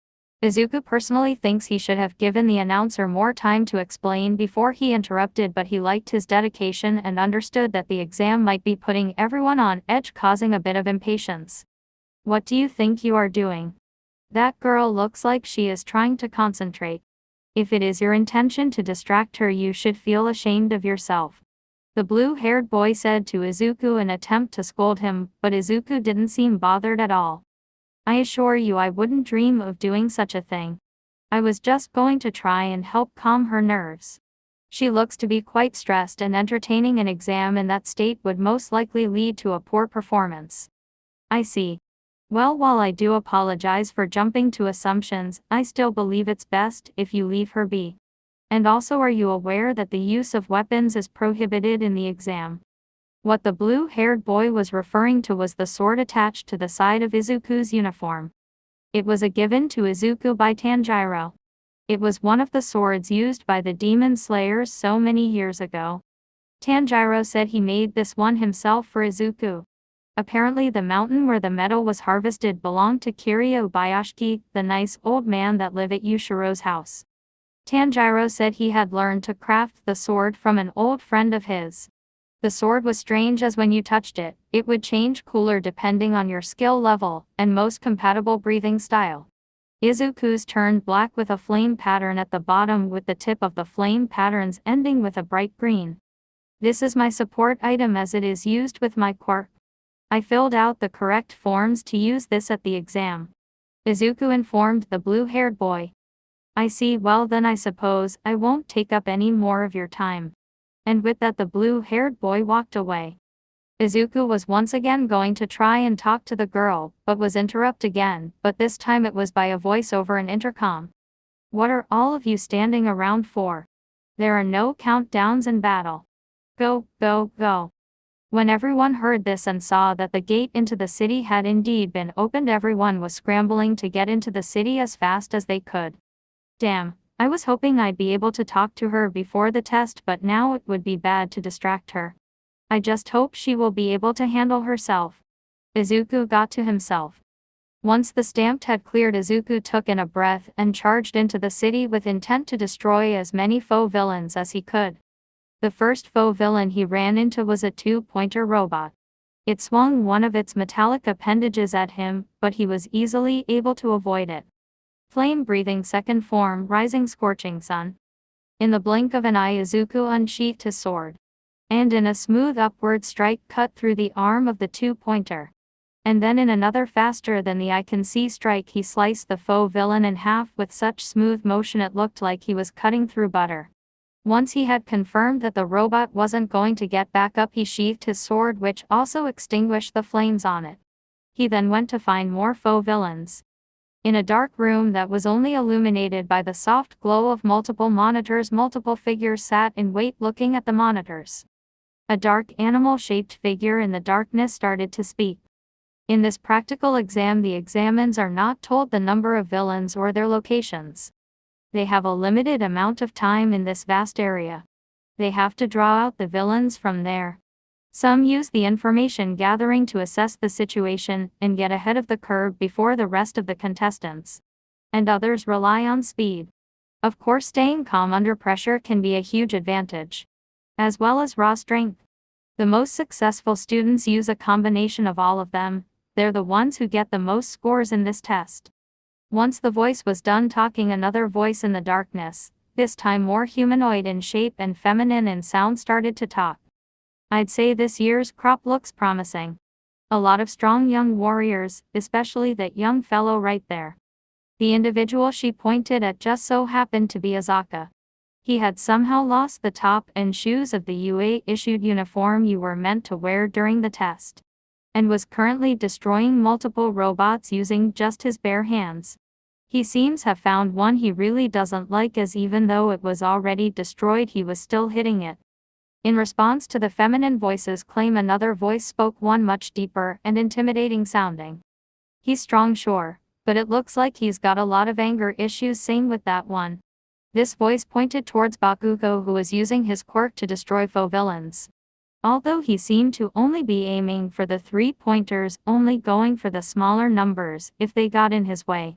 [SPEAKER 2] Izuku personally thinks he should have given the announcer more time to explain before he interrupted, but he liked his dedication and understood that the exam might be putting everyone on edge, causing a bit of impatience. What do you think you are doing? That girl looks like she is trying to concentrate. If it is your intention to distract her, you should feel ashamed of yourself. The blue-haired boy said to Izuku in an attempt to scold him, but Izuku didn't seem bothered at all. I assure you I wouldn't dream of doing such a thing. I was just going to try and help calm her nerves. She looks to be quite stressed, and entertaining an exam in that state would most likely lead to a poor performance. I see. Well, while I do apologize for jumping to assumptions, I still believe it's best if you leave her be. And also, are you aware that the use of weapons is prohibited in the exam? What the blue-haired boy was referring to was the sword attached to the side of Izuku's uniform. It was a given to Izuku by Tanjiro. It was one of the swords used by the demon slayers so many years ago. Tanjiro said he made this one himself for Izuku. Apparently the mountain where the metal was harvested belonged to Kiryu Bayashiki, the nice old man that lived at Yushiro's house. Tanjiro said he had learned to craft the sword from an old friend of his. The sword was strange, as when you touched it, it would change color depending on your skill level and most compatible breathing style. Izuku's turned black with a flame pattern at the bottom, with the tip of the flame patterns ending with a bright green. This is my support item, as it is used with my quirk. I filled out the correct forms to use this at the exam. Izuku informed the blue-haired boy. I see. Well then, I suppose I won't take up any more of your time. And with that, the blue-haired boy walked away. Izuku was once again going to try and talk to the girl, but was interrupted again, but this time it was by a voice over an intercom. What are all of you standing around for? There are no countdowns in battle. Go, go, go. When everyone heard this and saw that the gate into the city had indeed been opened, everyone was scrambling to get into the city as fast as they could. Damn, I was hoping I'd be able to talk to her before the test, but now it would be bad to distract her. I just hope she will be able to handle herself. Izuku got to himself. Once the stamp had cleared, Izuku took in a breath and charged into the city with intent to destroy as many foe villains as he could. The first foe villain he ran into was a 2-pointer robot. It swung one of its metallic appendages at him, but he was easily able to avoid it. flame-breathing second form, rising scorching sun. In the blink of an eye, Izuku unsheathed his sword, and in a smooth upward strike cut through the arm of the two-pointer. And then in another faster than the eye can see strike, he sliced the foe villain in half with such smooth motion it looked like he was cutting through butter. Once he had confirmed that the robot wasn't going to get back up, he sheathed his sword, which also extinguished the flames on it. He then went to find more foe villains. In a dark room that was only illuminated by the soft glow of multiple monitors, multiple figures sat in wait looking at the monitors. A dark animal-shaped figure in the darkness started to speak. In this practical exam, the examines are not told the number of villains or their locations. They have a limited amount of time in this vast area. They have to draw out the villains from there. Some use the information gathering to assess the situation and get ahead of the curve before the rest of the contestants. And others rely on speed. Of course, staying calm under pressure can be a huge advantage, as well as raw strength. The most successful students use a combination of all of them. They're the ones who get the most scores in this test. Once the voice was done talking, another voice in the darkness, this time more humanoid in shape and feminine in sound, started to talk. I'd say this year's crop looks promising. A lot of strong young warriors, especially that young fellow right there. The individual she pointed at just so happened to be Azaka. He had somehow lost the top and shoes of the UA-issued uniform you were meant to wear during the test, and was currently destroying multiple robots using just his bare hands. He seems have found one he really doesn't like, as even though it was already destroyed, he was still hitting it. In response to the feminine voice's claim, another voice spoke, one much deeper and intimidating sounding. He's strong, sure, but it looks like he's got a lot of anger issues. Same with that one. This voice pointed towards Bakugo, who was using his quirk to destroy foe villains. Although he seemed to only be aiming for the 3-pointers, only going for the smaller numbers if they got in his way.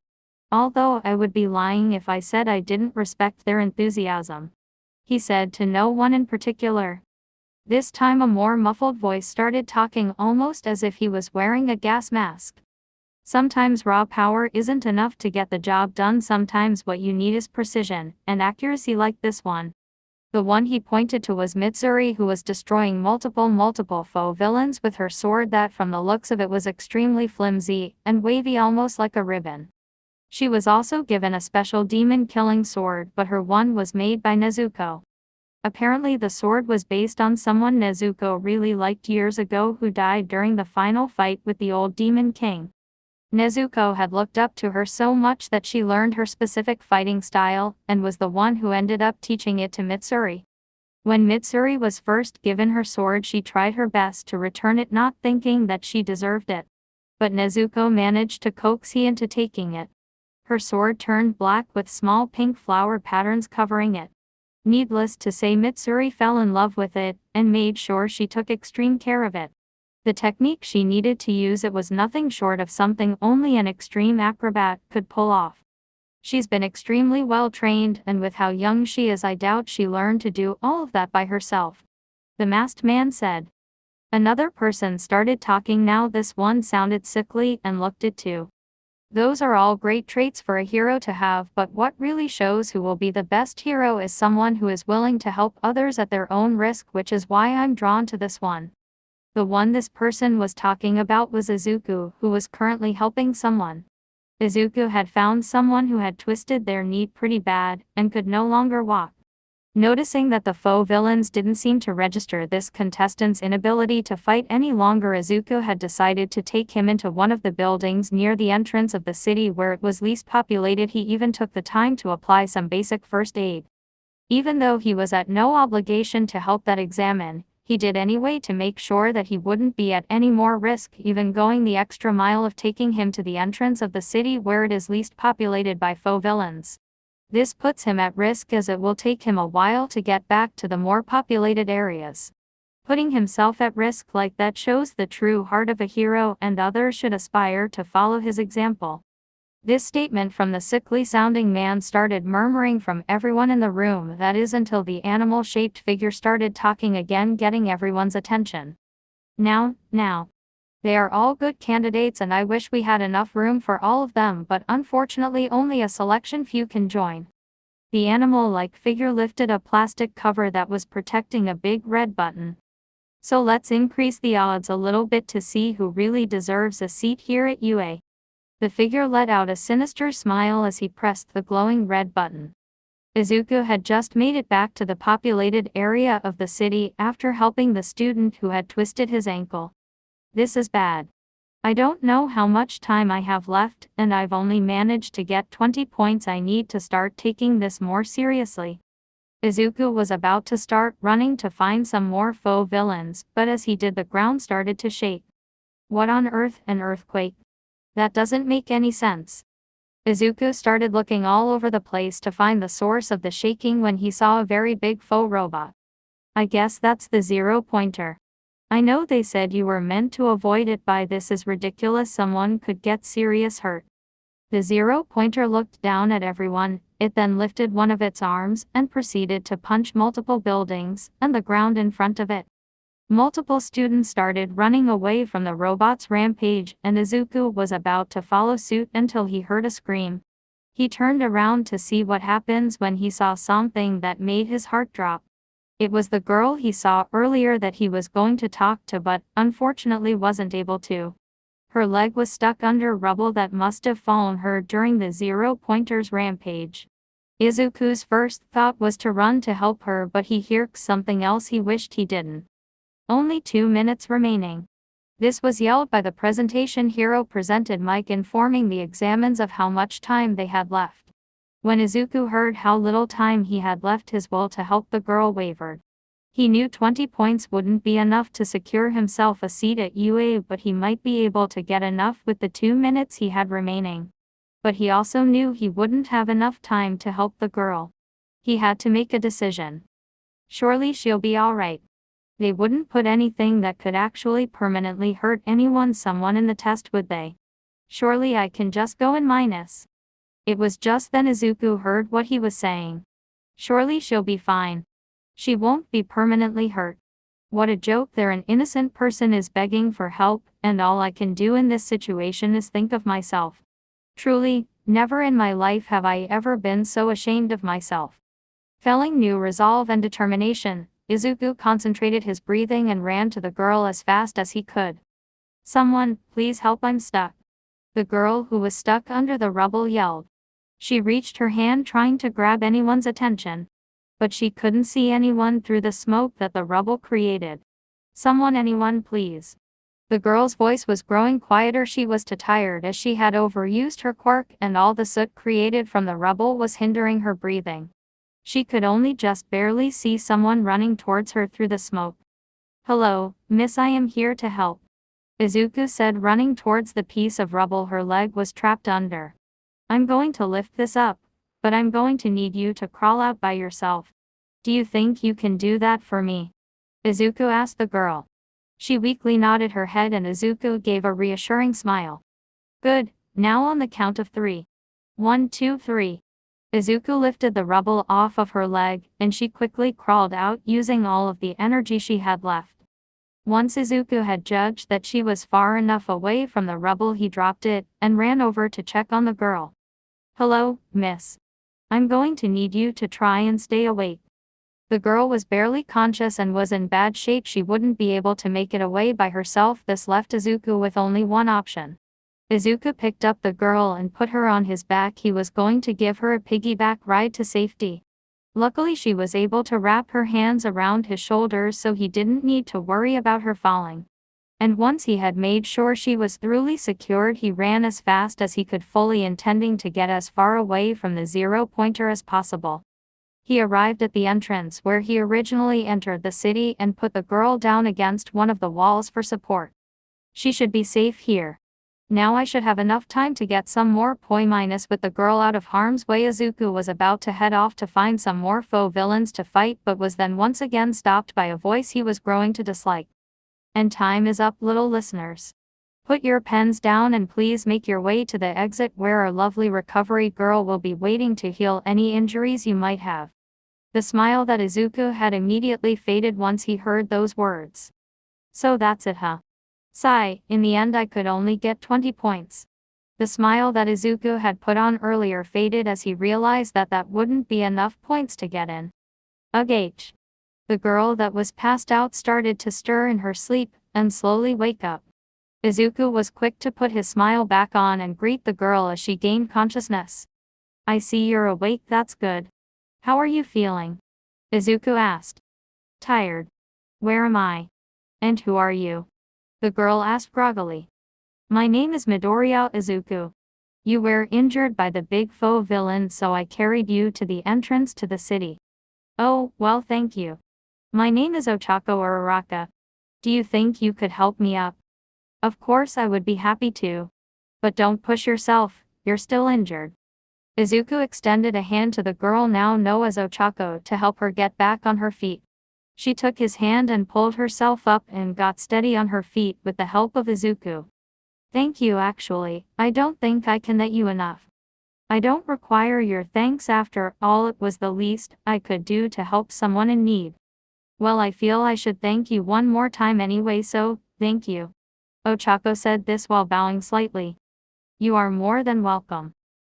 [SPEAKER 2] Although I would be lying if I said I didn't respect their enthusiasm. He said to no one in particular. This time a more muffled voice started talking, almost as if he was wearing a gas mask. Sometimes raw power isn't enough to get the job done. Sometimes what you need is precision and accuracy, like this one. The one he pointed to was Mitsuri, who was destroying multiple foe villains with her sword that, from the looks of it, was extremely flimsy and wavy, almost like a ribbon. She was also given a special demon-killing sword, but her one was made by Nezuko. Apparently the sword was based on someone Nezuko really liked years ago, who died during the final fight with the old Demon King. Nezuko had looked up to her so much that she learned her specific fighting style, and was the one who ended up teaching it to Mitsuri. When Mitsuri was first given her sword, she tried her best to return it, not thinking that she deserved it. But Nezuko managed to coax her into taking it. Her sword turned black with small pink flower patterns covering it. Needless to say, Mitsuri fell in love with it, and made sure she took extreme care of it. The technique she needed to use, it was nothing short of something only an extreme acrobat could pull off. She's been extremely well trained, and with how young she is, I doubt she learned to do all of that by herself. The masked man said. Another person started talking now. This one sounded sickly and looked it too. Those are all great traits for a hero to have, but what really shows who will be the best hero is someone who is willing to help others at their own risk, which is why I'm drawn to this one. The one this person was talking about was Izuku, who was currently helping someone. Izuku had found someone who had twisted their knee pretty bad, and could no longer walk. Noticing that the foe villains didn't seem to register this contestant's inability to fight any longer, Izuku had decided to take him into one of the buildings near the entrance of the city where it was least populated. He even took the time to apply some basic first aid. Even though he was at no obligation to help that examine, he did anyway to make sure that he wouldn't be at any more risk, even going the extra mile of taking him to the entrance of the city where it is least populated by foe villains. This puts him at risk, as it will take him a while to get back to the more populated areas. Putting himself at risk like that shows the true heart of a hero, and others should aspire to follow his example. This statement from the sickly-sounding man started murmuring from everyone in the room, that is, until the animal-shaped figure started talking again, getting everyone's attention. Now. They are all good candidates and I wish we had enough room for all of them, but unfortunately only a selection few can join. The animal-like figure lifted a plastic cover that was protecting a big red button. So let's increase the odds a little bit to see who really deserves a seat here at UA. The figure let out a sinister smile as he pressed the glowing red button. Izuku had just made it back to the populated area of the city after helping the student who had twisted his ankle. This is bad. I don't know how much time I have left, and I've only managed to get 20 points. I need to start taking this more seriously. Izuku was about to start running to find some more foe villains, but as he did the ground started to shake. What on earth, an earthquake? That doesn't make any sense. Izuku started looking all over the place to find the source of the shaking when he saw a very big foe robot. I guess that's the 0-pointer. I know they said you were meant to avoid it, by this is ridiculous, someone could get serious hurt. The 0-pointer looked down at everyone, it then lifted one of its arms and proceeded to punch multiple buildings and the ground in front of it. Multiple students started running away from the robot's rampage and Izuku was about to follow suit until he heard a scream. He turned around to see what happens when he saw something that made his heart drop. It was the girl he saw earlier that he was going to talk to but unfortunately wasn't able to. Her leg was stuck under rubble that must have fallen her during the 0-pointer's rampage. Izuku's first thought was to run to help her, but he heard something else he wished he didn't. Only 2 minutes remaining. This was yelled by the presentation hero presented mic informing the examines of how much time they had left. When Izuku heard how little time he had left, his will to help the girl wavered. He knew 20 points wouldn't be enough to secure himself a seat at UA, but he might be able to get enough with the 2 minutes he had remaining. But he also knew he wouldn't have enough time to help the girl. He had to make a decision. Surely she'll be alright. They wouldn't put anything that could actually permanently hurt someone in the test, would they? Surely I can just go in minus. It was just then Izuku heard what he was saying. Surely she'll be fine. She won't be permanently hurt. What a joke, there an innocent person is begging for help, and all I can do in this situation is think of myself. Truly, never in my life have I ever been so ashamed of myself. Feeling new resolve and determination, Izuku concentrated his breathing and ran to the girl as fast as he could. Someone, please help, I'm stuck. The girl who was stuck under the rubble yelled. She reached her hand trying to grab anyone's attention. But she couldn't see anyone through the smoke that the rubble created. Someone, anyone, please. The girl's voice was growing quieter. She was too tired as she had overused her quirk and all the soot created from the rubble was hindering her breathing. She could only just barely see someone running towards her through the smoke. Hello, miss, I am here to help. Izuku said, running towards the piece of rubble her leg was trapped under. I'm going to lift this up, but I'm going to need you to crawl out by yourself. Do you think you can do that for me? Izuku asked the girl. She weakly nodded her head and Izuku gave a reassuring smile. Good, now on the count of 3. 1, 2, 3. Izuku lifted the rubble off of her leg, and she quickly crawled out using all of the energy she had left. Once Izuku had judged that she was far enough away from the rubble, he dropped it, and ran over to check on the girl. Hello, miss. I'm going to need you to try and stay awake. The girl was barely conscious and was in bad shape. She wouldn't be able to make it away by herself. This left Izuku with only one option. Izuku picked up the girl and put her on his back. He was going to give her a piggyback ride to safety. Luckily she was able to wrap her hands around his shoulders so he didn't need to worry about her falling. And once he had made sure she was thoroughly secured, he ran as fast as he could, fully intending to get as far away from the 0-pointer as possible. He arrived at the entrance where he originally entered the city and put the girl down against one of the walls for support. She should be safe here. Now I should have enough time to get some more points with the girl out of harm's way. Izuku was about to head off to find some more foe villains to fight, but was then once again stopped by a voice he was growing to dislike. And time is up, little listeners. Put your pens down and please make your way to the exit where our lovely recovery girl will be waiting to heal any injuries you might have. The smile that Izuku had immediately faded once he heard those words. So that's it, huh? Sigh, in the end I could only get 20 points. The smile that Izuku had put on earlier faded as he realized that that wouldn't be enough points to get in. Ugh. The girl that was passed out started to stir in her sleep and slowly wake up. Izuku was quick to put his smile back on and greet the girl as she gained consciousness. I see you're awake, that's good. How are you feeling? Izuku asked. Tired. Where am I? And who are you? The girl asked groggily. My name is Midoriya Izuku. You were injured by the big foe villain, so I carried you to the entrance to the city. Oh, well, thank you. My name is Ochako Uraraka. Do you think you could help me up? Of course I would be happy to. But don't push yourself, you're still injured. Izuku extended a hand to the girl now known as Ochako to help her get back on her feet. She took his hand and pulled herself up and got steady on her feet with the help of Izuku. Thank you, actually, I don't think I can thank you enough. I don't require your thanks, after all it was the least I could do to help someone in need. Well, I feel I should thank you one more time anyway, so, thank you. Ochako said this while bowing slightly. You are more than welcome.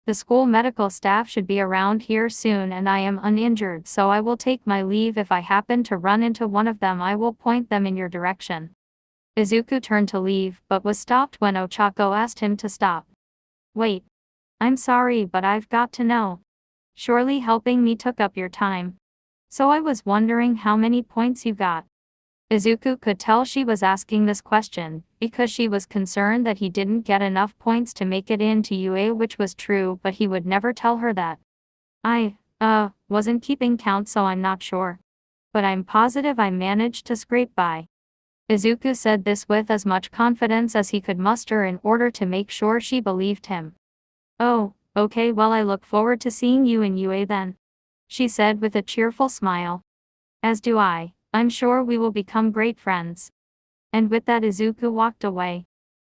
[SPEAKER 2] The school medical staff should be around here soon and I am uninjured, so I will take my leave. If I happen to run into one of them I will point them in your direction. Izuku turned to leave, but was stopped when Ochako asked him to stop. Wait. I'm sorry, but I've got to know. Surely helping me took up your time. So I was wondering how many points you got. Izuku could tell she was asking this question, because she was concerned that he didn't get enough points to make it into UA, which was true, but he would never tell her that. I wasn't keeping count, so I'm not sure. But I'm positive I managed to scrape by. Izuku said this with as much confidence as he could muster in order to make sure she believed him. Oh, okay, well I look forward to seeing you in UA then. She said with a cheerful smile. As do I. I'm sure we will become great friends. And with that Izuku walked away.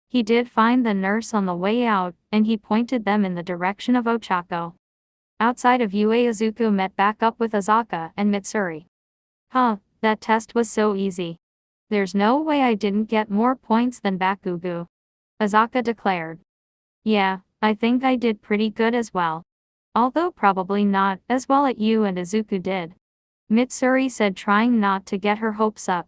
[SPEAKER 2] He did find the nurse on the way out, and he pointed them in the direction of Ochako. Outside of UA, Izuku met back up with Azaka and Mitsuri. That test was so easy. There's no way I didn't get more points than Bakugo. Azaka declared. Yeah, I think I did pretty good as well. Although probably not as well as you and Izuku did. Mitsuri said, trying not to get her hopes up.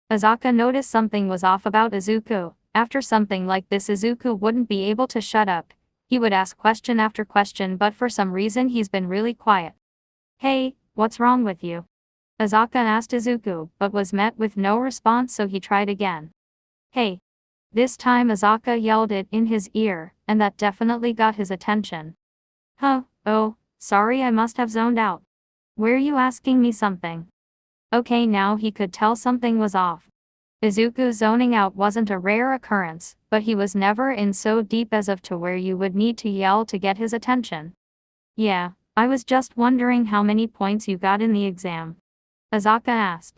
[SPEAKER 2] Azaka noticed something was off about Izuku. After something like this Izuku wouldn't be able to shut up. He would ask question after question, but for some reason he's been really quiet. Hey, what's wrong with you? Azaka asked Izuku, but was met with no response, so he tried again. Hey. This time Azaka yelled it in his ear, and that definitely got his attention. Oh, sorry, I must have zoned out. Were you asking me something? Okay, now he could tell something was off. Izuku zoning out wasn't a rare occurrence, but he was never in so deep as of to where you would need to yell to get his attention. Yeah, I was just wondering how many points you got in the exam. Azaka asked.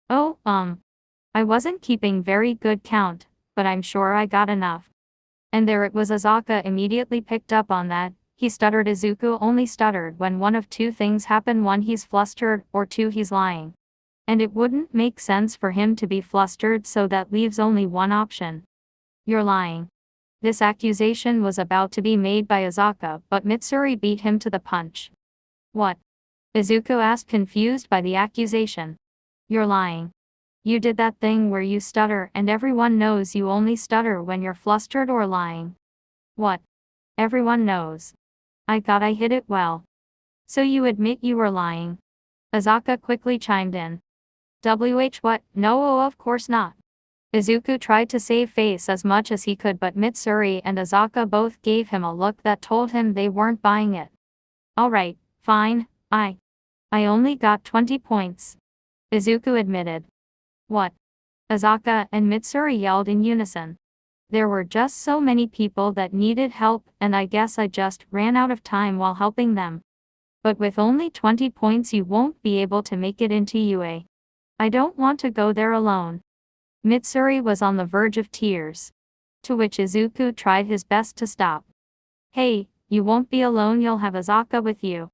[SPEAKER 2] Oh, I wasn't keeping very good count, but I'm sure I got enough. And there it was. Azaka immediately picked up on that. He stuttered. Izuku only stuttered when one of two things happen: one, he's flustered, or two, he's lying. And it wouldn't make sense for him to be flustered, so that leaves only one option. You're lying. This accusation was about to be made by Azaka, but Mitsuri beat him to the punch. What? Izuku asked, confused by the accusation. You're lying. You did that thing where you stutter, and everyone knows you only stutter when you're flustered or lying. What? Everyone knows. I thought I hid it well. So you admit you were lying? Azaka quickly chimed in. What? No, of course not. Izuku tried to save face as much as he could, but Mitsuri and Azaka both gave him a look that told him they weren't buying it. Alright, fine, I only got 20 points. Izuku admitted. What? Azaka and Mitsuri yelled in unison. There were just so many people that needed help, and I guess I just ran out of time while helping them. But with only 20 points you won't be able to make it into UA. I don't want to go there alone. Mitsuri was on the verge of tears. To which Izuku tried his best to stop. Hey, you won't be alone, you'll have Azaka with you.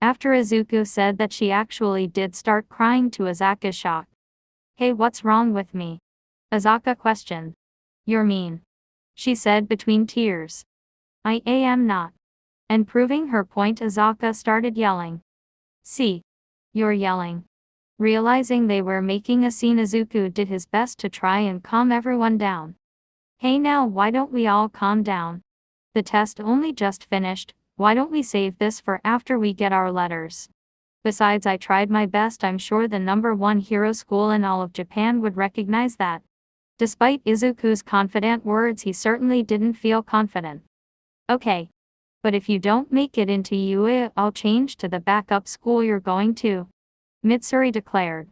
[SPEAKER 2] After Izuku said that, she actually did start crying, to Azaka's shock. Hey, what's wrong with me? Azaka questioned. You're mean, she said between tears. I am not. And proving her point, Azaka started yelling. See. You're yelling. Realizing they were making a scene, Izuku did his best to try and calm everyone down. Hey now, why don't we all calm down? The test only just finished, why don't we save this for after we get our letters? Besides, I tried my best. I'm sure the #1 hero school in all of Japan would recognize that. Despite Izuku's confident words, he certainly didn't feel confident. Okay. But if you don't make it into UA, I'll change to the backup school you're going to, Mitsuri declared.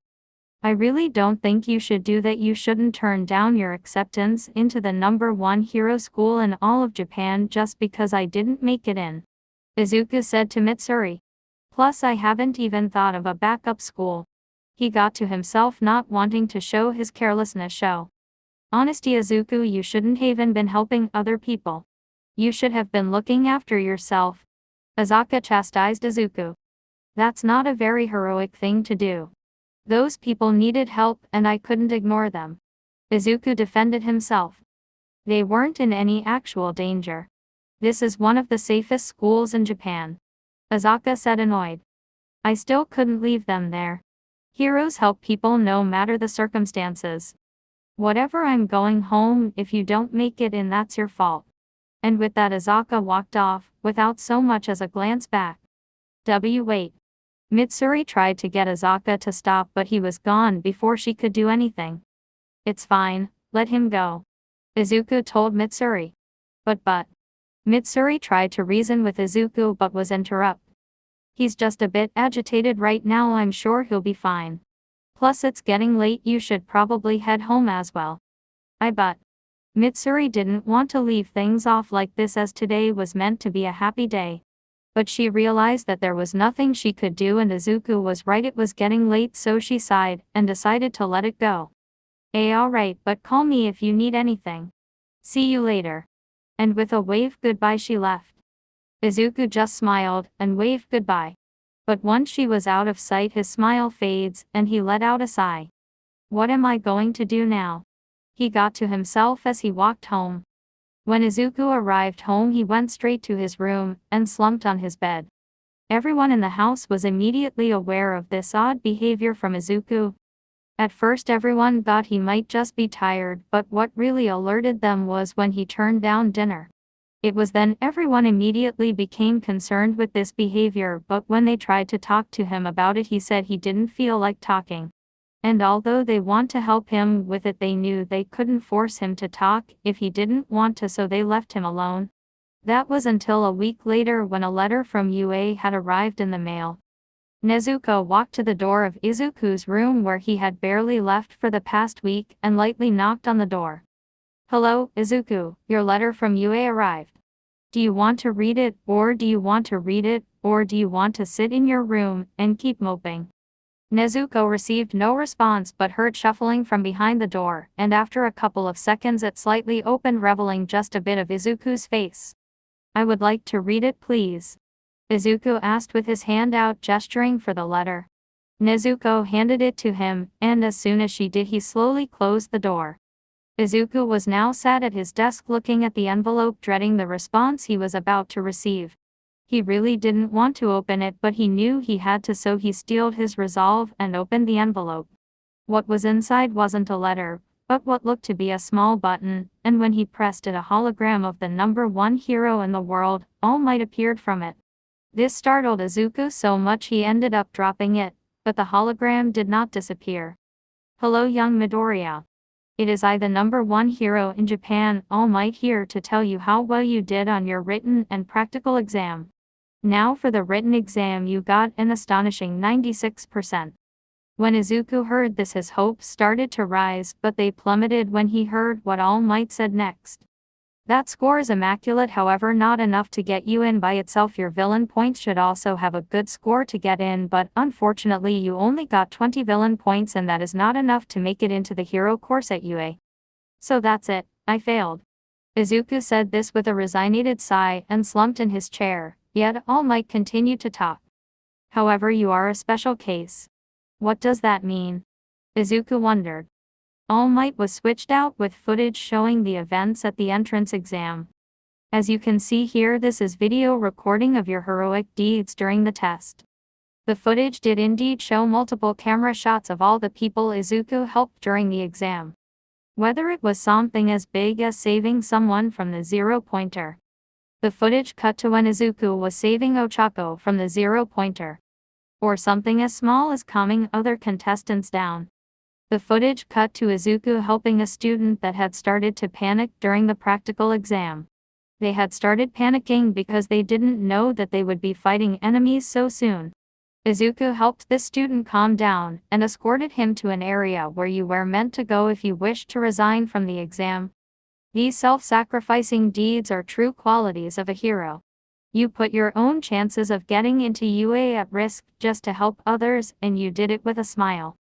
[SPEAKER 2] I really don't think you should do that. You shouldn't turn down your acceptance into the #1 hero school in all of Japan just because I didn't make it in, Izuku said to Mitsuri. Plus, I haven't even thought of a backup school. He got to himself, not wanting to show his carelessness show. Honesty, Izuku, you shouldn't have even been helping other people. You should have been looking after yourself. Azaka chastised Izuku. That's not a very heroic thing to do. Those people needed help and I couldn't ignore them. Izuku defended himself. They weren't in any actual danger. This is one of the safest schools in Japan. Azaka said, annoyed. I still couldn't leave them there. Heroes help people no matter the circumstances. Whatever, I'm going home. If you don't make it in, that's your fault. And with that, Azaka walked off, without so much as a glance back. Wait. Mitsuri tried to get Azaka to stop, but he was gone before she could do anything. It's fine, let him go, Izuku told Mitsuri. But. Mitsuri tried to reason with Izuku but was interrupted. He's just a bit agitated right now. I'm sure he'll be fine. Plus, it's getting late. You should probably head home as well. But. Mitsuri didn't want to leave things off like this, as today was meant to be a happy day. But she realized that there was nothing she could do, and Izuku was right. It was getting late, so she sighed and decided to let it go. Alright, but call me if you need anything. See you later. And with a wave goodbye, she left. Izuku just smiled and waved goodbye. But once she was out of sight, his smile fades and he let out a sigh. What am I going to do now? He got to himself as he walked home. When Izuku arrived home, he went straight to his room and slumped on his bed. Everyone in the house was immediately aware of this odd behavior from Izuku. At first, everyone thought he might just be tired, but what really alerted them was when he turned down dinner. It was then everyone immediately became concerned with this behavior, but when they tried to talk to him about it, he said he didn't feel like talking. And although they want to help him with it, they knew they couldn't force him to talk if he didn't want to, so they left him alone. That was until a week later, when a letter from UA had arrived in the mail. Nezuko walked to the door of Izuku's room, where he had barely left for the past week, and lightly knocked on the door. Hello, Izuku, your letter from UA arrived. Do you want to read it, or do you want to sit in your room and keep moping? Nezuko received no response but heard shuffling from behind the door, and after a couple of seconds it slightly opened, revealing just a bit of Izuku's face. I would like to read it, please, Izuku asked with his hand out, gesturing for the letter. Nezuko handed it to him, and as soon as she did, he slowly closed the door. Izuku was now sat at his desk looking at the envelope, dreading the response he was about to receive. He really didn't want to open it, but he knew he had to, so he steeled his resolve and opened the envelope. What was inside wasn't a letter, but what looked to be a small button, and when he pressed it, a hologram of the #1 hero in the world, All Might, appeared from it. This startled Izuku so much he ended up dropping it, but the hologram did not disappear. Hello, young Midoriya. It is I, the #1 hero in Japan, All Might, here to tell you how well you did on your written and practical exam. Now for the written exam, you got an astonishing 96%. When Izuku heard this, his hopes started to rise, but they plummeted when he heard what All Might said next. That score is immaculate, however not enough to get you in by itself. Your villain points should also have a good score to get in, but unfortunately you only got 20 villain points, and that is not enough to make it into the hero course at UA. So that's it, I failed. Izuku said this with a resigned sigh and slumped in his chair, yet All Might continued to talk. However, you are a special case. What does that mean? Izuku wondered. All Might was switched out with footage showing the events at the entrance exam. As you can see here, this is video recording of your heroic deeds during the test. The footage did indeed show multiple camera shots of all the people Izuku helped during the exam. Whether it was something as big as saving someone from the zero-pointer. The footage cut to when Izuku was saving Ochako from the zero-pointer. Or something as small as calming other contestants down. The footage cut to Izuku helping a student that had started to panic during the practical exam. They had started panicking because they didn't know that they would be fighting enemies so soon. Izuku helped this student calm down and escorted him to an area where you were meant to go if you wished to resign from the exam. These self-sacrificing deeds are true qualities of a hero. You put your own chances of getting into UA at risk just to help others, and you did it with a smile.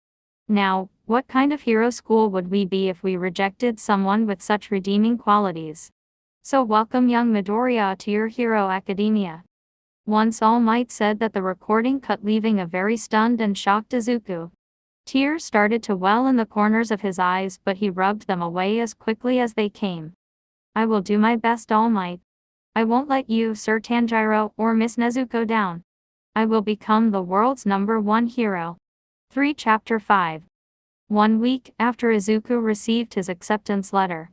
[SPEAKER 2] Now, what kind of hero school would we be if we rejected someone with such redeeming qualities? So welcome young Midoriya to your hero academia. Once All Might said that the recording cut, leaving a very stunned and shocked Izuku. Tears started to well in the corners of his eyes, but he rubbed them away as quickly as they came. I will do my best, All Might. I won't let you, Sir Tanjiro, or Miss Nezuko down. I will become the world's #1 hero. 3 Chapter 5. 1 week after Izuku received his acceptance letter.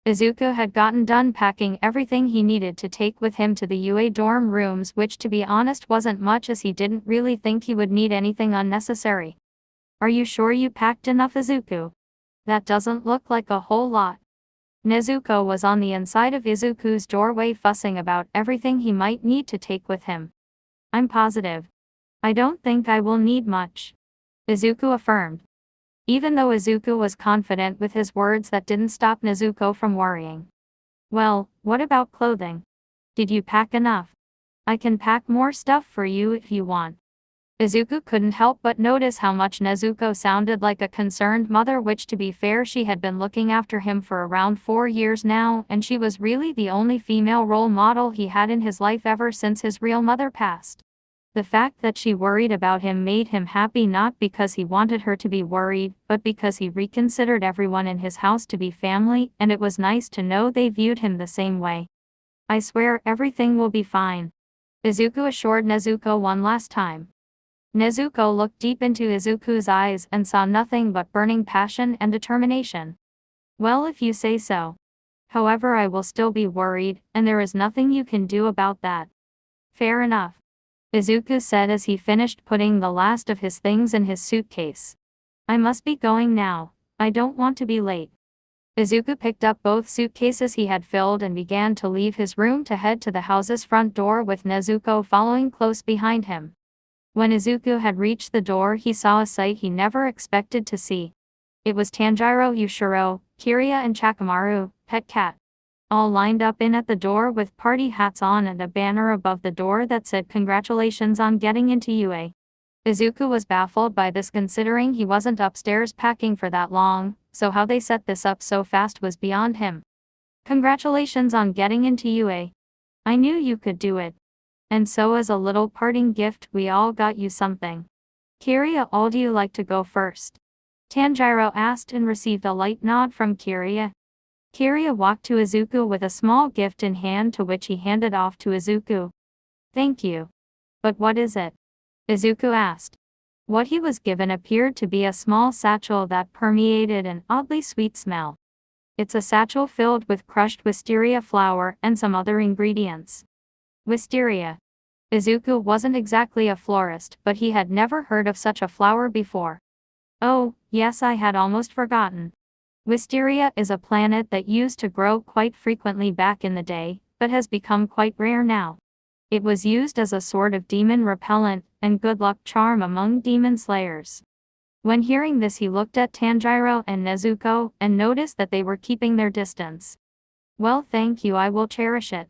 [SPEAKER 2] Izuku had gotten done packing everything he needed to take with him to the UA dorm rooms, which to be honest wasn't much, as he didn't really think he would need anything unnecessary. Are you sure you packed enough, Izuku? That doesn't look like a whole lot. Nezuko was on the inside of Izuku's doorway fussing about everything he might need to take with him. I'm positive. I don't think I will need much, Izuku affirmed. Even though Izuku was confident with his words, that didn't stop Nezuko from worrying. Well, what about clothing? Did you pack enough? I can pack more stuff for you if you want. Izuku couldn't help but notice how much Nezuko sounded like a concerned mother, which to be fair, she had been looking after him for around 4 years now, and she was really the only female role model he had in his life ever since his real mother passed. The fact that she worried about him made him happy, not because he wanted her to be worried, but because he reconsidered everyone in his house to be family, and it was nice to know they viewed him the same way. I swear everything will be fine, Izuku assured Nezuko one last time. Nezuko looked deep into Izuku's eyes and saw nothing but burning passion and determination. Well, if you say so. However, I will still be worried, and there is nothing you can do about that. Fair enough, Izuku said as he finished putting the last of his things in his suitcase. I must be going now. I don't want to be late. Izuku picked up both suitcases he had filled and began to leave his room to head to the house's front door, with Nezuko following close behind him. When Izuku had reached the door, he saw a sight he never expected to see. It was Tanjiro, Yushiro, Kiriya and Chakamaru, Pet Cat, all lined up in at the door with party hats on and a banner above the door that said congratulations on getting into UA. Izuku was baffled by this, considering he wasn't upstairs packing for that long, so how they set this up so fast was beyond him. Congratulations on getting into UA. I knew you could do it. And so as a little parting gift, we all got you something. Kiriya, do you like to go first? Tanjiro asked and received a light nod from Kiriya. Kiriya walked to Izuku with a small gift in hand, to which he handed off to Izuku. Thank you. But what is it? Izuku asked. What he was given appeared to be a small satchel that permeated an oddly sweet smell. It's a satchel filled with crushed wisteria flower and some other ingredients. Wisteria. Izuku wasn't exactly a florist, but he had never heard of such a flower before. Oh, yes, I had almost forgotten. Wisteria is a plant that used to grow quite frequently back in the day, but has become quite rare now. It was used as a sort of demon repellent and good luck charm among demon slayers. When hearing this, he looked at Tanjiro and Nezuko and noticed that they were keeping their distance. Well, thank you, I will cherish it.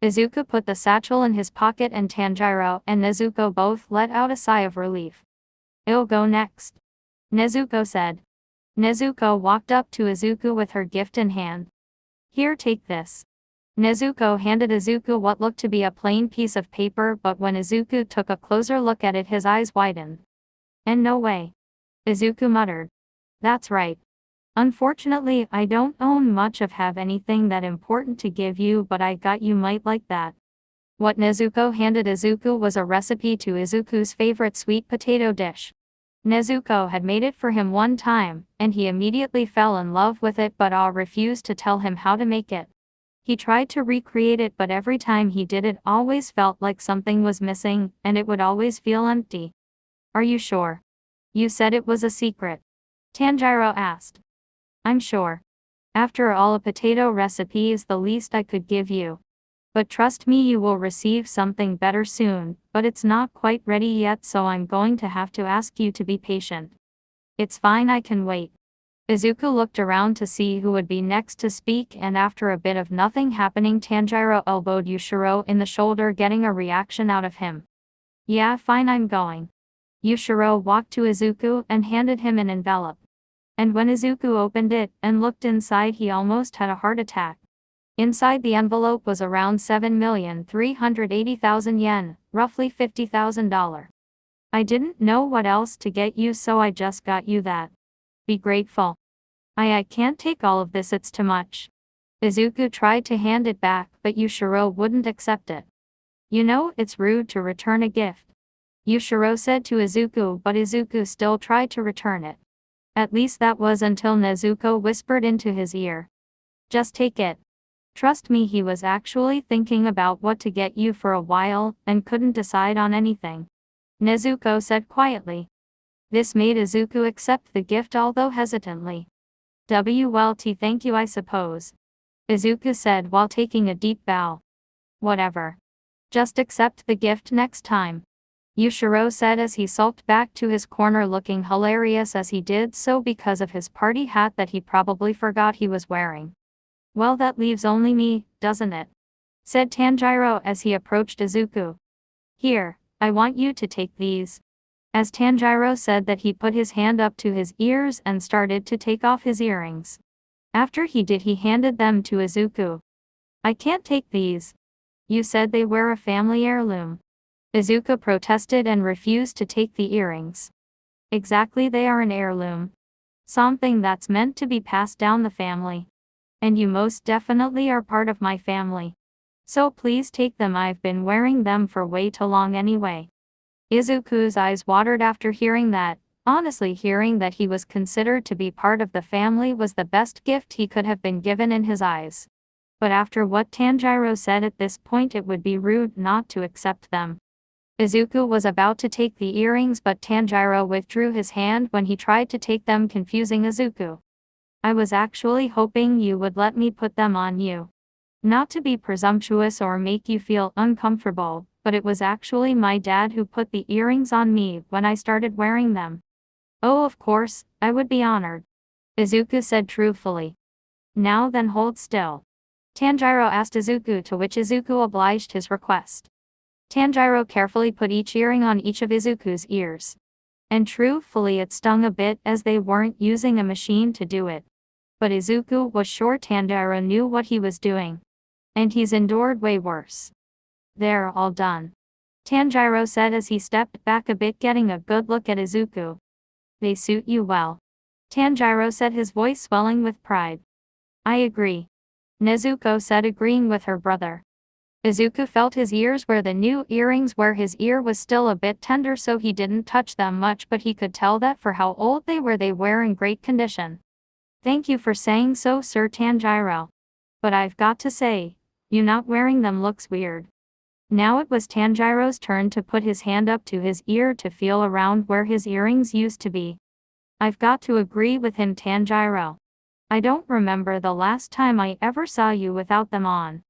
[SPEAKER 2] Izuku put the satchel in his pocket, and Tanjiro and Nezuko both let out a sigh of relief. I'll go next, Nezuko said. Nezuko walked up to Izuku with her gift in hand. Here, take this. Nezuko handed Izuku what looked to be a plain piece of paper, but when Izuku took a closer look at it, his eyes widened. And no way, Izuku muttered. That's right. Unfortunately, I don't own much of have anything that important to give you, but I got you might like that. What Nezuko handed Izuku was a recipe to Izuku's favorite sweet potato dish. Nezuko had made it for him one time, and he immediately fell in love with it, but refused to tell him how to make it. He tried to recreate it, but every time he did it always felt like something was missing, and it would always feel empty. Are you sure? You said it was a secret. Tanjiro asked. I'm sure. After all, a potato recipe is the least I could give you. But trust me, you will receive something better soon, but it's not quite ready yet, so I'm going to have to ask you to be patient. It's fine, I can wait. Izuku looked around to see who would be next to speak, and after a bit of nothing happening, Tanjiro elbowed Yushiro in the shoulder, getting a reaction out of him. Yeah, fine, I'm going. Yushiro walked to Izuku and handed him an envelope. And when Izuku opened it and looked inside, he almost had a heart attack. Inside the envelope was around 7,380,000 yen, roughly $50,000. I didn't know what else to get you, so I just got you that. Be grateful. I can't take all of this, it's too much. Izuku tried to hand it back, but Yushiro wouldn't accept it. You know, it's rude to return a gift. Yushiro said to Izuku, but Izuku still tried to return it. At least that was until Nezuko whispered into his ear. Just take it. Trust me, he was actually thinking about what to get you for a while, and couldn't decide on anything. Nezuko said quietly. This made Izuku accept the gift, although hesitantly. WLT, thank you, I suppose. Izuku said while taking a deep bow. Whatever. Just accept the gift next time. Yushiro said as he sulked back to his corner, looking hilarious as he did so because of his party hat that he probably forgot he was wearing. Well, that leaves only me, doesn't it? Said Tanjiro as he approached Izuku. Here, I want you to take these. As Tanjiro said that, he put his hand up to his ears and started to take off his earrings. After he did, he handed them to Izuku. I can't take these. You said they were a family heirloom. Izuku protested and refused to take the earrings. Exactly, they are an heirloom. Something that's meant to be passed down the family. And you most definitely are part of my family. So please take them, I've been wearing them for way too long anyway. Izuku's eyes watered after hearing that. Honestly, hearing that he was considered to be part of the family was the best gift he could have been given in his eyes. But after what Tanjiro said at this point, it would be rude not to accept them. Izuku was about to take the earrings, but Tanjiro withdrew his hand when he tried to take them, confusing Izuku. I was actually hoping you would let me put them on you. Not to be presumptuous or make you feel uncomfortable, but it was actually my dad who put the earrings on me when I started wearing them. Oh, of course, I would be honored. Izuku said truthfully. Now then, hold still. Tanjiro asked Izuku, to which Izuku obliged his request. Tanjiro carefully put each earring on each of Izuku's ears. And truthfully, it stung a bit as they weren't using a machine to do it. But Izuku was sure Tanjiro knew what he was doing. And he's endured way worse. They're all done. Tanjiro said as he stepped back a bit, getting a good look at Izuku. They suit you well. Tanjiro said, his voice swelling with pride. I agree. Nezuko said, agreeing with her brother. Izuku felt his ears where the new earrings were. His ear was still a bit tender, so he didn't touch them much, but he could tell that for how old they were in great condition. Thank you for saying so, Sir Tanjiro. But I've got to say, you not wearing them looks weird. Now it was Tanjiro's turn to put his hand up to his ear to feel around where his earrings used to be. I've got to agree with him, Tanjiro. I don't remember the last time I ever saw you without them on.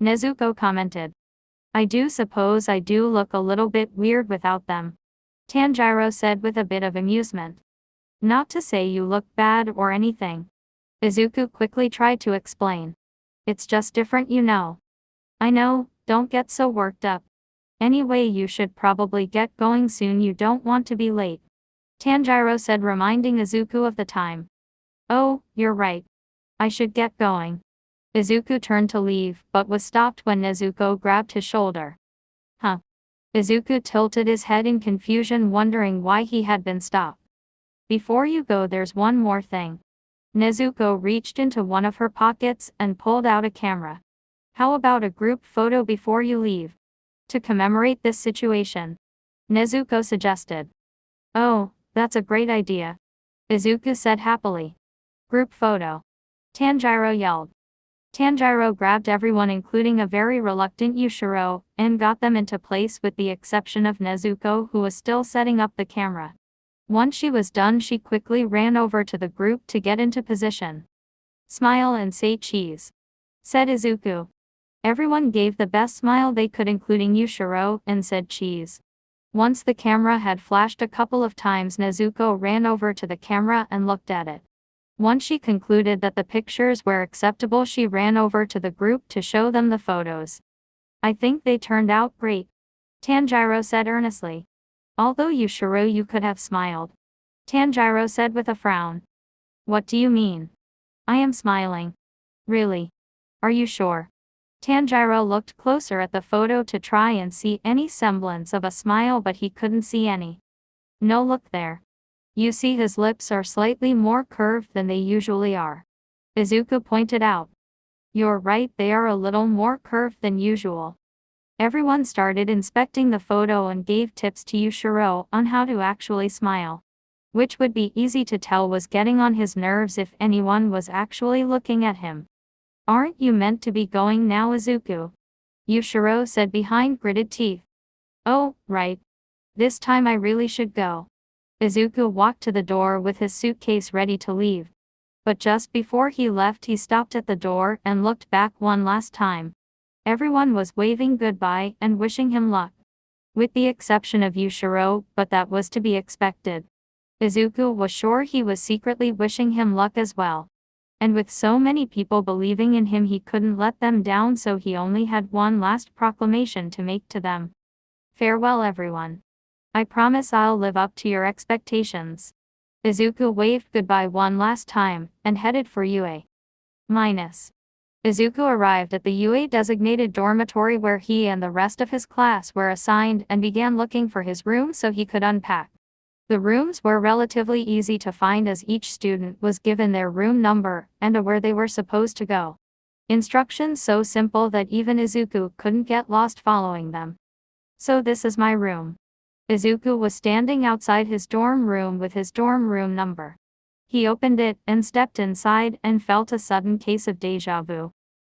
[SPEAKER 2] Nezuko commented. I do suppose I do look a little bit weird without them. Tanjiro said with a bit of amusement. Not to say you look bad or anything. Izuku quickly tried to explain. It's just different, you know. I know, don't get so worked up. Anyway, you should probably get going soon, you don't want to be late. Tanjiro said, reminding Izuku of the time. Oh, you're right. I should get going. Izuku turned to leave, but was stopped when Nezuko grabbed his shoulder. Huh? Izuku tilted his head in confusion, wondering why he had been stopped. Before you go, there's one more thing. Nezuko reached into one of her pockets and pulled out a camera. How about a group photo before you leave? To commemorate this situation. Nezuko suggested. Oh, that's a great idea. Izuku said happily. Group photo. Tanjiro yelled. Tanjiro grabbed everyone including a very reluctant Yushiro, and got them into place with the exception of Nezuko who was still setting up the camera. Once she was done she quickly ran over to the group to get into position. Smile and say cheese. Said Izuku. Everyone gave the best smile they could including Yushiro, and said cheese. Once the camera had flashed a couple of times Nezuko ran over to the camera and looked at it. Once she concluded that the pictures were acceptable she ran over to the group to show them the photos. I think they turned out great. Tanjiro said earnestly. Although Yushiro you could have smiled. Tanjiro said with a frown. What do you mean? I am smiling. Really? Are you sure? Tanjiro looked closer at the photo to try and see any semblance of a smile but he couldn't see any. No, look there. You see his lips are slightly more curved than they usually are. Izuku pointed out. You're right, they are a little more curved than usual. Everyone started inspecting the photo and gave tips to Yushiro on how to actually smile. Which would be easy to tell was getting on his nerves if anyone was actually looking at him. Aren't you meant to be going now, Izuku? Yushiro said behind gritted teeth. Oh, right. This time I really should go. Izuku walked to the door with his suitcase ready to leave. But just before he left he stopped at the door and looked back one last time. Everyone was waving goodbye and wishing him luck. With the exception of Yushiro, but that was to be expected. Izuku was sure he was secretly wishing him luck as well. And with so many people believing in him he couldn't let them down, so he only had one last proclamation to make to them. Farewell everyone. I promise I'll live up to your expectations. Izuku waved goodbye one last time, and headed for UA. Izuku arrived at the UA designated dormitory where he and the rest of his class were assigned and began looking for his room so he could unpack. The rooms were relatively easy to find as each student was given their room number and where they were supposed to go. Instructions so simple that even Izuku couldn't get lost following them. So this is my room. Izuku was standing outside his dorm room with his dorm room number. He opened it and stepped inside and felt a sudden case of deja vu.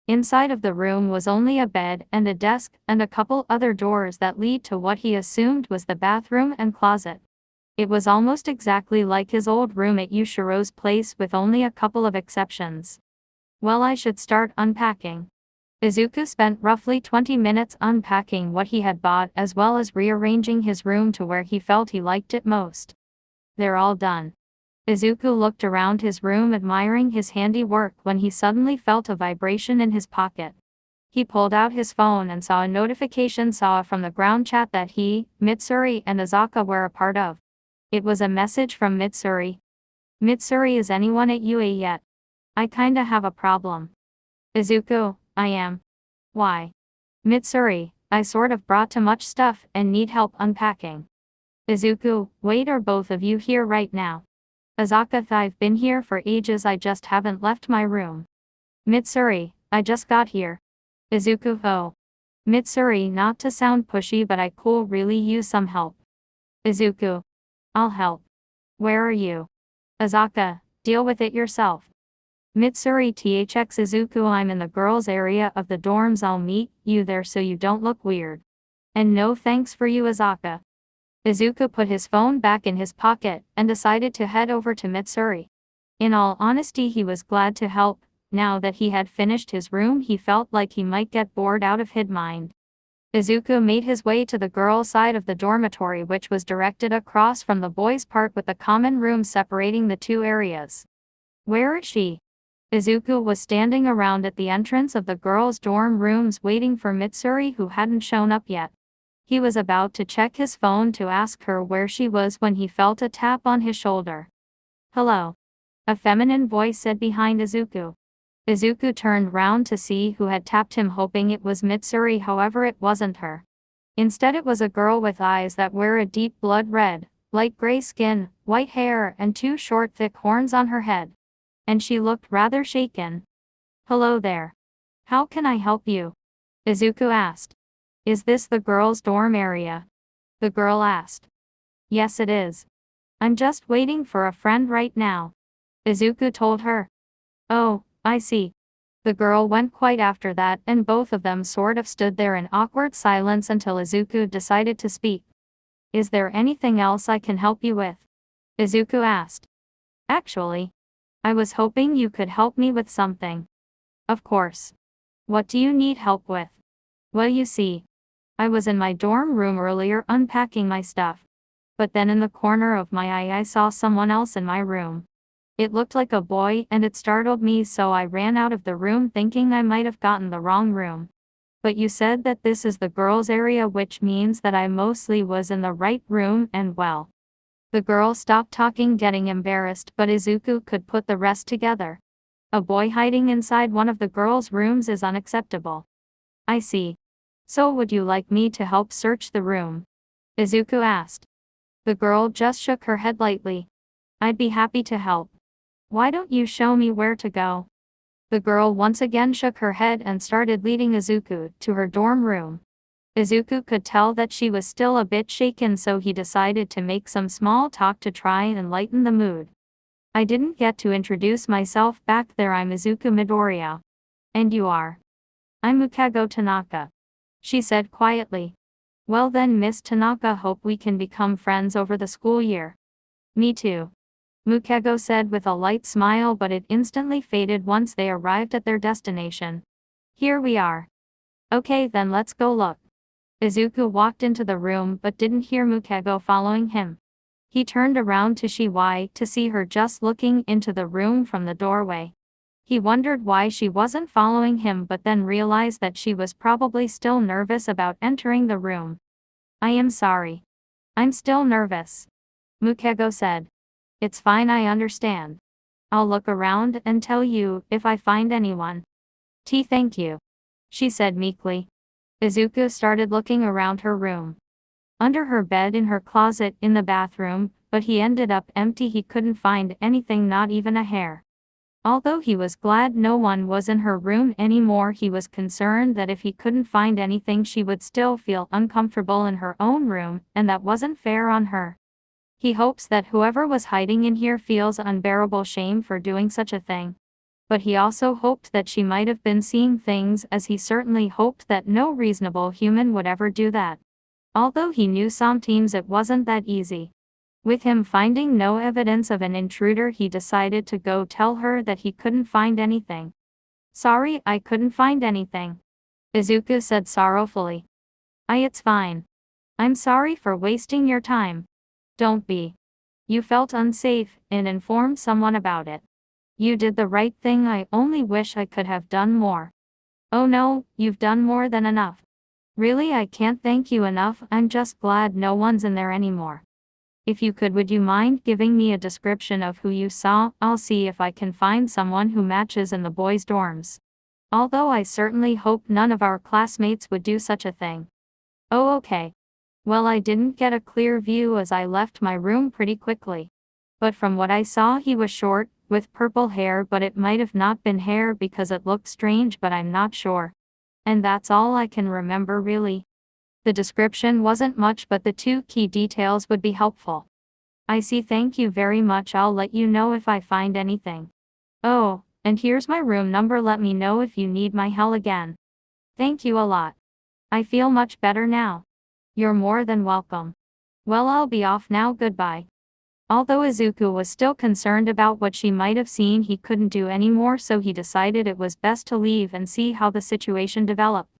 [SPEAKER 2] Inside of the room was only a bed and a desk and a couple other doors that lead to what he assumed was the bathroom and closet. It was almost exactly like his old room at Yushiro's place with only a couple of exceptions. Well, I should start unpacking. Izuku spent roughly 20 minutes unpacking what he had bought as well as rearranging his room to where he felt he liked it most. They're all done. Izuku looked around his room admiring his handiwork when he suddenly felt a vibration in his pocket. He pulled out his phone and saw a notification from the ground chat that he, Mitsuri and Azaka were a part of. It was a message from Mitsuri. Mitsuri, is anyone at UA yet? I kinda have a problem. Izuku, I am. Why? Mitsuri, I sort of brought too much stuff and need help unpacking. Izuku, wait, are both of you here right now? Azaka, I've been here for ages, I just haven't left my room. Mitsuri, I just got here. Izuku, oh. Mitsuri, not to sound pushy but I could really use some help. Izuku. I'll help. Where are you? Azaka, deal with it yourself. Mitsuri, THX Izuku, I'm in the girls' area of the dorms, I'll meet you there so you don't look weird. And no thanks for you, Azaka. Izuku put his phone back in his pocket and decided to head over to Mitsuri. In all honesty he was glad to help. Now that he had finished his room he felt like he might get bored out of his mind. Izuku made his way to the girls' side of the dormitory, which was directed across from the boys' part with a common room separating the two areas. Where is she? Izuku was standing around at the entrance of the girls' dorm rooms waiting for Mitsuri, who hadn't shown up yet. He was about to check his phone to ask her where she was when he felt a tap on his shoulder. Hello. A feminine voice said behind Izuku. Izuku turned round to see who had tapped him, hoping it was Mitsuri, however it wasn't her. Instead it was a girl with eyes that were a deep blood red, light gray skin, white hair and two short thick horns on her head. and she looked rather shaken. Hello there. How can I help you? Izuku asked. Is this the girls' dorm area? The girl asked. Yes, it is. I'm just waiting for a friend right now. Izuku told her. Oh, I see. The girl went quiet after that, and both of them sort of stood there in awkward silence until Izuku decided to speak. Is there anything else I can help you with? Izuku asked. Actually, I was hoping you could help me with something. Of course. What do you need help with? Well, you see, I was in my dorm room earlier unpacking my stuff. But then in the corner of my eye I saw someone else in my room. It looked like a boy and it startled me, so I ran out of the room thinking I might have gotten the wrong room. But you said that this is the girls' area, which means that I mostly was in the right room, and well. The girl stopped talking, getting embarrassed, but Izuku could put the rest together. A boy hiding inside one of the girls' rooms is unacceptable. I see. So would you like me to help search the room? Izuku asked. The girl just shook her head lightly. I'd be happy to help. Why don't you show me where to go? The girl once again shook her head and started leading Izuku to her dorm room. Izuku could tell that she was still a bit shaken, so he decided to make some small talk to try and lighten the mood. I didn't get to introduce myself back there. I'm Izuku Midoriya. And you are? I'm Mukago Tanaka. She said quietly. Well then, Miss Tanaka, hope we can become friends over the school year. Me too. Mukago said with a light smile, but it instantly faded once they arrived at their destination. Here we are. Okay then, let's go look. Izuku walked into the room but didn't hear Mukago following him. He turned around to see her just looking into the room from the doorway. He wondered why she wasn't following him, but then realized that she was probably still nervous about entering the room. I am sorry. I'm still nervous. Mukago said. It's fine, I understand. I'll look around and tell you if I find anyone. Thank you. She said meekly. Izuku started looking around her room. Under her bed, in her closet, in the bathroom, but he ended up empty. He couldn't find anything, not even a hair. Although he was glad no one was in her room anymore, he was concerned that if he couldn't find anything she would still feel uncomfortable in her own room, and that wasn't fair on her. He hopes that whoever was hiding in here feels unbearable shame for doing such a thing. But he also hoped that she might have been seeing things, as he certainly hoped that no reasonable human would ever do that. Although he knew sometimes it wasn't that easy. With him finding no evidence of an intruder, he decided to go tell her that he couldn't find anything. Sorry, I couldn't find anything. Izuku said sorrowfully. It's fine. I'm sorry for wasting your time. Don't be. You felt unsafe and informed someone about it. You did the right thing. I only wish I could have done more. Oh no, you've done more than enough. Really, I can't thank you enough. I'm just glad no one's in there anymore. If you could, would you mind giving me a description of who you saw? I'll see if I can find someone who matches in the boys' dorms. Although I certainly hope none of our classmates would do such a thing. Oh, okay. Well, I didn't get a clear view as I left my room pretty quickly. But from what I saw, he was short, with purple hair, but it might have not been hair because it looked strange, but I'm not sure. And that's all I can remember really. The description wasn't much, but the two key details would be helpful. I see, thank you very much. I'll let you know if I find anything. Oh, and here's my room number. Let me know if you need my help again. Thank you a lot. I feel much better now. You're more than welcome. Well, I'll be off now, goodbye. Although Izuku was still concerned about what she might have seen, he couldn't do any more, so he decided it was best to leave and see how the situation developed.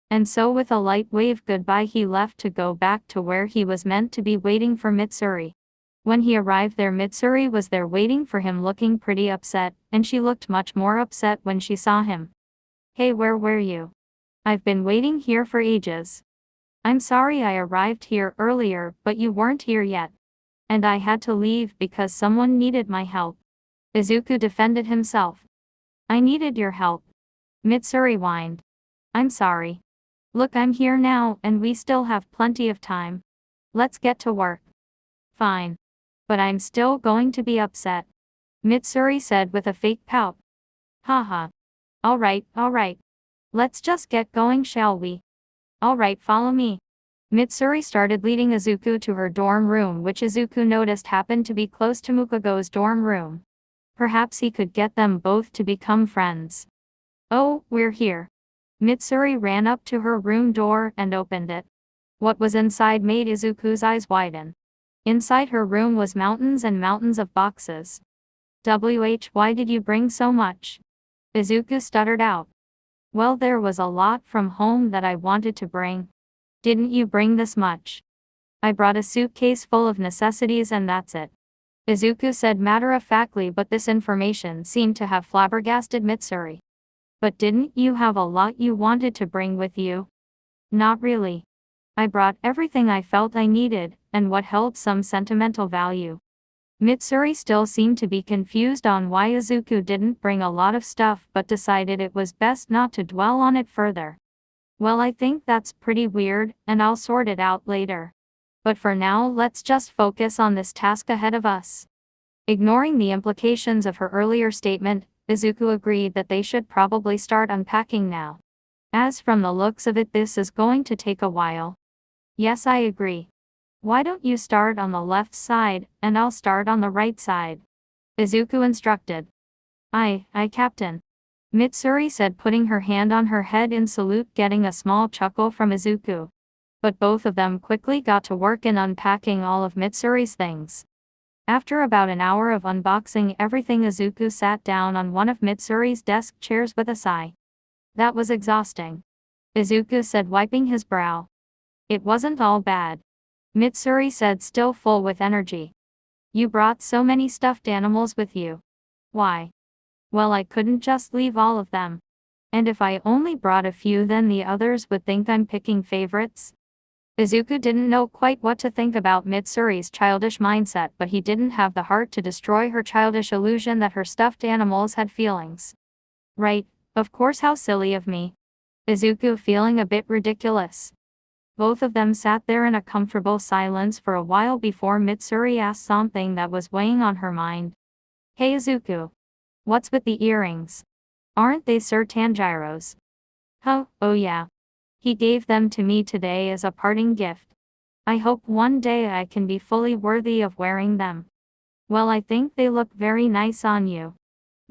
[SPEAKER 2] And so with a light wave goodbye, he left to go back to where he was meant to be, waiting for Mitsuri. When he arrived there, Mitsuri was there waiting for him, looking pretty upset, and she looked much more upset when she saw him. Hey, where were you? I've been waiting here for ages. I'm sorry I arrived here earlier, but you weren't here yet. And I had to leave because someone needed my help. Izuku defended himself. I needed your help. Mitsuri whined. I'm sorry. Look, I'm here now, and we still have plenty of time. Let's get to work. Fine. But I'm still going to be upset. Mitsuri said with a fake pout. Haha. Alright. Let's just get going, shall we? Alright, follow me. Mitsuri started leading Izuku to her dorm room, which Izuku noticed happened to be close to Mukago's dorm room. Perhaps he could get them both to become friends. Oh, we're here. Mitsuri ran up to her room door and opened it. What was inside made Izuku's eyes widen. Inside her room was mountains and mountains of boxes. Why did you bring so much? Izuku stuttered out. Well, there was a lot from home that I wanted to bring. Didn't you bring this much? I brought a suitcase full of necessities and that's it. Izuku said matter-of-factly, but this information seemed to have flabbergasted Mitsuri. But didn't you have a lot you wanted to bring with you? Not really. I brought everything I felt I needed, and what held some sentimental value. Mitsuri still seemed to be confused on why Izuku didn't bring a lot of stuff but decided it was best not to dwell on it further. Well, I think that's pretty weird, and I'll sort it out later. But for now, let's just focus on this task ahead of us. Ignoring the implications of her earlier statement, Izuku agreed that they should probably start unpacking now. As from the looks of it, this is going to take a while. Yes, I agree. Why don't you start on the left side, and I'll start on the right side? Izuku instructed. Aye, Captain. Mitsuri said, putting her hand on her head in salute, getting a small chuckle from Izuku. But both of them quickly got to work in unpacking all of Mitsuri's things. After about an hour of unboxing everything, Izuku sat down on one of Mitsuri's desk chairs with a sigh. That was exhausting. Izuku said, wiping his brow. It wasn't all bad. Mitsuri said, still full with energy. You brought so many stuffed animals with you. Why? Well, I couldn't just leave all of them. And if I only brought a few, then the others would think I'm picking favorites. Izuku didn't know quite what to think about Mitsuri's childish mindset, but he didn't have the heart to destroy her childish illusion that her stuffed animals had feelings. Right, of course, how silly of me. Izuku feeling a bit ridiculous. Both of them sat there in a comfortable silence for a while before Mitsuri asked something that was weighing on her mind. Hey Izuku. What's with the earrings? Aren't they Sir Tanjiro's? Oh yeah. He gave them to me today as a parting gift. I hope one day I can be fully worthy of wearing them. Well, I think they look very nice on you.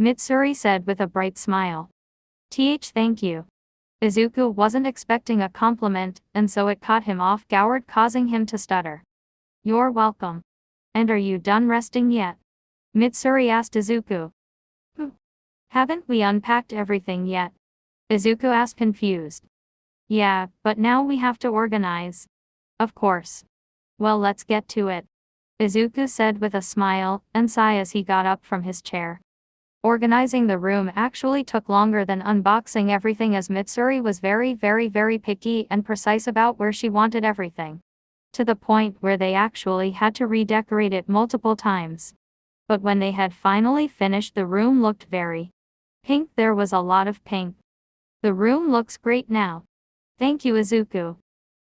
[SPEAKER 2] Mitsuri said with a bright smile. Thank you. Izuku wasn't expecting a compliment, and so it caught him off guard, causing him to stutter. You're welcome. And are you done resting yet? Mitsuri asked Izuku. Haven't we unpacked everything yet? Izuku asked, confused. Yeah, but now we have to organize. Of course. Well, let's get to it. Izuku said with a smile and sigh as he got up from his chair. Organizing the room actually took longer than unboxing everything, as Mitsuri was very picky and precise about where she wanted everything. To the point where they actually had to redecorate it multiple times. But when they had finally finished, the room looked very pink. There was a lot of pink. The room looks great now. Thank you, Izuku.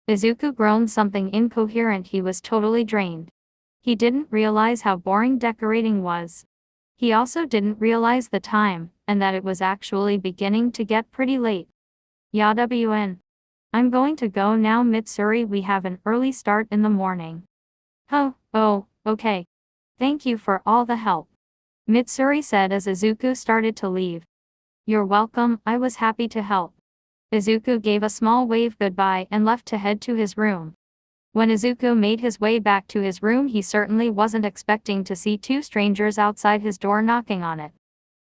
[SPEAKER 2] Izuku groaned something incoherent. He was totally drained. He didn't realize how boring decorating was. He also didn't realize the time, and that it was actually beginning to get pretty late. I'm going to go now, Mitsuri. We have an early start in the morning. Oh, okay. Thank you for all the help. Mitsuri said as Izuku started to leave. You're welcome, I was happy to help. Izuku gave a small wave goodbye and left to head to his room. When Izuku made his way back to his room, he certainly wasn't expecting to see two strangers outside his door knocking on it.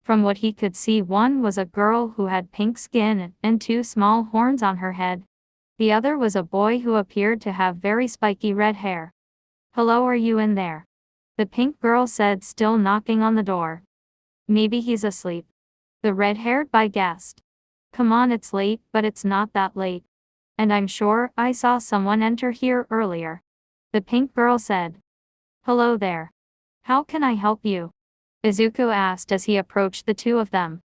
[SPEAKER 2] From what he could see, one was a girl who had pink skin and two small horns on her head. The other was a boy who appeared to have very spiky red hair. Hello, are you in there? The pink girl said, still knocking on the door. Maybe he's asleep. The red-haired boy guessed. Come on, it's late, but it's not that late. And I'm sure I saw someone enter here earlier. The pink girl said. Hello there. How can I help you? Izuku asked as he approached the two of them.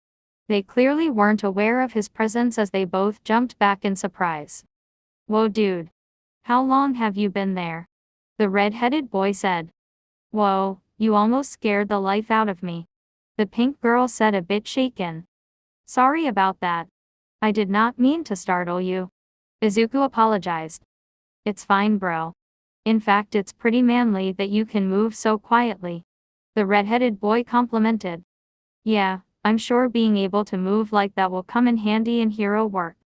[SPEAKER 2] They clearly weren't aware of his presence as they both jumped back in surprise. Whoa, dude. How long have you been there? The red-headed boy said. Whoa, you almost scared the life out of me. The pink girl said, a bit shaken. Sorry about that. I did not mean to startle you. Izuku apologized. It's fine, bro. In fact, it's pretty manly that you can move so quietly. The red-headed boy complimented. Yeah, I'm sure being able to move like that will come in handy in hero work.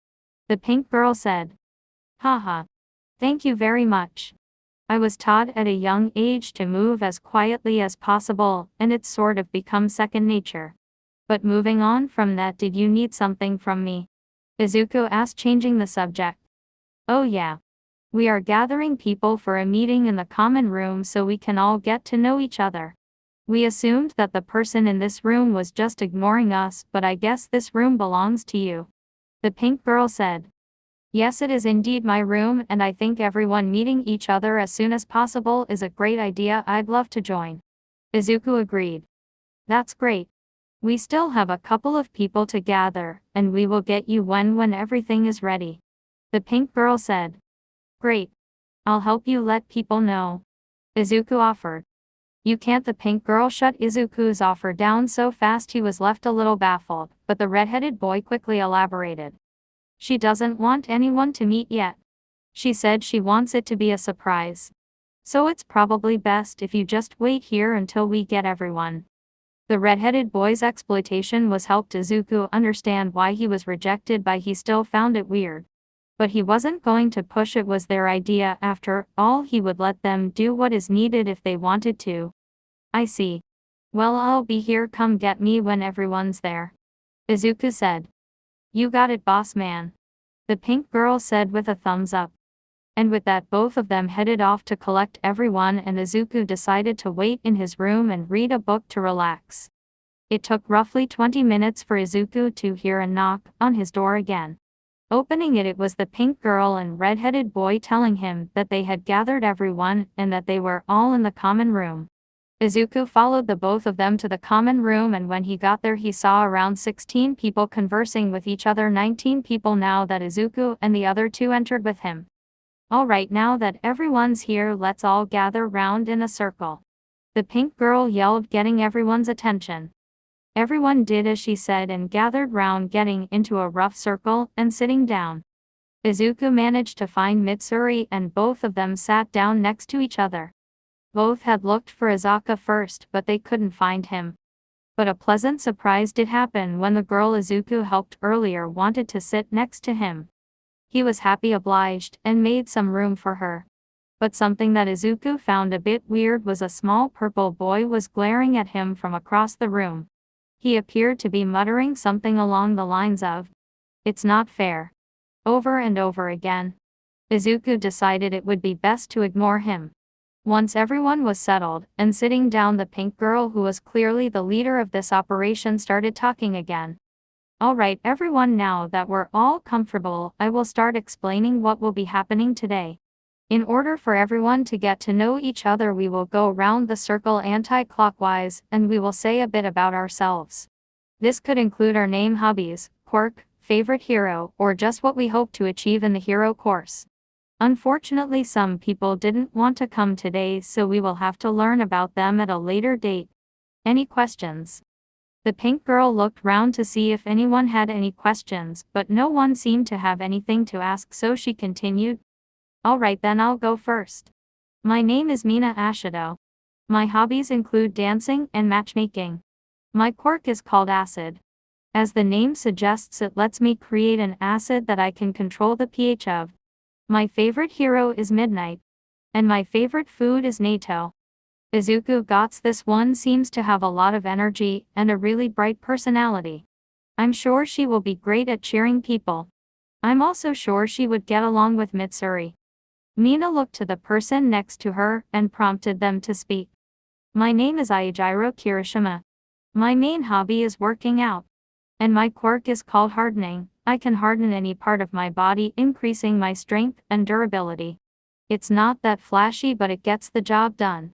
[SPEAKER 2] The pink girl said. Haha. Thank you very much. I was taught at a young age to move as quietly as possible, and it's sort of become second nature. But moving on from that, did you need something from me? Izuku asked, changing the subject. Oh yeah. We are gathering people for a meeting in the common room so we can all get to know each other. We assumed that the person in this room was just ignoring us, but I guess this room belongs to you. The pink girl said. Yes, it is indeed my room, and I think everyone meeting each other as soon as possible is a great idea. I'd love to join. Izuku agreed. That's great. We still have a couple of people to gather, and we will get you when everything is ready. The pink girl said. Great. I'll help you let people know. Izuku offered. You can't. The pink girl shut Izuku's offer down so fast he was left a little baffled, but the red-headed boy quickly elaborated. She doesn't want anyone to meet yet. She said she wants it to be a surprise. So it's probably best if you just wait here until we get everyone. The red-headed boy's exploitation was helped Izuku understand why he was rejected, but he still found it weird. But he wasn't going to push. It was their idea after all. He would let them do what is needed if they wanted to. I see. Well, I'll be here. Come get me when everyone's there. Izuku said. You got it, boss man. The pink girl said with a thumbs up. And with that, both of them headed off to collect everyone, and Izuku decided to wait in his room and read a book to relax. It took roughly 20 minutes for Izuku to hear a knock on his door again. Opening it, it was the pink girl and red-headed boy telling him that they had gathered everyone and that they were all in the common room. Izuku followed the both of them to the common room, and when he got there he saw around 16 people conversing with each other. 19 people now that Izuku and the other two entered with him. Alright, now that everyone's here, let's all gather round in a circle. The pink girl yelled, getting everyone's attention. Everyone did as she said and gathered round, getting into a rough circle and sitting down. Izuku managed to find Mitsuri, and both of them sat down next to each other. Both had looked for Izaka first, but they couldn't find him. But a pleasant surprise did happen when the girl Izuku helped earlier wanted to sit next to him. He was happy obliged and made some room for her. But something that Izuku found a bit weird was a small purple boy was glaring at him from across the room. He appeared to be muttering something along the lines of, "It's not fair," over and over again. Izuku decided it would be best to ignore him. Once everyone was settled and sitting down, the pink girl, who was clearly the leader of this operation, started talking again. Alright everyone, now that we're all comfortable, I will start explaining what will be happening today. In order for everyone to get to know each other, we will go round the circle anti-clockwise, and we will say a bit about ourselves. This could include our name, hobbies, quirk, favorite hero, or just what we hope to achieve in the hero course. Unfortunately, some people didn't want to come today, so we will have to learn about them at a later date. Any questions? The pink girl looked round to see if anyone had any questions, but no one seemed to have anything to ask, so she continued. Alright then, I'll go first. My name is Mina Ashido. My hobbies include dancing and matchmaking. My quirk is called acid. As the name suggests, it lets me create an acid that I can control the pH of. My favorite hero is Midnight. And my favorite food is natto. Izuku Gots, this one seems to have a lot of energy and a really bright personality. I'm sure she will be great at cheering people. I'm also sure she would get along with Mitsuri. Mina looked to the person next to her and prompted them to speak. My name is Aijiro Kirishima. My main hobby is working out. And my quirk is called hardening. I can harden any part of my body, increasing my strength and durability. It's not that flashy, but it gets the job done.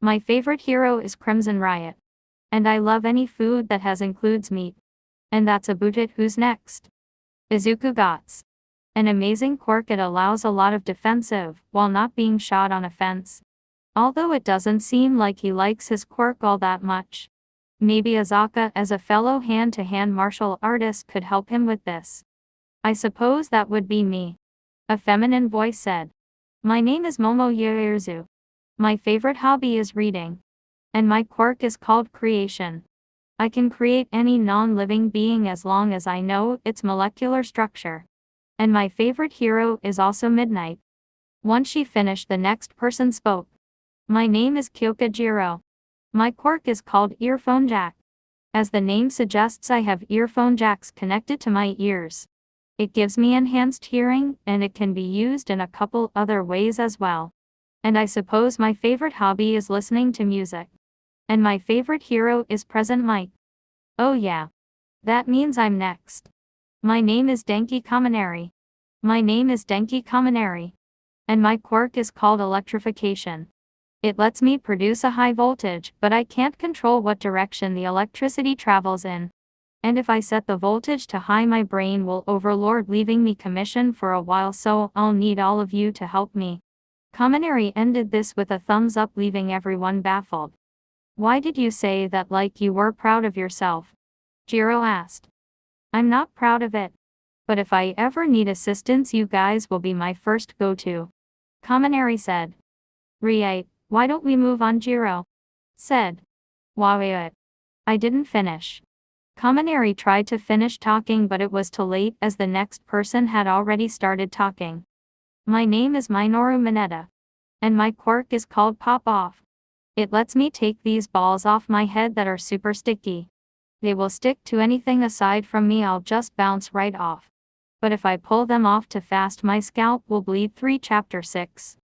[SPEAKER 2] My favorite hero is Crimson Riot. And I love any food that includes meat. And that's about it. Who's next? Izuku Gots. An amazing quirk, it allows a lot of defensive, while not being shot on offense. Although it doesn't seem like he likes his quirk all that much. Maybe Azaka, as a fellow hand-to-hand martial artist, could help him with this. I suppose that would be me. A feminine voice said. My name is Momo Yirizu. My favorite hobby is reading. And my quirk is called creation. I can create any non-living being as long as I know its molecular structure. And my favorite hero is also Midnight. Once she finished, the next person spoke. My name is Kyoka Jiro. My quirk is called earphone jack. As the name suggests, I have earphone jacks connected to my ears. It gives me enhanced hearing, and it can be used in a couple other ways as well. And I suppose my favorite hobby is listening to music. And my favorite hero is Present Mike. Oh yeah. That means I'm next. My name is Denki Kaminari. My name is Denki Kaminari. And my quirk is called electrification. It lets me produce a high voltage, but I can't control what direction the electricity travels in. And if I set the voltage to high, my brain will overload, leaving me commission for a while, so I'll need all of you to help me. Kaminari ended this with a thumbs up, leaving everyone baffled. Why did you say that like you were proud of yourself? Jiro asked. I'm not proud of it. But if I ever need assistance, you guys will be my first go-to. Kaminari said. Right, why don't we move on? Jiro said. Wait. I didn't finish. Kaminari tried to finish talking, but it was too late, as the next person had already started talking. My name is Minoru Mineta. And my quirk is called Pop Off. It lets me take these balls off my head that are super sticky. They will stick to anything aside from me, I'll just bounce right off. But if I pull them off too fast, my scalp will bleed. 3 Chapter 6.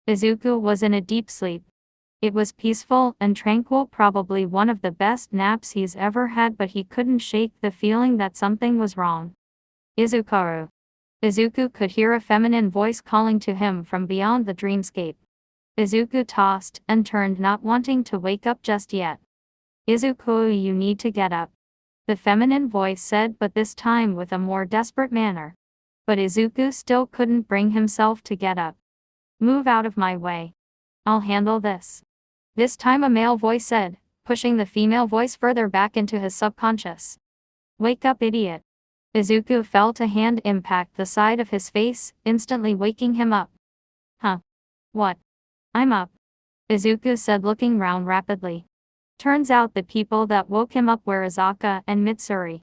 [SPEAKER 2] Izuku was in a deep sleep. It was peaceful and tranquil, probably one of the best naps he's ever had, but he couldn't shake the feeling that something was wrong. Izukaru. Izuku could hear a feminine voice calling to him from beyond the dreamscape. Izuku tossed and turned, not wanting to wake up just yet. Izuku, you need to get up. The feminine voice said, but this time with a more desperate manner. But Izuku still couldn't bring himself to get up. Move out of my way. I'll handle this. This time a male voice said, pushing the female voice further back into his subconscious. Wake up, idiot. Izuku felt a hand impact the side of his face, instantly waking him up. Huh? What? I'm up. Izuku said, looking round rapidly. Turns out the people that woke him up were Azaka and Mitsuri.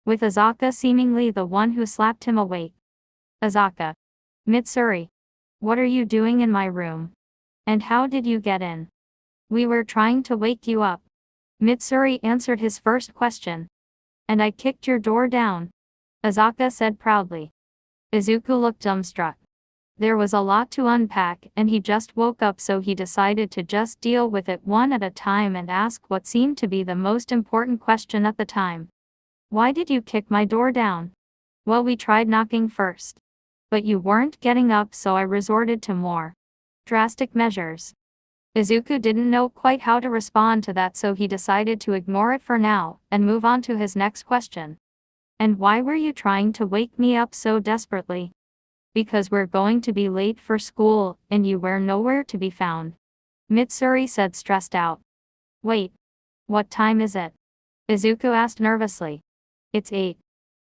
[SPEAKER 2] With Azaka seemingly the one who slapped him awake. Azaka. Mitsuri. What are you doing in my room? And how did you get in? We were trying to wake you up. Mitsuri answered his first question. And I kicked your door down. Azaka said proudly. Izuku looked dumbstruck. There was a lot to unpack, and he just woke up, so he decided to just deal with it one at a time and ask what seemed to be the most important question at the time. Why did you kick my door down? Well, we tried knocking first. But you weren't getting up, so I resorted to more drastic measures. Izuku didn't know quite how to respond to that, so he decided to ignore it for now, and move on to his next question. And why were you trying to wake me up so desperately? Because we're going to be late for school, and you were nowhere to be found. Mitsuri said, stressed out. Wait. What time is it? Izuku asked nervously. It's 8.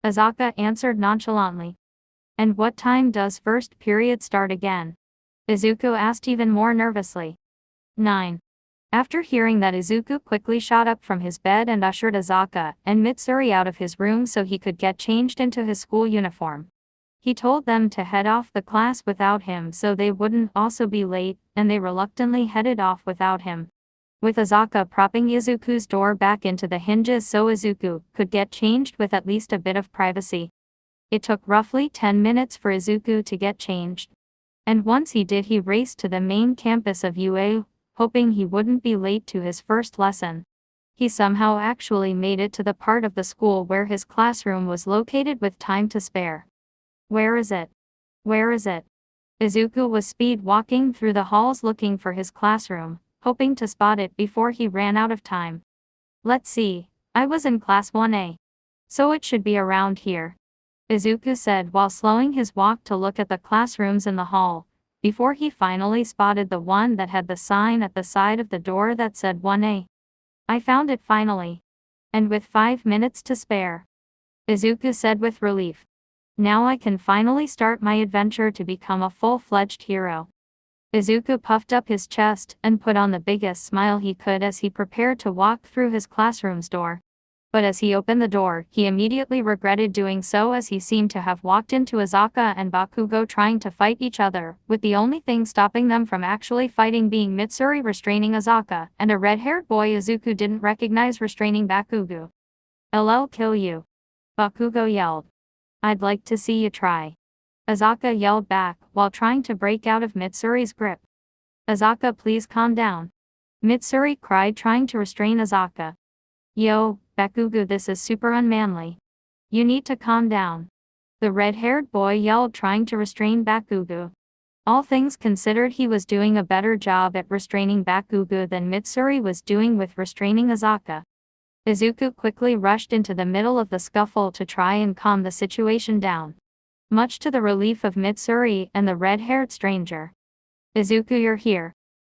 [SPEAKER 2] Azaka answered nonchalantly. And what time does first period start again? Izuku asked even more nervously. 9. After hearing that, Izuku quickly shot up from his bed and ushered Azaka and Mitsuri out of his room so he could get changed into his school uniform. He told them to head off the class without him so they wouldn't also be late, and they reluctantly headed off without him. With Azaka propping Izuku's door back into the hinges so Izuku could get changed with at least a bit of privacy. It took roughly 10 minutes for Izuku to get changed. And once he did, he raced to the main campus of UA, hoping he wouldn't be late to his first lesson. He somehow actually made it to the part of the school where his classroom was located with time to spare. Where is it? Where is it? Izuku was speed walking through the halls looking for his classroom, hoping to spot it before he ran out of time. Let's see, I was in class 1A. So it should be around here. Izuku said while slowing his walk to look at the classrooms in the hall, before he finally spotted the one that had the sign at the side of the door that said 1A. I found it finally. And with 5 minutes to spare. Izuku said with relief. Now I can finally start my adventure to become a full-fledged hero. Izuku puffed up his chest and put on the biggest smile he could as he prepared to walk through his classroom's door. But as he opened the door, he immediately regretted doing so as he seemed to have walked into Azaka and Bakugo trying to fight each other, with the only thing stopping them from actually fighting being Mitsuri restraining Azaka, and a red-haired boy Izuku didn't recognize restraining Bakugo. "I'll kill you," Bakugo yelled. "I'd like to see you try." Azaka yelled back, while trying to break out of Mitsuri's grip. "Azaka, please calm down," Mitsuri cried, trying to restrain Azaka. "Yo, Bakugo, this is super unmanly. You need to calm down," the red-haired boy yelled, trying to restrain Bakugo. All things considered, he was doing a better job at restraining Bakugo than Mitsuri was doing with restraining Azaka. Izuku quickly rushed into the middle of the scuffle to try and calm the situation down, much to the relief of Mitsuri and the red-haired stranger. "Izuku, you're here.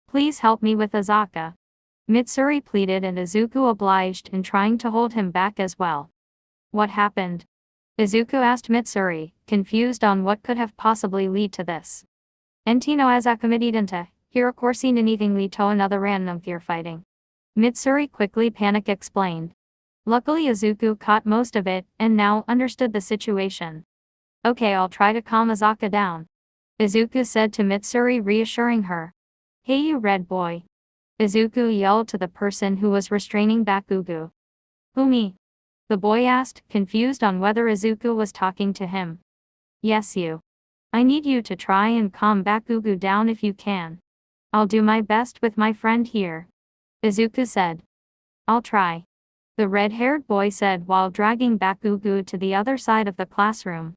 [SPEAKER 2] Please help me with Azaka," Mitsuri pleaded, and Izuku obliged in trying to hold him back as well. "What happened?" Izuku asked Mitsuri, confused on what could have possibly lead to this. "Entino Azaka mididenta, here corsi anything lead to another random fear fighting," Mitsuri quickly panic explained. Luckily Izuku caught most of it, and now understood the situation. "Okay, I'll try to calm Azaka down," Izuku said to Mitsuri, reassuring her. "Hey you red boy," Izuku yelled to the person who was restraining Bakugo. "Who, me?" the boy asked, confused on whether Izuku was talking to him. "Yes, you. I need you to try and calm Bakugo down if you can." "I'll do my best with my friend here," Izuku said. "I'll try," the red-haired boy said while dragging Bakugo to the other side of the classroom,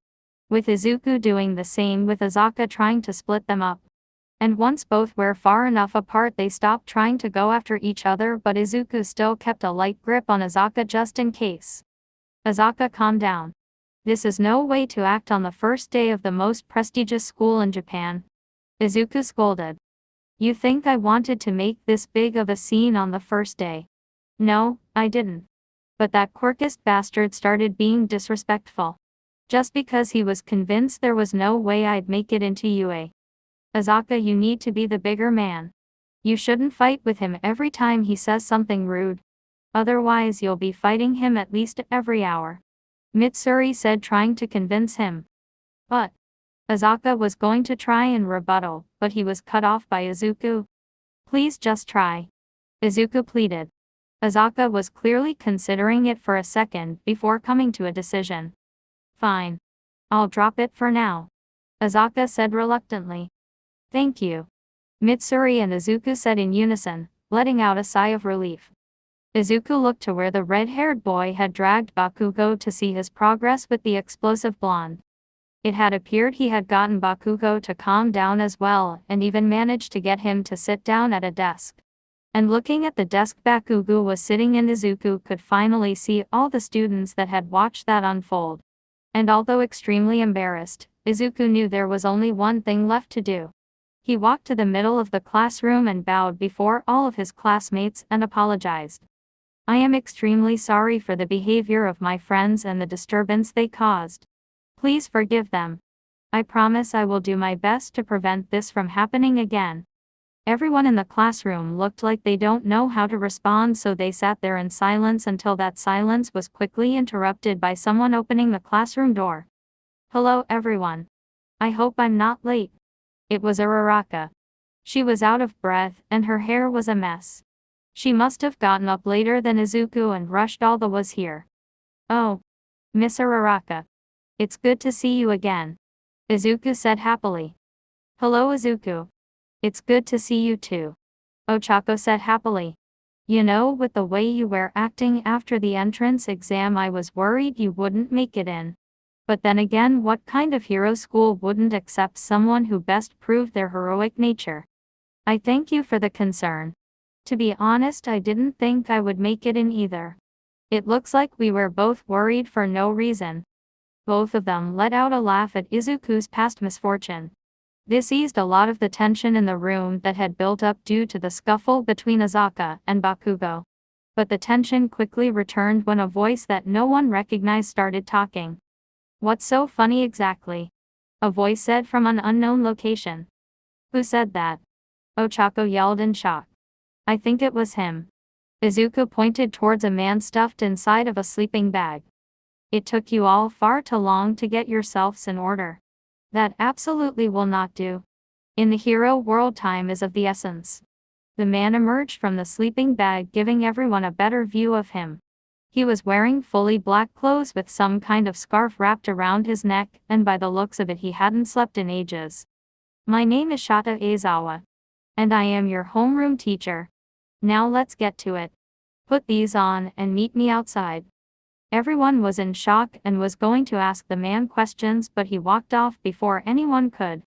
[SPEAKER 2] with Izuku doing the same with Azaka trying to split them up. And once both were far enough apart, they stopped trying to go after each other, but Izuku still kept a light grip on Azaka just in case. "Azaka, calm down. This is no way to act on the first day of the most prestigious school in Japan," Izuku scolded. "You think I wanted to make this big of a scene on the first day?" "No, I didn't. But that quirkist bastard started being disrespectful. Just because he was convinced there was no way I'd make it into UA. Azaka, you need to be the bigger man. You shouldn't fight with him every time he says something rude. Otherwise you'll be fighting him at least every hour," Mitsuri said, trying to convince him. But Azaka was going to try and rebuttal, but he was cut off by Izuku. "Please just try," Izuku pleaded. Azaka was clearly considering it for a second before coming to a decision. "Fine. I'll drop it for now," Azaka said reluctantly. "Thank you," Mitsuri and Izuku said in unison, letting out a sigh of relief. Izuku looked to where the red-haired boy had dragged Bakugo to see his progress with the explosive blonde. It had appeared he had gotten Bakugo to calm down as well, and even managed to get him to sit down at a desk. And looking at the desk Bakugo was sitting in, Izuku could finally see all the students that had watched that unfold. And although extremely embarrassed, Izuku knew there was only one thing left to do. He walked to the middle of the classroom and bowed before all of his classmates and apologized. "I am extremely sorry for the behavior of my friends and the disturbance they caused. Please forgive them. I promise I will do my best to prevent this from happening again." Everyone in the classroom looked like they don't know how to respond, so they sat there in silence until that silence was quickly interrupted by someone opening the classroom door. "Hello everyone. I hope I'm not late." It was Uraraka. She was out of breath, and her hair was a mess. She must have gotten up later than Izuku and rushed all the was here. "Oh, Miss Uraraka. It's good to see you again," Izuku said happily. "Hello Izuku. It's good to see you too," Ochako said happily. "You know, with the way you were acting after the entrance exam, I was worried you wouldn't make it in. But then again, what kind of hero school wouldn't accept someone who best proved their heroic nature? I thank you for the concern. To be honest, I didn't think I would make it in either. It looks like we were both worried for no reason." Both of them let out a laugh at Izuku's past misfortune. This eased a lot of the tension in the room that had built up due to the scuffle between Azaka and Bakugo. But the tension quickly returned when a voice that no one recognized started talking. "What's so funny exactly?" a voice said from an unknown location. "Who said that?" Ochako yelled in shock. "I think it was him." Izuku pointed towards a man stuffed inside of a sleeping bag. "It took you all far too long to get yourselves in order. That absolutely will not do. In the hero world, time is of the essence." The man emerged from the sleeping bag, giving everyone a better view of him. He was wearing fully black clothes with some kind of scarf wrapped around his neck, and by the looks of it he hadn't slept in ages. "My name is Shota Aizawa. And I am your homeroom teacher. Now let's get to it. Put these on and meet me outside." Everyone was in shock and was going to ask the man questions, but he walked off before anyone could.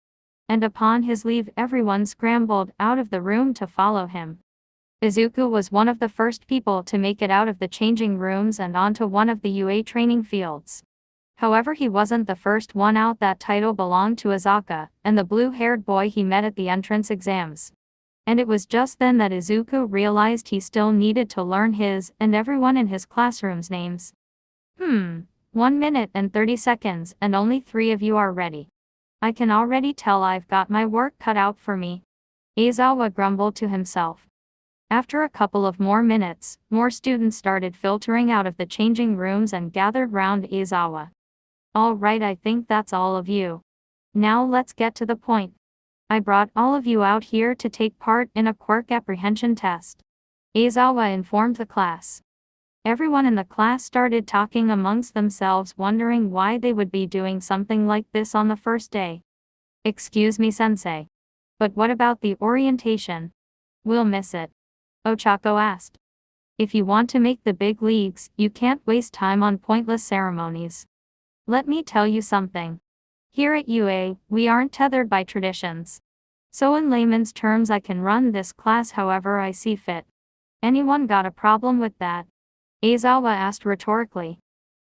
[SPEAKER 2] And upon his leave everyone scrambled out of the room to follow him. Izuku was one of the first people to make it out of the changing rooms and onto one of the UA training fields. However, he wasn't the first one out. That title belonged to Azaka, and the blue-haired boy he met at the entrance exams. And it was just then that Izuku realized he still needed to learn his and everyone in his classroom's names. 1 minute and 30 seconds and only 3 of you are ready. I can already tell I've got my work cut out for me." Aizawa grumbled to himself. After a couple of more minutes, more students started filtering out of the changing rooms and gathered round Aizawa. "All right, I think that's all of you. Now let's get to the point. I brought all of you out here to take part in a quirk apprehension test," Aizawa informed the class. Everyone in the class started talking amongst themselves, wondering why they would be doing something like this on the first day. "Excuse me, sensei. But what about the orientation? We'll miss it," Ochako asked. "If you want to make the big leagues, you can't waste time on pointless ceremonies. Let me tell you something. Here at UA, we aren't tethered by traditions. So in layman's terms, I can run this class however I see fit. Anyone got a problem with that?" Aizawa asked rhetorically.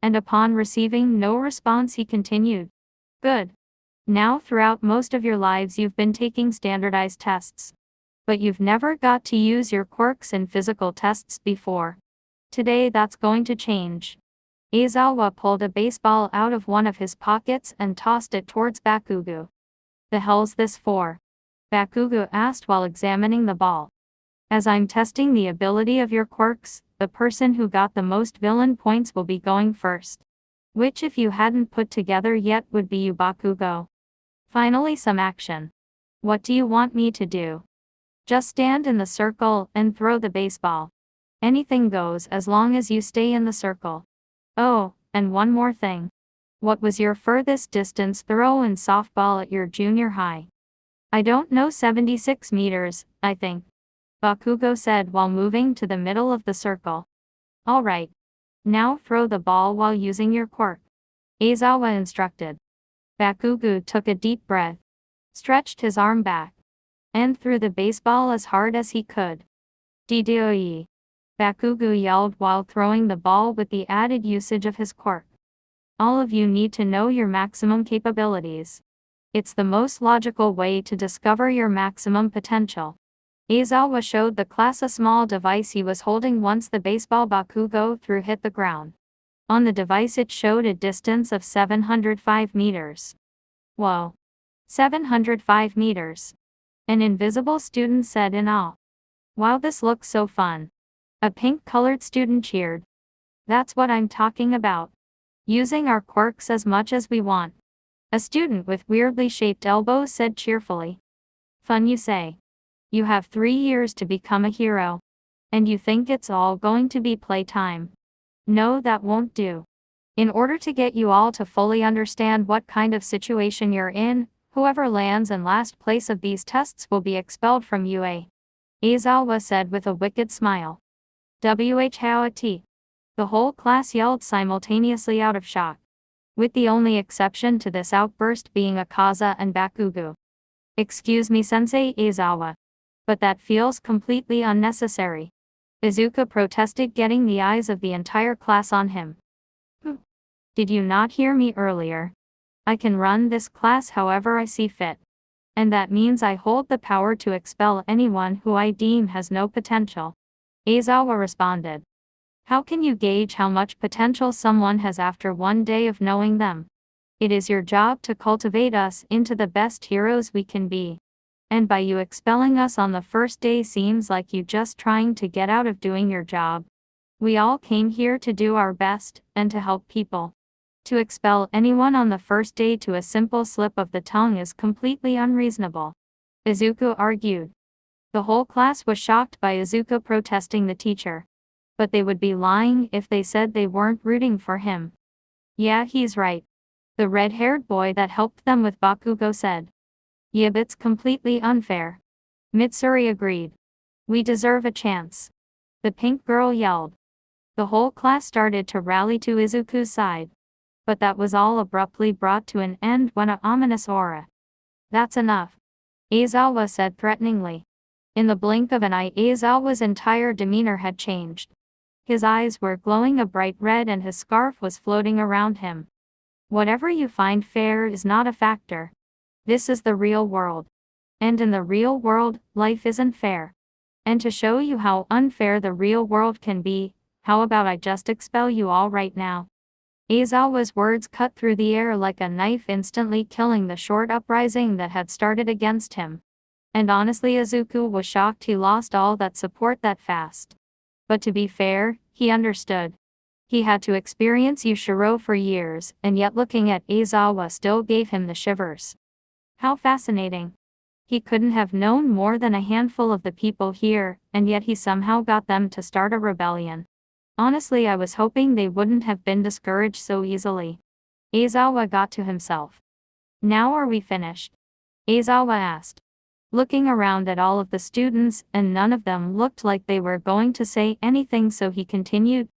[SPEAKER 2] And upon receiving no response he continued. "Good. Now throughout most of your lives you've been taking standardized tests. But you've never got to use your quirks in physical tests before. Today that's going to change." Aizawa pulled a baseball out of one of his pockets and tossed it towards Bakugo. "The hell's this for?" Bakugo asked while examining the ball. "As I'm testing the ability of your quirks, the person who got the most villain points will be going first. Which, if you hadn't put together yet, would be you, Bakugo. Finally some action. What do you want me to do? Just stand in the circle and throw the baseball. Anything goes as long as you stay in the circle. Oh, and one more thing. What was your furthest distance throw in softball at your junior high?" "I don't know, 76 meters, I think," Bakugo said while moving to the middle of the circle. "All right. Now throw the ball while using your quirk," Aizawa instructed. Bakugo took a deep breath, stretched his arm back, and threw the baseball as hard as he could. "Didoi!" Bakugo yelled while throwing the ball with the added usage of his quirk. "All of you need to know your maximum capabilities. It's the most logical way to discover your maximum potential." Aizawa showed the class a small device he was holding once the baseball Bakugo threw hit the ground. On the device it showed a distance of 705 meters. "Whoa! 705 meters! An invisible student said in awe. "Wow, this looks so fun!" A pink-colored student cheered. "That's what I'm talking about. Using our quirks as much as we want," a student with weirdly shaped elbows said cheerfully. "Fun, you say? You have 3 years to become a hero. And you think it's all going to be playtime? No, that won't do. In order to get you all to fully understand what kind of situation you're in, whoever lands in last place of these tests will be expelled from UA," Aizawa said with a wicked smile. "Whot?" The whole class yelled simultaneously out of shock, with the only exception to this outburst being Akaza and Bakugo. "Excuse me, Sensei Aizawa. But that feels completely unnecessary," Izuku protested, getting the eyes of the entire class on him. "Did you not hear me earlier? I can run this class however I see fit. And that means I hold the power to expel anyone who I deem has no potential," Aizawa responded. How can you gauge how much potential someone has after one day of knowing them? It is your job to cultivate us into the best heroes we can be. And by you expelling us on the first day seems like you just trying to get out of doing your job. We all came here to do our best, and to help people. To expel anyone on the first day to a simple slip of the tongue is completely unreasonable. Izuku argued. The whole class was shocked by Izuku protesting the teacher. But they would be lying if they said they weren't rooting for him. Yeah, he's right. The red-haired boy that helped them with Bakugo said. Yeah, it's completely unfair. Mitsuri agreed. We deserve a chance. The pink girl yelled. The whole class started to rally to Izuku's side. But that was all abruptly brought to an end when an ominous aura. That's enough. Aizawa said threateningly. In the blink of an eye, Aizawa's entire demeanor had changed. His eyes were glowing a bright red and his scarf was floating around him. Whatever you find fair is not a factor. This is the real world. And in the real world, life isn't fair. And to show you how unfair the real world can be, how about I just expel you all right now? Aizawa's words cut through the air like a knife, instantly killing the short uprising that had started against him. And honestly, Izuku was shocked he lost all that support that fast. But to be fair, he understood. He had to experience Yushiro for years, and yet looking at Aizawa still gave him the shivers. How fascinating. He couldn't have known more than a handful of the people here, and yet he somehow got them to start a rebellion. Honestly, I was hoping they wouldn't have been discouraged so easily. Aizawa got to himself. Now are we finished? Aizawa asked. Looking around at all of the students, and none of them looked like they were going to say anything, so he continued.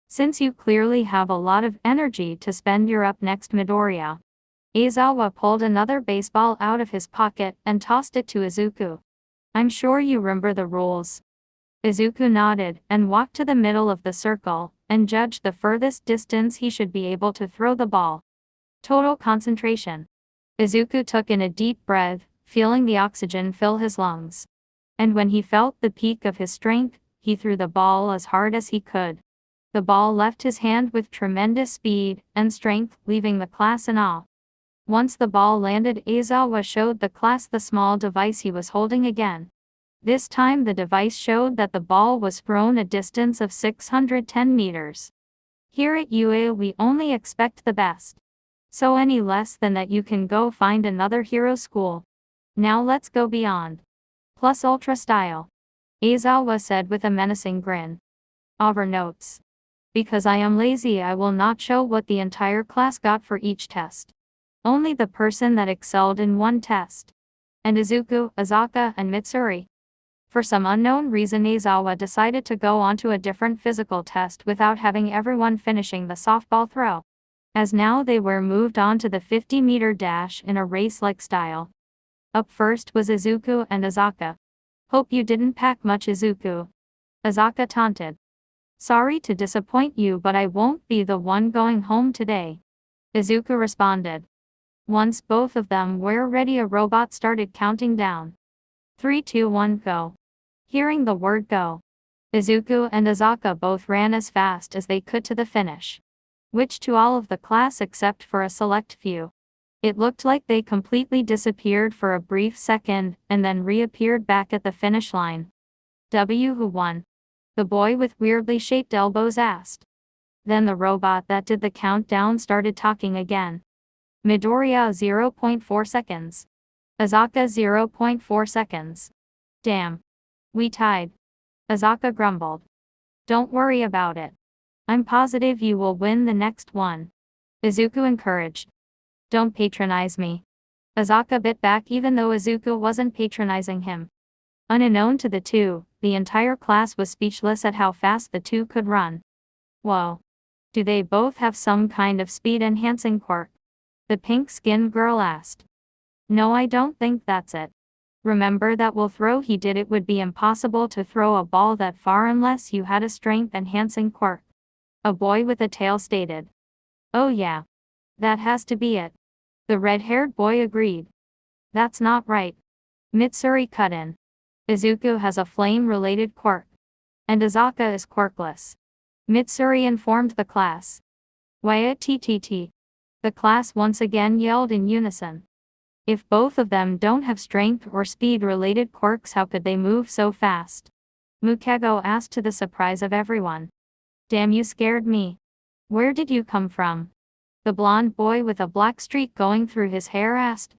[SPEAKER 2] Since you clearly have a lot of energy to spend, you're up next, Midoriya. Aizawa pulled another baseball out of his pocket and tossed it to Izuku. I'm sure you remember the rules. Izuku nodded and walked to the middle of the circle, and judged the furthest distance he should be able to throw the ball. Total concentration. Izuku took in a deep breath, feeling the oxygen fill his lungs. And when he felt the peak of his strength, he threw the ball as hard as he could. The ball left his hand with tremendous speed and strength, leaving the class in awe. Once the ball landed, Aizawa showed the class the small device he was holding again. This time the device showed that the ball was thrown a distance of 610 meters. Here at UA we only expect the best. So any less than that you can go find another hero school. Now let's go beyond. Plus ultra style. Aizawa said with a menacing grin. Over notes. Because I am lazy, I will not show what the entire class got for each test. Only the person that excelled in one test. And Izuku, Azaka, and Mitsuri. For some unknown reason, Aizawa decided to go on to a different physical test without having everyone finishing the softball throw. As now they were moved on to the 50-meter dash in a race-like style. Up first was Izuku and Azaka. Hope you didn't pack much, Izuku. Azaka taunted. Sorry to disappoint you, but I won't be the one going home today. Izuku responded. Once both of them were ready, a robot started counting down. 3, 2, 1, go. Hearing the word go, Izuku and Azaka both ran as fast as they could to the finish. Which to all of the class except for a select few. It looked like they completely disappeared for a brief second, and then reappeared back at the finish line. Who won? The boy with weirdly shaped elbows asked. Then the robot that did the countdown started talking again. Midoriya 0.4 seconds. Azaka 0.4 seconds. Damn. We tied. Azaka grumbled. Don't worry about it. I'm positive you will win the next one. Izuku encouraged. Don't patronize me. Azaka bit back, even though Izuku wasn't patronizing him. Unknown to the two, the entire class was speechless at how fast the two could run. Whoa. Do they both have some kind of speed-enhancing quirk? The pink-skinned girl asked. No, I don't think that's it. Remember that will throw he did, it would be impossible to throw a ball that far unless you had a strength-enhancing quirk. A boy with a tail stated. Oh yeah. That has to be it. The red-haired boy agreed. That's not right. Mitsuri cut in. Izuku has a flame-related quirk. And Azaka is quirkless. Mitsuri informed the class. Waya TTT. The class once again yelled in unison. If both of them don't have strength or speed-related quirks, how could they move so fast? Mukego asked, to the surprise of everyone. Damn, you scared me. Where did you come from? The blonde boy with a black streak going through his hair asked.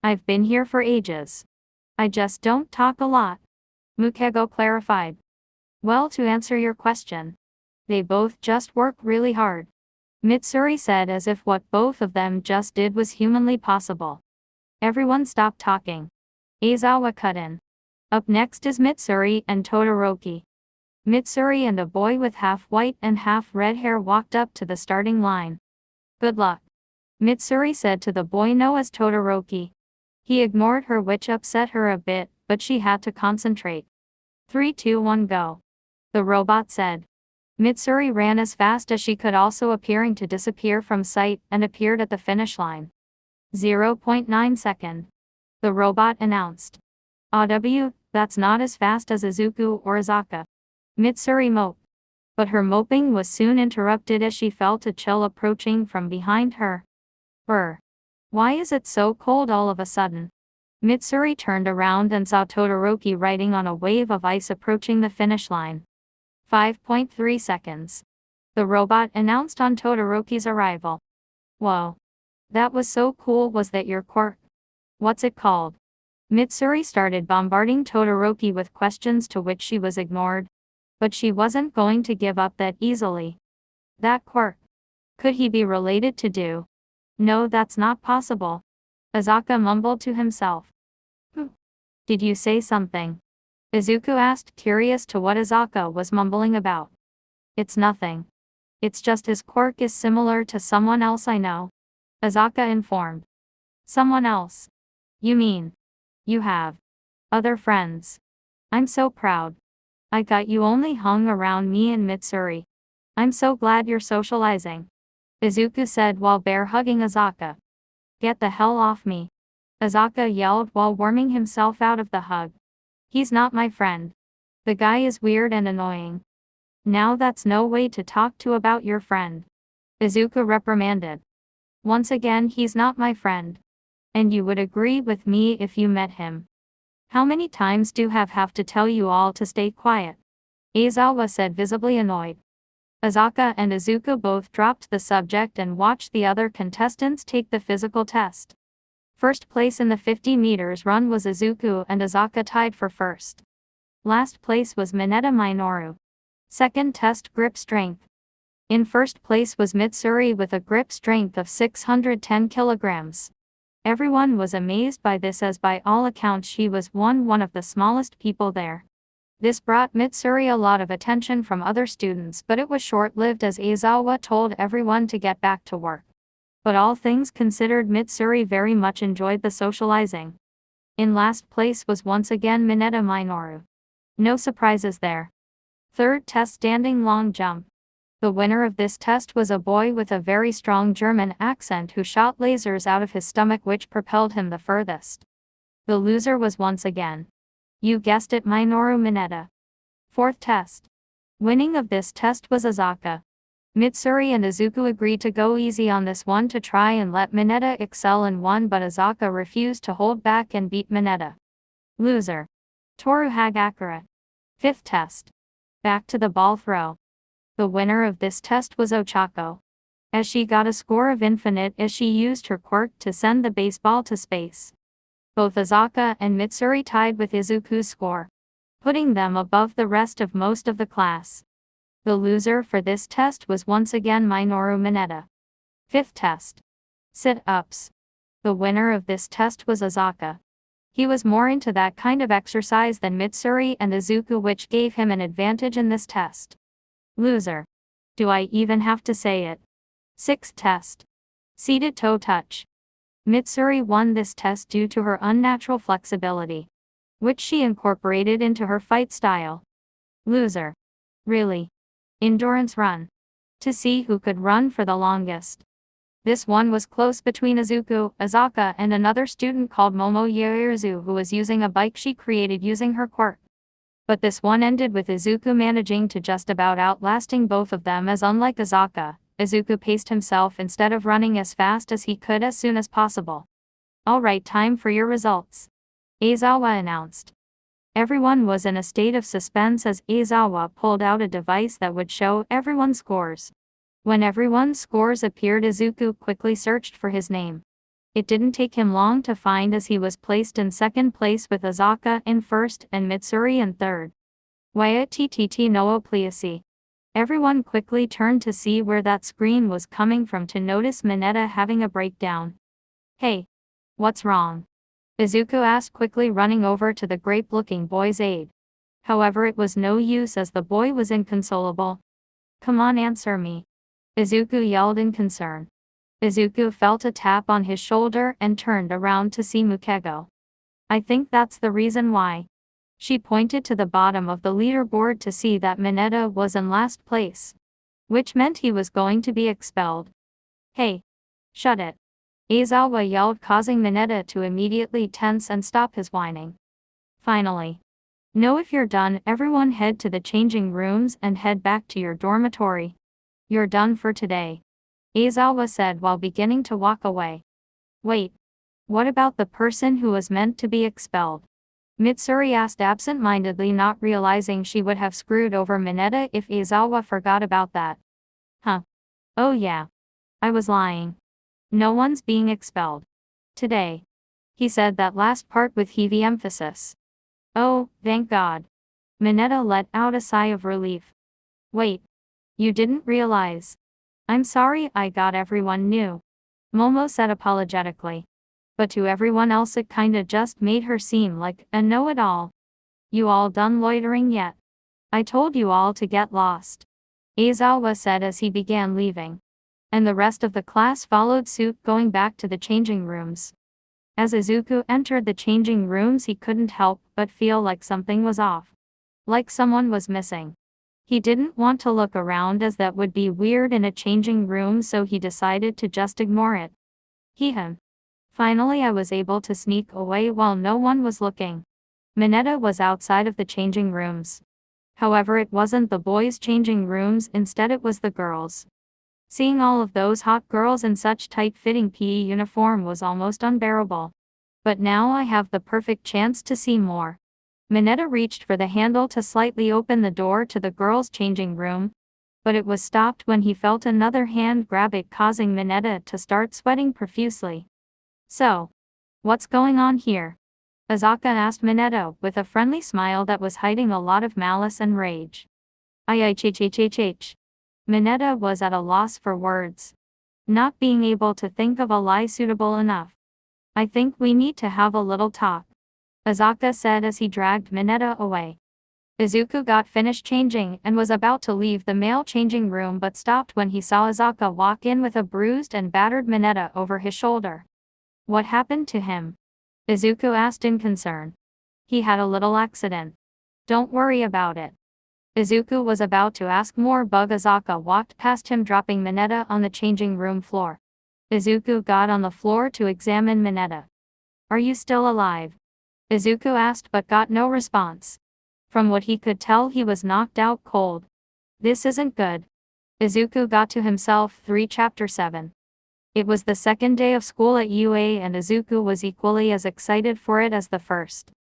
[SPEAKER 2] I've been here for ages. I just don't talk a lot. Mukego clarified. Well, to answer your question, they both just work really hard. Mitsuri said, as if what both of them just did was humanly possible. Everyone stopped talking. Aizawa cut in. Up next is Mitsuri and Todoroki. Mitsuri and a boy with half white and half red hair walked up to the starting line. Good luck, Mitsuri said to the boy known as Todoroki. He ignored her, which upset her a bit, but she had to concentrate. 3, 2, 1, go, the robot said. Mitsuri ran as fast as she could, also appearing to disappear from sight, and appeared at the finish line. 0.9 second. The robot announced. AW, that's not as fast as Izuku or Azaka. Mitsuri moped. But her moping was soon interrupted as she felt a chill approaching from behind her. Why is it so cold all of a sudden? Mitsuri turned around and saw Todoroki riding on a wave of ice approaching the finish line. 5.3 seconds. The robot announced on Todoroki's arrival. Whoa. That was so cool. Was that your quirk? What's it called? Mitsuri started bombarding Todoroki with questions, to which she was ignored. But she wasn't going to give up that easily. That quirk. Could he be related to Do? No, that's not possible. Azaka mumbled to himself. Did you say something? Izuku asked, curious to what Azaka was mumbling about. It's nothing. It's just his quirk is similar to someone else I know, Azaka informed. Someone else? You mean you have other friends? I'm so proud. I thought you only hung around me and Mitsuri. I'm so glad you're socializing, Izuku said while bear hugging Azaka. Get the hell off me, Azaka yelled while worming himself out of the hug. He's not my friend. The guy is weird and annoying. Now that's no way to talk to about your friend, Izuku reprimanded. Once again, he's not my friend. And you would agree with me if you met him. How many times do I have to tell you all to stay quiet? Aizawa said, visibly annoyed. Azaka and Izuku both dropped the subject and watched the other contestants take the physical test. First place in the 50 meters run was Izuku, and Azaka tied for first. Last place was Mineta Minoru. Second test, grip strength. In first place was Mitsuri with a grip strength of 610 kilograms. Everyone was amazed by this, as by all accounts she was one of the smallest people there. This brought Mitsuri a lot of attention from other students, but it was short-lived as Aizawa told everyone to get back to work. But all things considered, Mitsuri very much enjoyed the socializing. In last place was once again Mineta Minoru. No surprises there. Third test, standing long jump. The winner of this test was a boy with a very strong German accent who shot lasers out of his stomach, which propelled him the furthest. The loser was once again, you guessed it, Minoru Mineta. Fourth test. Winning of this test was Azaka. Mitsuri and Izuku agreed to go easy on this one to try and let Mineta excel in one, but Azaka refused to hold back and beat Mineta. Loser. Toru Hagakure. Fifth test. Back to the ball throw. The winner of this test was Ochako, as she got a score of infinite as she used her quirk to send the baseball to space. Both Azaka and Mitsuri tied with Izuku's score, putting them above the rest of most of the class. The loser for this test was once again Minoru Mineta. Fifth test. Sit-ups. The winner of this test was Azaka. He was more into that kind of exercise than Mitsuri and Izuku, which gave him an advantage in this test. Loser. Do I even have to say it? Sixth test. Seated toe touch. Mitsuri won this test due to her unnatural flexibility, which she incorporated into her fight style. Loser. Really? Endurance run. To see who could run for the longest. This one was close between Izuku, Azaka, and another student called Momo Yirizu, who was using a bike she created using her quirk. But this one ended with Izuku managing to just about outlasting both of them, as unlike Azaka, Izuku paced himself instead of running as fast as he could as soon as possible. "Alright, time for your results," Aizawa announced. Everyone was in a state of suspense as Aizawa pulled out a device that would show everyone's scores. When everyone's scores appeared, Izuku quickly searched for his name. It didn't take him long to find, as he was placed in second place with Azaka in first and Mitsuri in third. Waya ttt no pliasi. Everyone quickly turned to see where that screen was coming from to notice Mineta having a breakdown. "Hey, what's wrong?" Izuku asked quickly, running over to the grape-looking boy's aid. However, it was no use as the boy was inconsolable. "Come on, answer me," Izuku yelled in concern. Izuku felt a tap on his shoulder and turned around to see Mukego. "I think that's the reason why." She pointed to the bottom of the leaderboard to see that Mineta was in last place, which meant he was going to be expelled. "Hey, shut it," Aizawa yelled, causing Mineta to immediately tense and stop his whining. Finally, "Know if you're done, everyone head to the changing rooms and head back to your dormitory. You're done for today," Aizawa said while beginning to walk away. "Wait, what about the person who was meant to be expelled?" Mitsuri asked absent-mindedly, not realizing she would have screwed over Mineta if Aizawa forgot about that. "Huh. Oh yeah. I was lying. No one's being expelled today." He said that last part with heavy emphasis. "Oh, thank God." Mineta let out a sigh of relief. "Wait. You didn't realize?" "I'm sorry, I got everyone new," Momo said apologetically. But to everyone else it kinda just made her seem like a know-it-all. "You all done loitering yet? I told you all to get lost," Aizawa said as he began leaving. And the rest of the class followed suit, going back to the changing rooms. As Izuku entered the changing rooms, he couldn't help but feel like something was off. Like someone was missing. He didn't want to look around, as that would be weird in a changing room, so he decided to just ignore it. Finally I was able to sneak away while no one was looking. Mineta was outside of the changing rooms. However, it wasn't the boys' changing rooms, instead it was the girls'. Seeing all of those hot girls in such tight-fitting PE uniform was almost unbearable. But now I have the perfect chance to see more. Mineta reached for the handle to slightly open the door to the girls' changing room, but it was stopped when he felt another hand grab it, causing Mineta to start sweating profusely. "So, what's going on here?" Azaka asked Mineta with a friendly smile that was hiding a lot of malice and rage. "Ch. Mineta was at a loss for words, not being able to think of a lie suitable enough. "I think we need to have a little talk," Azaka said as he dragged Mineta away. Izuku got finished changing and was about to leave the male changing room, but stopped when he saw Azaka walk in with a bruised and battered Mineta over his shoulder. "What happened to him?" Izuku asked in concern. "He had a little accident. Don't worry about it." Izuku was about to ask more, but Azaka walked past him, dropping Mineta on the changing room floor. Izuku got on the floor to examine Mineta. "Are you still alive?" Izuku asked, but got no response. From what he could tell, he was knocked out cold. "This isn't good." Izuku got to himself. Chapter 7. It was the second day of school at UA, and Izuku was equally as excited for it as the first.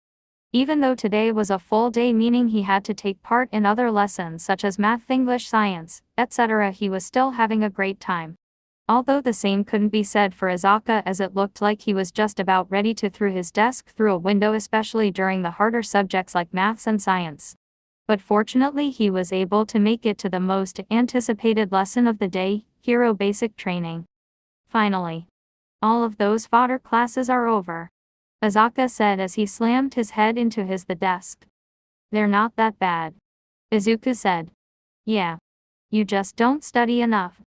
[SPEAKER 2] Even though today was a full day, meaning he had to take part in other lessons such as math, English, science, etc., he was still having a great time. Although the same couldn't be said for Azaka, as it looked like he was just about ready to throw his desk through a window, especially during the harder subjects like maths and science. But fortunately he was able to make it to the most anticipated lesson of the day, Hero Basic Training. Finally, all of those fodder classes are over, Azaka said as he slammed his head into the desk. "They're not that bad," Izuku said. "Yeah. You just don't study enough,"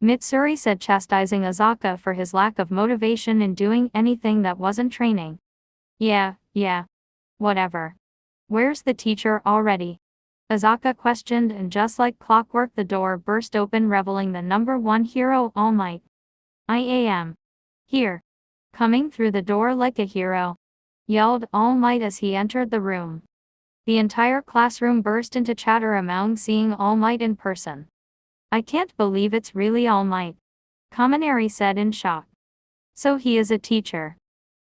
[SPEAKER 2] Mitsuri said, chastising Azaka for his lack of motivation in doing anything that wasn't training. Yeah. Whatever. Where's the teacher already?" Azaka questioned, and just like clockwork the door burst open, revealing the number 1 hero, All Might. "I am here." Coming through the door like a hero, yelled All Might as he entered the room. The entire classroom burst into chatter among seeing All Might in person. I can't believe it's really All Might, Kaminari said in shock. So he is a teacher.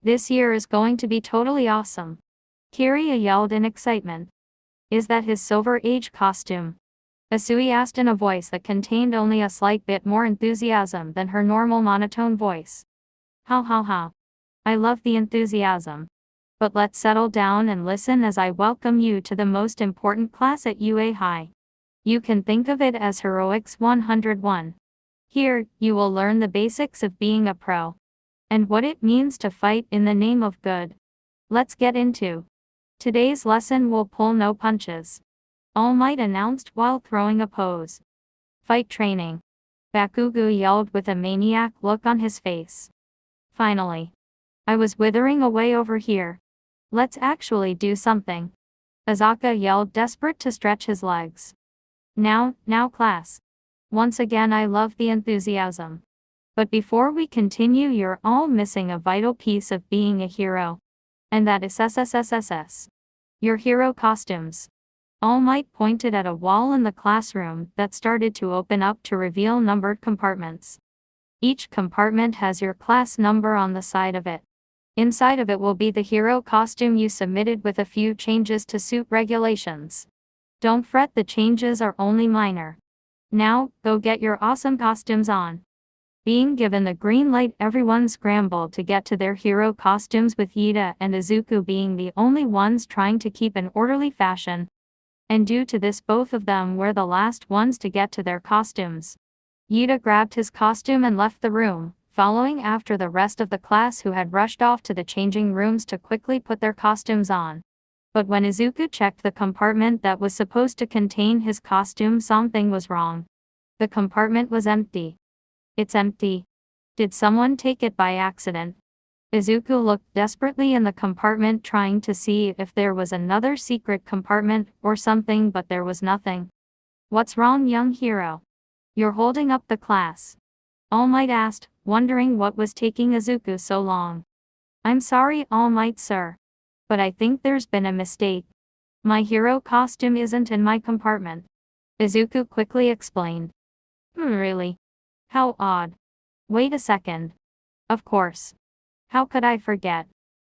[SPEAKER 2] This year is going to be totally awesome. Kiria yelled in excitement. Is that his Silver Age costume? Asui asked in a voice that contained only a slight bit more enthusiasm than her normal monotone voice. Ha ha ha. I love the enthusiasm. But let's settle down and listen as I welcome you to the most important class at UA High. You can think of it as Heroics 101. Here, you will learn the basics of being a pro. And what it means to fight in the name of good. Let's get into. Today's lesson will pull no punches. All Might announced while throwing a pose. Fight training. Bakugo yelled with a maniac look on his face. Finally. I was withering away over here. Let's actually do something. Azaka yelled, desperate to stretch his legs. Now class. Once again I love the enthusiasm. But before we continue, you're all missing a vital piece of being a hero. And that is SSSSS. Your hero costumes. All Might pointed at a wall in the classroom that started to open up to reveal numbered compartments. Each compartment has your class number on the side of it. Inside of it will be the hero costume you submitted with a few changes to suit regulations. Don't fret, the changes are only minor. Now, go get your awesome costumes on. Being given the green light, everyone scrambled to get to their hero costumes, with Yida and Izuku being the only ones trying to keep an orderly fashion. And due to this, both of them were the last ones to get to their costumes. Yida grabbed his costume and left the room, following after the rest of the class, who had rushed off to the changing rooms to quickly put their costumes on. But when Izuku checked the compartment that was supposed to contain his costume, something was wrong. The compartment was empty. It's empty. Did someone take it by accident? Izuku looked desperately in the compartment, trying to see if there was another secret compartment or something, but there was nothing. What's wrong, young hero? You're holding up the class. All Might asked, wondering what was taking Izuku so long. I'm sorry, All Might sir. But I think there's been a mistake. My hero costume isn't in my compartment. Izuku quickly explained. Really? How odd. Wait a second. Of course. How could I forget?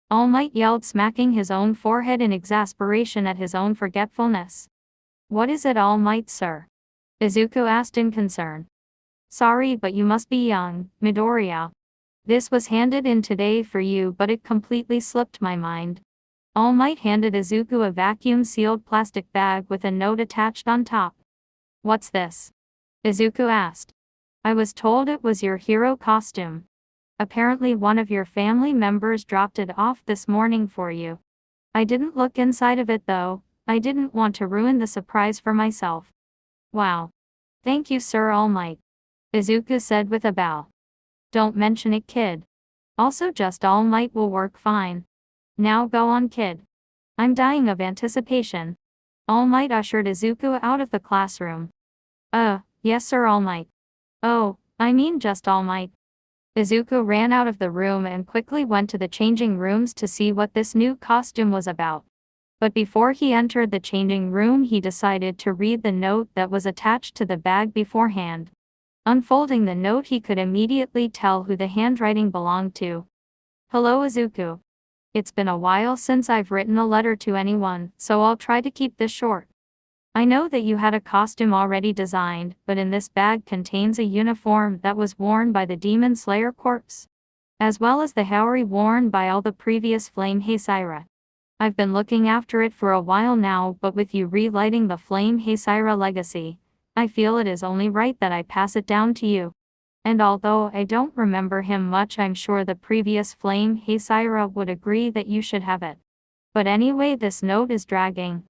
[SPEAKER 2] All Might yelled, smacking his own forehead in exasperation at his own forgetfulness. What is it, All Might sir? Izuku asked in concern. Sorry, but you must be young, Midoriya. This was handed in today for you, but it completely slipped my mind. All Might handed Izuku a vacuum-sealed plastic bag with a note attached on top. What's this? Izuku asked. I was told it was your hero costume. Apparently one of your family members dropped it off this morning for you. I didn't look inside of it though. I didn't want to ruin the surprise for myself. Wow. Thank you, Sir All Might. Izuku said with a bow. Don't mention it, kid. Also, just All Might will work fine. Now go on, kid. I'm dying of anticipation. All Might ushered Izuku out of the classroom. Yes, Sir All Might. Oh, I mean just All Might. Izuku ran out of the room and quickly went to the changing rooms to see what this new costume was about. But before he entered the changing room, he decided to read the note that was attached to the bag beforehand. Unfolding the note, he could immediately tell who the handwriting belonged to. Hello, Izuku. It's been a while since I've written a letter to anyone, so I'll try to keep this short. I know that you had a costume already designed, but in this bag contains a uniform that was worn by the Demon Slayer Corps, as well as the Haori worn by all the previous Flame Heisira. I've been looking after it for a while now, but with you relighting the Flame Heisira legacy, I feel it is only right that I pass it down to you. And although I don't remember him much, I'm sure the previous Flame Heisira would agree that you should have it. But anyway, this note is dragging.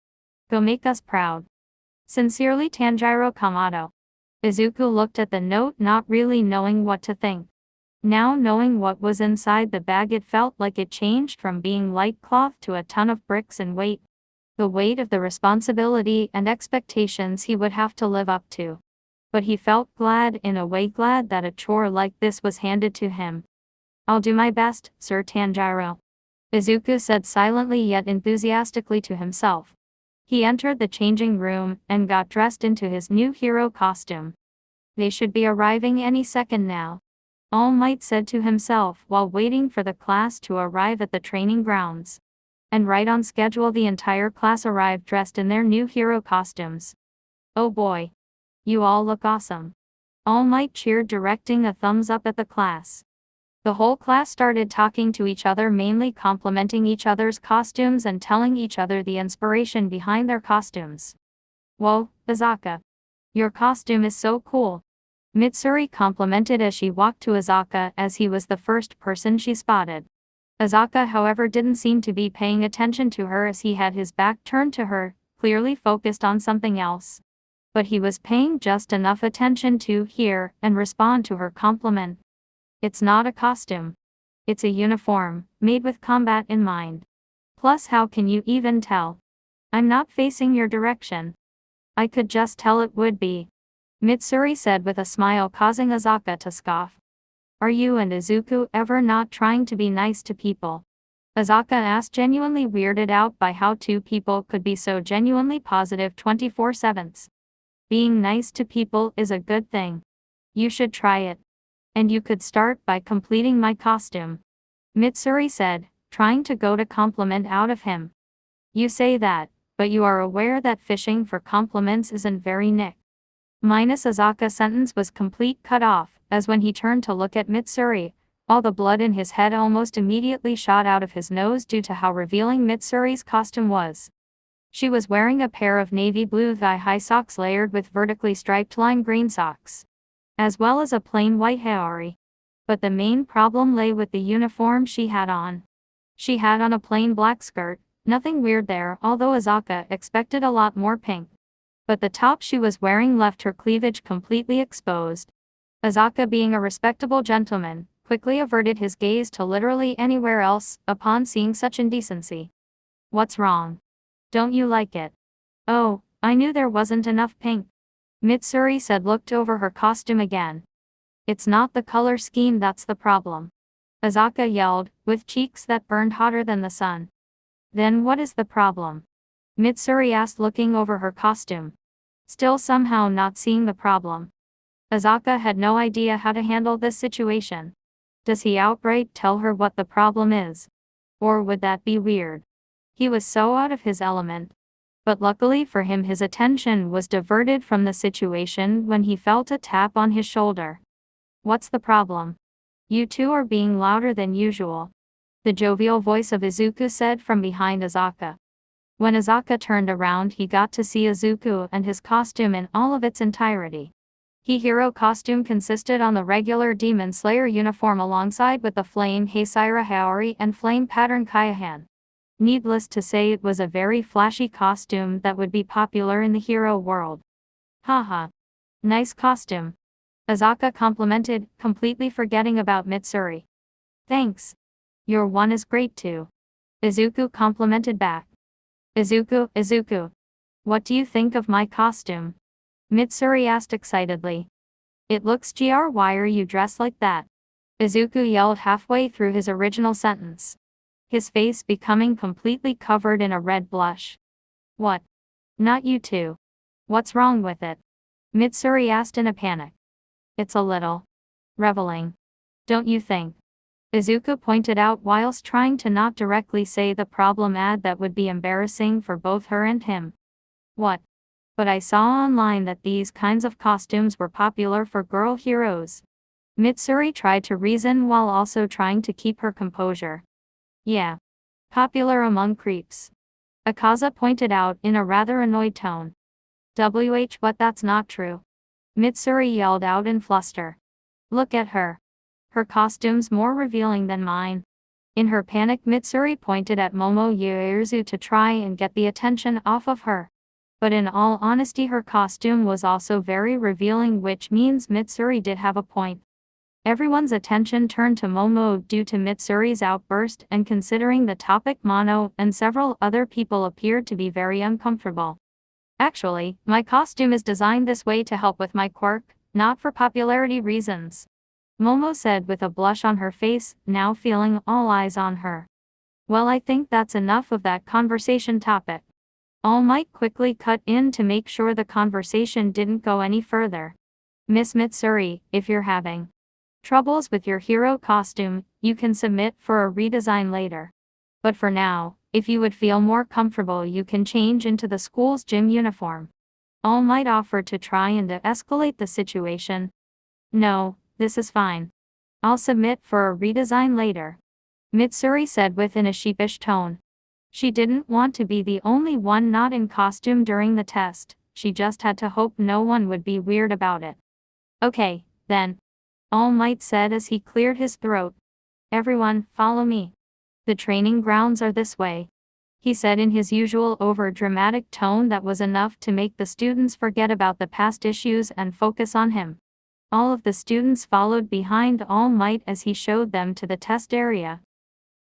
[SPEAKER 2] Go make us proud. Sincerely, Tanjiro Kamado. Izuku looked at the note, not really knowing what to think. Now knowing what was inside the bag, it felt like it changed from being light cloth to a ton of bricks in weight. The weight of the responsibility and expectations he would have to live up to. But he felt glad, in a way glad, that a chore like this was handed to him. I'll do my best, Sir Tanjiro. Izuku said silently yet enthusiastically to himself. He entered the changing room and got dressed into his new hero costume. They should be arriving any second now, All Might said to himself while waiting for the class to arrive at the training grounds. And right on schedule, the entire class arrived dressed in their new hero costumes. Oh boy! You all look awesome. All Might cheered, directing a thumbs up at the class. The whole class started talking to each other, mainly complimenting each other's costumes and telling each other the inspiration behind their costumes. Whoa, Azaka! Your costume is so cool! Mitsuri complimented as she walked to Azaka, as he was the first person she spotted. Azaka, however, didn't seem to be paying attention to her, as he had his back turned to her, clearly focused on something else. But he was paying just enough attention to hear and respond to her compliment. It's not a costume. It's a uniform, made with combat in mind. Plus, how can you even tell? I'm not facing your direction. I could just tell it would be. Mitsuri said with a smile, causing Azaka to scoff. Are you and Izuku ever not trying to be nice to people? Azaka asked, genuinely weirded out by how two people could be so genuinely positive 24/7. Being nice to people is a good thing. You should try it. And you could start by completing my costume. Mitsuri said, trying to goad a compliment out of him. You say that, but you are aware that fishing for compliments isn't very nick. Minus Azaka's sentence was complete cut off, as when he turned to look at Mitsuri, all the blood in his head almost immediately shot out of his nose due to how revealing Mitsuri's costume was. She was wearing a pair of navy blue thigh-high socks layered with vertically striped lime green socks, as well as a plain white haori. But the main problem lay with the uniform she had on. She had on a plain black skirt, nothing weird there, although Azaka expected a lot more pink. But the top she was wearing left her cleavage completely exposed. Azaka, being a respectable gentleman, quickly averted his gaze to literally anywhere else upon seeing such indecency. What's wrong? Don't you like it? Oh, I knew there wasn't enough pink. Mitsuri said, looked over her costume again. It's not the color scheme that's the problem. Azaka yelled, with cheeks that burned hotter than the sun. Then what is the problem? Mitsuri asked, looking over her costume. Still somehow not seeing the problem. Azaka had no idea how to handle this situation. Does he outright tell her what the problem is? Or would that be weird? He was so out of his element. But luckily for him, his attention was diverted from the situation when he felt a tap on his shoulder. What's the problem? You two are being louder than usual. The jovial voice of Izuku said from behind Azaka. When Azaka turned around, he got to see Izuku and his costume in all of its entirety. His hero costume consisted on the regular Demon Slayer uniform alongside with the flame Heisira Haori and flame pattern Kaihan. Needless to say, it was a very flashy costume that would be popular in the hero world. Haha. Nice costume. Azaka complimented, completely forgetting about Mitsuri. Thanks. Your one is great too. Izuku complimented back. Izuku. What do you think of my costume? Mitsuri asked excitedly. It looks gr. Why are you dressed like that? Izuku yelled halfway through his original sentence, his face becoming completely covered in a red blush. What? Not you two. What's wrong with it? Mitsuri asked in a panic. It's a little reveling, don't you think? Izuku pointed out whilst trying to not directly say the problem that would be embarrassing for both her and him. What? But I saw online that these kinds of costumes were popular for girl heroes. Mitsuri tried to reason while also trying to keep her composure. Yeah. Popular among creeps. Akaza pointed out in a rather annoyed tone. But that's not true. Mitsuri yelled out in fluster. Look at her. Her costume's more revealing than mine. In her panic, Mitsuri pointed at Momo Yuiruzu to try and get the attention off of her. But in all honesty, her costume was also very revealing, which means Mitsuri did have a point. Everyone's attention turned to Momo due to Mitsuri's outburst, and considering the topic, Mono and several other people appeared to be very uncomfortable. Actually, my costume is designed this way to help with my quirk, not for popularity reasons. Momo said with a blush on her face, now feeling all eyes on her. Well, I think that's enough of that conversation topic. All Might quickly cut in to make sure the conversation didn't go any further. Miss Mitsuri, if you're having troubles with your hero costume, you can submit for a redesign later. But for now, if you would feel more comfortable, you can change into the school's gym uniform. All Might offered to try and de-escalate the situation. No, this is fine. I'll submit for a redesign later, Mitsuri said within a sheepish tone. She didn't want to be the only one not in costume during the test, she just had to hope no one would be weird about it. Okay, then. All Might said as he cleared his throat. Everyone, follow me. The training grounds are this way, he said in his usual over-dramatic tone that was enough to make the students forget about the past issues and focus on him. All of the students followed behind All Might as he showed them to the test area.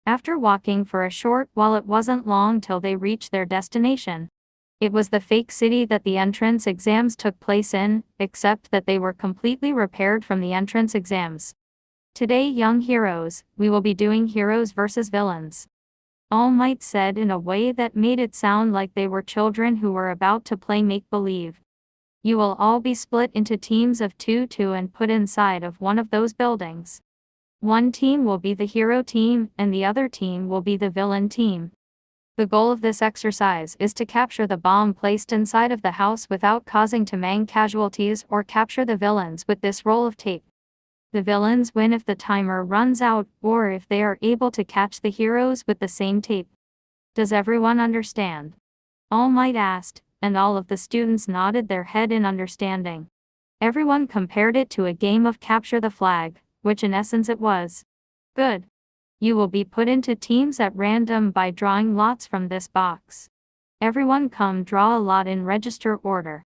[SPEAKER 2] After walking for a short while, it wasn't long till they reached their destination. It was the fake city that the entrance exams took place in, except that they were completely repaired from the entrance exams. Today, young heroes, we will be doing heroes versus villains, All Might said in a way that made it sound like they were children who were about to play make-believe. You will all be split into teams of 2 and put inside of one of those buildings. One team will be the hero team and the other team will be the villain team. The goal of this exercise is to capture the bomb placed inside of the house without causing too many casualties, or capture the villains with this roll of tape. The villains win if the timer runs out, or if they are able to catch the heroes with the same tape. Does everyone understand? All Might asked, and all of the students nodded their head in understanding. Everyone compared it to a game of capture the flag, which in essence it was. Good. You will be put into teams at random by drawing lots from this box. Everyone come draw a lot in register order,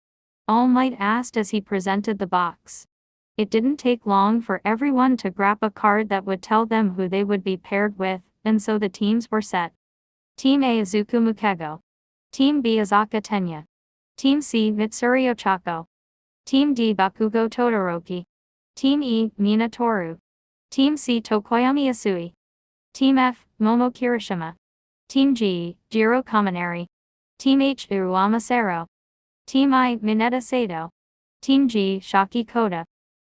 [SPEAKER 2] All Might asked as he presented the box. It didn't take long for everyone to grab a card that would tell them who they would be paired with, and so the teams were set. Team A Izuku Mukego. Team B Azaka Tenya. Team C Mitsuri Ochako. Team D Bakugo Todoroki. Team E Mina Toru. Team C Tokoyami Asui. Team F Momo Kirishima. Team G Jiro Kaminari. Team H Uruama Sero. Team I Mineta Sato. Team G Shaki Koda.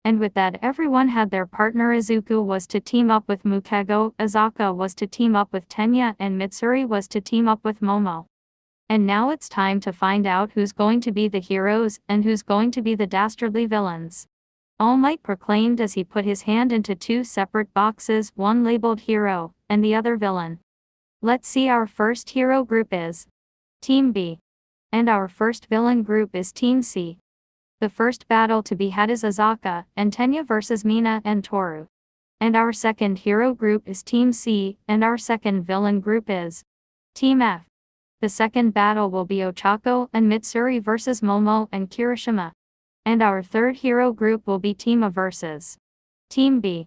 [SPEAKER 2] And with that, everyone had their partner. Izuku was to team up with Mukego, Azaka was to team up with Tenya, and Mitsuri was to team up with Momo. And now it's time to find out who's going to be the heroes and who's going to be the dastardly villains, All Might proclaimed as he put his hand into 2 separate boxes, one labeled hero, and the other villain. Let's see, our first hero group is Team B. And our first villain group is Team C. The first battle to be had is Azaka and Tenya versus Mina and Toru. And our second hero group is Team C, and our second villain group is Team F. The second battle will be Ochako and Mitsuri versus Momo and Kirishima. And our third hero group will be Team A versus Team B.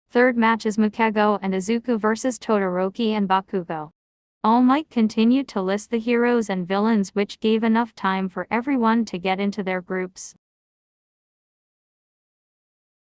[SPEAKER 2] Third match is Mukego and Izuku versus Todoroki and Bakugo. All Might continued to list the heroes and villains, which gave enough time for everyone to get into their groups.